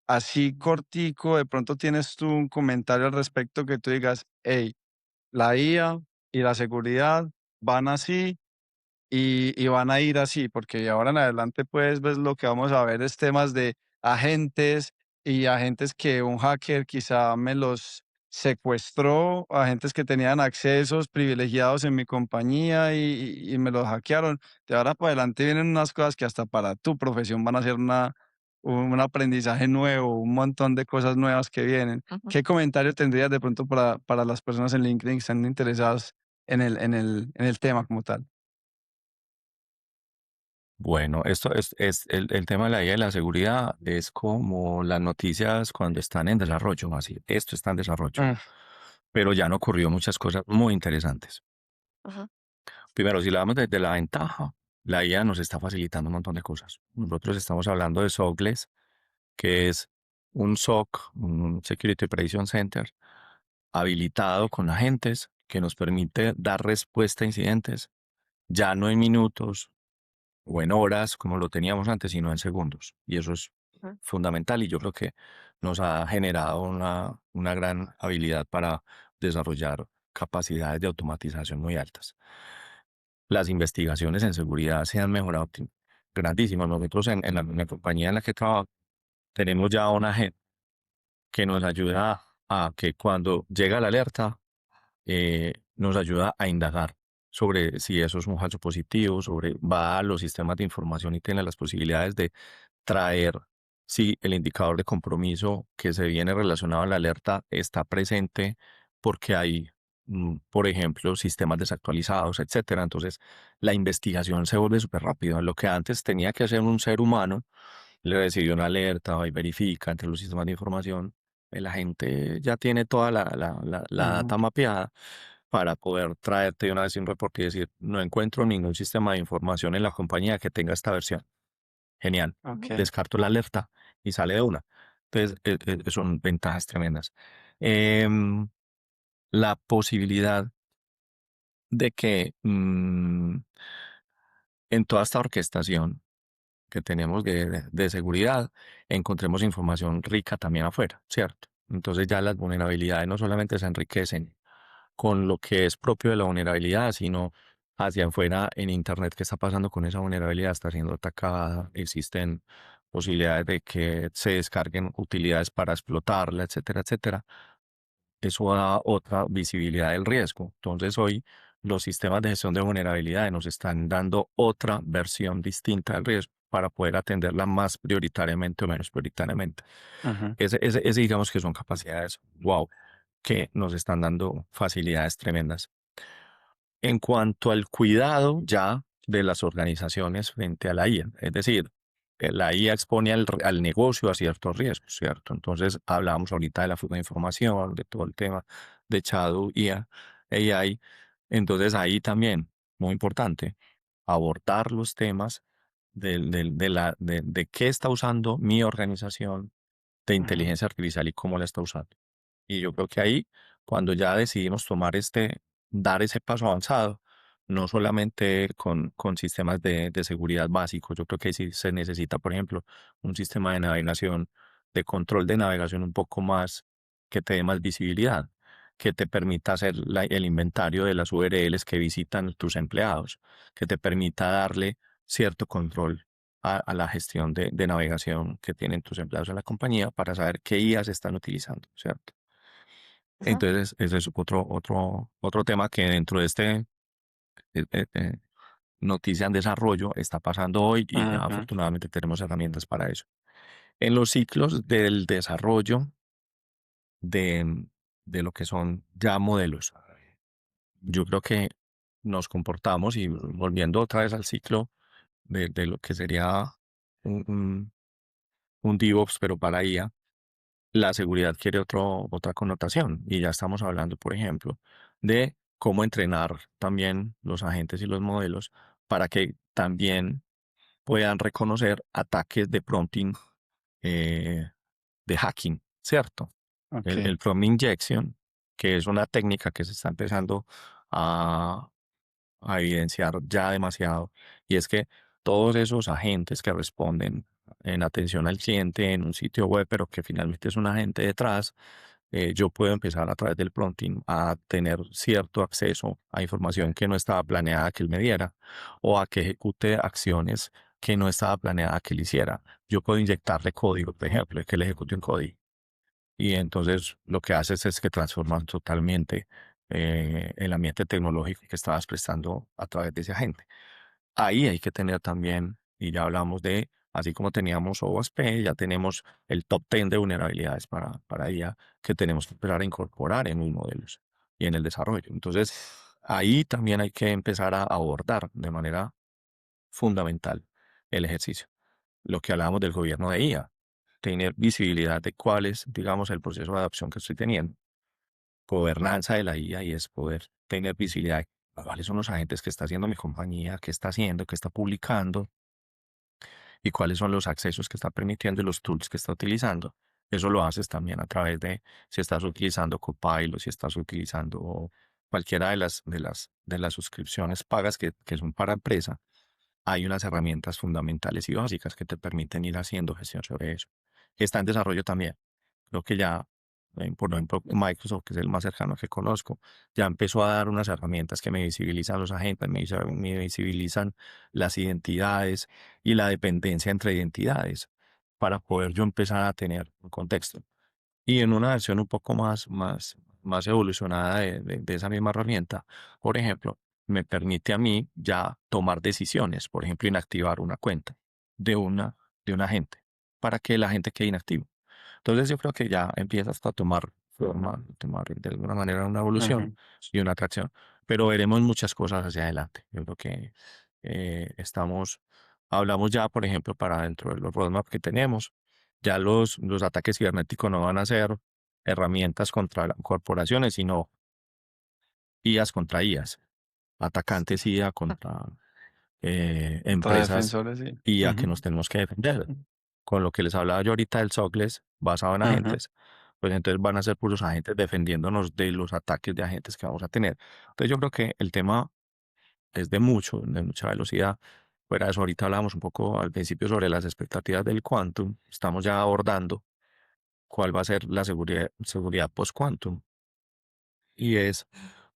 Así cortico, de pronto tienes tú un comentario al respecto que tú digas, hey, la IA y la seguridad van así y van a ir así, porque de ahora en adelante, pues, ves lo que vamos a ver es temas de agentes y agentes que un hacker quizá me los secuestró, agentes que tenían accesos privilegiados en mi compañía y me los hackearon. De ahora para adelante vienen unas cosas que hasta para tu profesión van a ser un aprendizaje nuevo, un montón de cosas nuevas que vienen. ujú. ¿Qué comentario tendrías de pronto para las personas en LinkedIn que están interesadas en el tema como tal? Bueno, esto es el tema de la IA y la seguridad es como las noticias cuando están en desarrollo, así, esto está en desarrollo, Mm, pero ya han ocurrido muchas cosas muy interesantes. Ajá, Primero, si le damos desde la ventaja, la IA nos está facilitando un montón de cosas. Nosotros estamos hablando de SOCLES, que es un SOC, un Security Operation Center, habilitado con agentes que nos permite dar respuesta a incidentes, ya no en minutos o en horas como lo teníamos antes, sino en segundos. Y eso es ujú, fundamental y yo creo que nos ha generado una gran habilidad para desarrollar capacidades de automatización muy altas. Las investigaciones en seguridad se han mejorado grandísimo. Nosotros en la compañía en la que trabajo tenemos ya una gente que nos ayuda a que cuando llega la alerta, nos ayuda a indagar sobre si eso es un falso positivo, va a los sistemas de información y tiene las posibilidades de traer si el indicador de compromiso que se viene relacionado a la alerta está presente porque hay, por ejemplo, sistemas desactualizados, etcétera. Entonces, la investigación se vuelve súper rápido. Lo que antes tenía que hacer un ser humano, le recibe una alerta y verifica entre los sistemas de información. La gente ya tiene toda la ujú, data mapeada para poder traerte de una vez un reporte y decir, no encuentro ningún sistema de información en la compañía que tenga esta versión. Genial. ujú, okey, Descarto la alerta y sale de una. Entonces, son ventajas tremendas. Em, la posibilidad de que en toda esta orquestación que tenemos de seguridad, encontremos información rica también afuera, ¿cierto? Entonces ya las vulnerabilidades no solamente se enriquecen con lo que es propio de la vulnerabilidad, sino hacia afuera en Internet, qué está pasando con esa vulnerabilidad, está siendo atacada, existen posibilidades de que se descarguen utilidades para explotarla, etcétera, etcétera. Eso da otra visibilidad del riesgo. Entonces hoy los sistemas de gestión de vulnerabilidades nos están dando otra versión distinta del riesgo para poder atenderla más prioritariamente o menos prioritariamente. Ujú, Ese digamos que son capacidades, wow, que nos están dando facilidades tremendas. En cuanto al cuidado ya de las organizaciones frente a la IA, es decir, la IA expone al negocio a ciertos riesgos, ¿cierto? Entonces, hablamos ahorita de la fuga de información, de todo el tema de Shadow IA, AI. Entonces, ahí también, muy importante, abordar los temas de qué está usando mi organización de ujú, inteligencia artificial y cómo la está usando. Y yo creo que ahí, cuando ya decidimos dar ese paso avanzado, no solamente con sistemas de seguridad básicos, yo creo que sí se necesita, por ejemplo, un sistema de navegación, de control de navegación un poco más, que te dé más visibilidad, que te permita hacer el inventario de las URLs que visitan tus empleados, que te permita darle cierto control a la gestión de navegación que tienen tus empleados en la compañía para saber qué IAs están utilizando, ¿cierto? Ujú, Entonces, ese es otro tema que dentro de noticia en desarrollo está pasando hoy y ya ujú, afortunadamente tenemos herramientas para eso. En los ciclos del desarrollo de, de lo que son ya modelos, yo creo que nos comportamos y volviendo otra vez al ciclo de lo que sería un, un, un DevOps, pero para IA, la seguridad quiere otra connotación y ya estamos hablando, por ejemplo, de cómo entrenar también los agentes y los modelos para que también puedan reconocer ataques de prompting, eh, de hacking, ¿cierto? ok, El prompt injection, que es una técnica que se está empezando a, a evidenciar ya demasiado, y es que todos esos agentes que responden en atención al cliente en un sitio web, pero que finalmente es un agente detrás, yo puedo empezar a través del prompting a tener cierto acceso a información que no estaba planeada que él me diera o a que ejecute acciones que no estaba planeada que él hiciera. Yo puedo inyectarle código, por ejemplo, que él ejecute un código. Y entonces lo que haces es que transformas totalmente el ambiente tecnológico que estabas prestando a través de ese agente. Ahí hay que tener también, y ya hablamos de, así como teníamos OWASP, ya tenemos el top 10 de vulnerabilidades para IA que tenemos que empezar a incorporar en los modelos y en el desarrollo. Entonces, ahí también hay que empezar a abordar de manera fundamental el ejercicio. Lo que hablábamos del gobierno de IA, tener visibilidad de cuál es, digamos, el proceso de adopción que estoy teniendo, gobernanza de la IA y es poder tener visibilidad de cuáles son los agentes que está haciendo mi compañía, qué está haciendo, qué está publicando y cuáles son los accesos que está permitiendo y los tools que está utilizando. Eso lo haces también a través de si estás utilizando Copilot, si estás utilizando cualquiera de las suscripciones pagas que son para empresa. Hay unas herramientas fundamentales y básicas que te permiten ir haciendo gestión sobre eso. Está en desarrollo también. Creo que ya, por ejemplo, Microsoft, que es el más cercano que conozco, ya empezó a dar unas herramientas que me visibilizan los agentes, me visibilizan las identidades y la dependencia entre identidades para poder yo empezar a tener un contexto. Y en una versión un poco más evolucionada de esa misma herramienta, por ejemplo, me permite a mí ya tomar decisiones, por ejemplo, inactivar una cuenta de de un agente para que el agente quede inactivo. Entonces yo creo que ya empieza hasta a tomar forma, tomar de alguna manera una evolución ujú, y una atracción, pero veremos muchas cosas hacia adelante. Yo creo que hablamos ya, por ejemplo, para dentro de los roadmap que tenemos, ya los ataques cibernéticos no van a ser herramientas contra las corporaciones, sino IAs contra IAs, atacantes IA contra contra empresas defensores, sí. IA que Ujú, nos tenemos que defender. Con lo que les hablaba yo ahorita del SOCLES basado en ujú, agentes, pues entonces van a ser puros agentes defendiéndonos de los ataques de agentes que vamos a tener. Entonces yo creo que el tema es de mucha velocidad. Fuera de eso, ahorita hablábamos un poco al principio sobre las expectativas del quantum. Estamos ya abordando cuál va a ser la seguridad post-quantum. Y es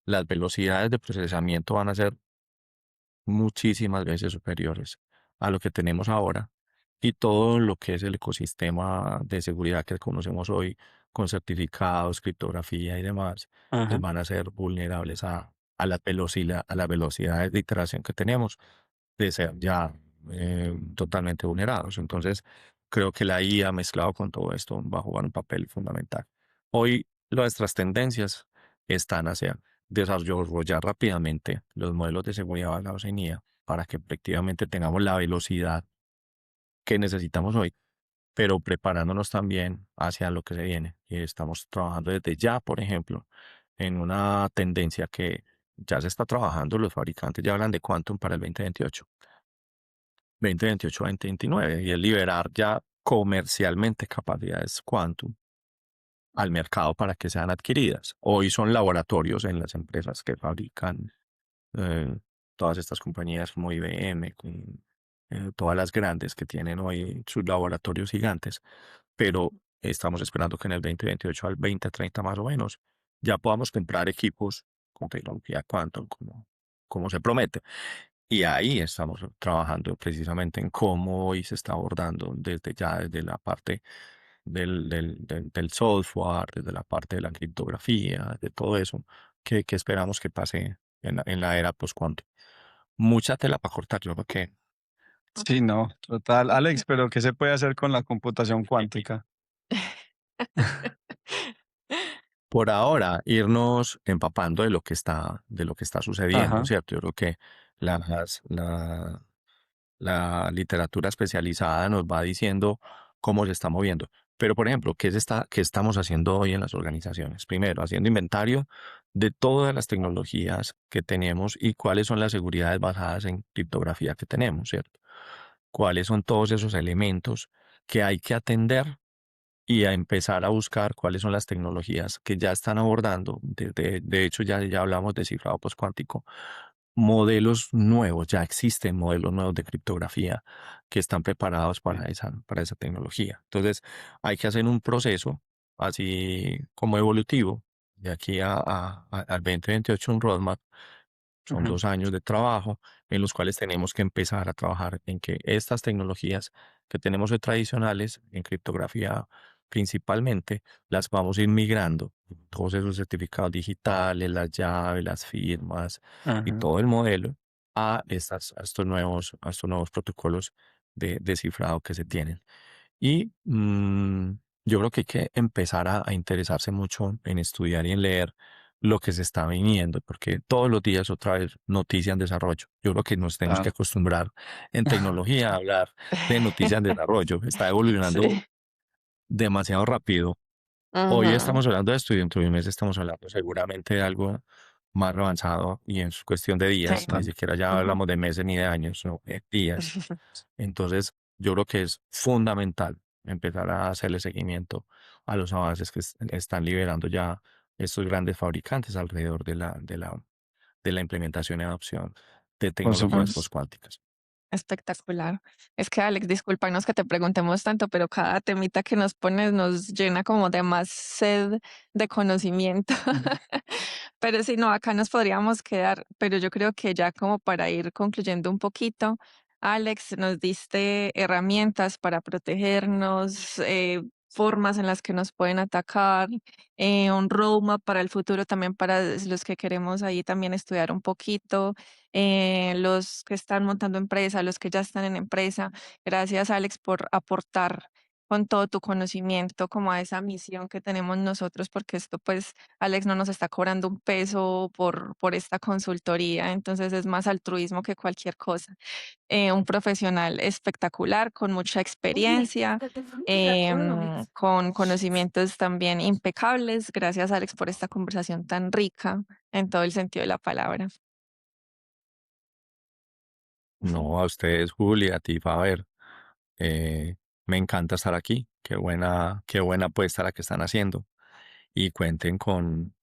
las velocidades de procesamiento van a ser muchísimas veces superiores a lo que tenemos ahora y todo lo que es el ecosistema de seguridad que conocemos hoy con certificados, criptografía y demás, pues ujú. van a ser vulnerables a las velocidades de iteración que tenemos, de ser ya totalmente vulnerados. Entonces, creo que la IA mezclado con todo esto va a jugar un papel fundamental. Hoy nuestras tendencias están hacia desarrollar rápidamente los modelos de seguridad basados en IA para que efectivamente tengamos la velocidad que necesitamos hoy, pero preparándonos también hacia lo que se viene. Y estamos trabajando desde ya, por ejemplo, en una tendencia que ya se está trabajando, los fabricantes ya hablan de Quantum para el 2028, 2028-2029, y es liberar ya comercialmente capacidades Quantum al mercado para que sean adquiridas. Hoy son laboratorios en las empresas que fabrican eh, todas estas compañías como IBM, con, todas las grandes que tienen hoy sus laboratorios gigantes, pero estamos esperando que en el 2028 al 2030 más o menos ya podamos comprar equipos con tecnología quantum como se promete. Y ahí estamos trabajando precisamente en cómo hoy se está abordando desde ya, desde la parte del software, desde la parte de la criptografía, de todo eso, que esperamos que pase en la era post-quantum. Mucha tela para cortar, yo creo que Sí, no, total. Alex, pero ¿qué se puede hacer con la computación cuántica? por ahora irnos empapando de lo que está sucediendo, Ajá, ¿cierto? Yo creo que las, la, la literatura especializada nos va diciendo cómo se está moviendo. Pero, por ejemplo, qué estamos haciendo hoy en las organizaciones? Primero, haciendo inventario de todas las tecnologías que tenemos y cuáles son las seguridades basadas en criptografía que tenemos, ¿cierto? Cuáles son todos esos elementos que hay que atender y a empezar a buscar cuáles son las tecnologías que ya están abordando. De hecho, ya hablamos de cifrado postcuántico, modelos nuevos, ya existen modelos nuevos de criptografía que están preparados para esa tecnología. Entonces, hay que hacer un proceso así como evolutivo, de aquí al 2028, un roadmap. Son ujú, 2 años de trabajo en los cuales tenemos que empezar a trabajar en que estas tecnologías que tenemos hoy tradicionales en criptografía principalmente las vamos a ir migrando. Todos esos certificados digitales, las llaves, las firmas y ajá. todo el modelo a estos nuevos protocolos de cifrado que se tienen. Y yo creo que hay que empezar a interesarse mucho en estudiar y en leer lo que se está viniendo, porque todos los días otra vez noticia en desarrollo. Yo creo que nos tenemos que Claro. acostumbrar en tecnología a hablar de noticias en desarrollo. Está evolucionando Sí. demasiado rápido. Hoy Ujú. estamos hablando de esto y dentro de un mes estamos hablando seguramente de algo más avanzado y en cuestión de días, Sí. ni Total. siquiera ya Ujú. hablamos de meses ni de años, no, de días. Entonces, yo creo que es fundamental empezar a hacerle seguimiento a los avances que están liberando ya estos grandes fabricantes alrededor de la implementación y adopción de Por tecnologías supuesto. postcuánticas. Espectacular. Es que Alex, discúlpanos que te preguntemos tanto, pero cada temita que nos pones nos llena como de más sed de conocimiento. Ujú. Pero si no, acá nos podríamos quedar, pero yo creo que ya como para ir concluyendo un poquito, Alex, nos diste herramientas para protegernos, formas en las que nos pueden atacar, un roadmap para el futuro también para los que queremos ahí también estudiar un poquito, los que están montando empresa, los que ya están en empresa. Gracias, Alex, por aportar con todo tu conocimiento como a esa misión que tenemos nosotros, porque esto pues Alex no nos está cobrando un peso por esta consultoría, entonces es más altruismo que cualquier cosa. Un profesional espectacular, con mucha experiencia, con conocimientos también impecables. Gracias, Alex, por esta conversación tan rica en todo el sentido de la palabra. No, a ustedes, Julia, a ti, Faber. eh, Me encanta estar aquí. Qué buena apuesta la que están haciendo. Y cuenten con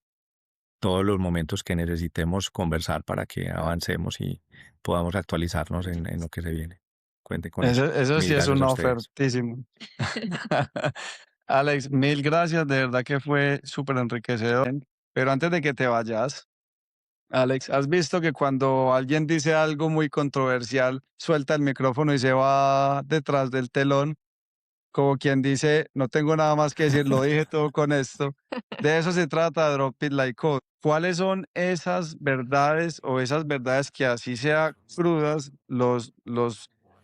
todos los momentos que necesitemos conversar para que avancemos y podamos actualizarnos en lo que se viene. Cuenten con eso. Eso Mil sí es gracias a una ustedes. ofertísima. Alex, mil gracias, de verdad que fue súper enriquecedor. Pero antes de que te vayas, Alex, ¿has visto que cuando alguien dice algo muy controversial, suelta el micrófono y se va detrás del telón? como quien dice, no tengo nada más que decir, lo dije todo con esto. De eso se trata Drop It Like Code. ¿Cuáles son esas verdades o esas verdades que así sea crudas,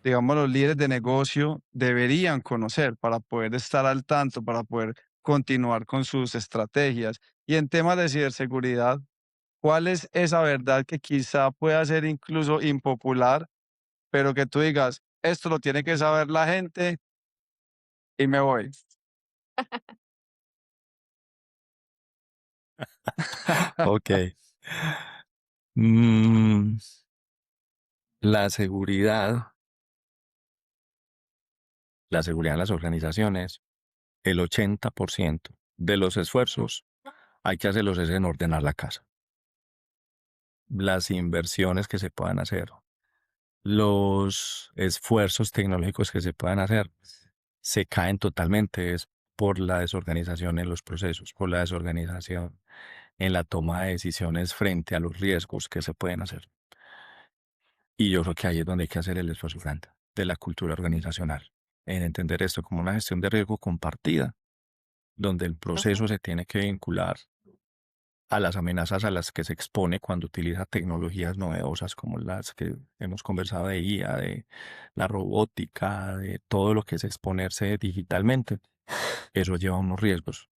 digamos, los líderes de negocio deberían conocer para poder estar al tanto, para poder continuar con sus estrategias? Y en temas de ciberseguridad, ¿cuál es esa verdad que quizá pueda ser incluso impopular, pero que tú digas, esto lo tiene que saber la gente y me voy? Ok. Mm, la seguridad, la seguridad en las organizaciones, el 80% de los esfuerzos hay que hacerlos es en ordenar la casa. Las inversiones que se puedan hacer, los esfuerzos tecnológicos que se puedan hacer, se caen totalmente es por la desorganización en los procesos, por la desorganización en la toma de decisiones frente a los riesgos que se pueden hacer. Y yo creo que ahí es donde hay que hacer el esfuerzo grande de la cultura organizacional, en entender esto como una gestión de riesgo compartida, donde el Ujú. proceso se tiene que vincular a las amenazas a las que se expone cuando utiliza tecnologías novedosas como las que hemos conversado de IA, de la robótica, de todo lo que es exponerse digitalmente. Eso lleva unos riesgos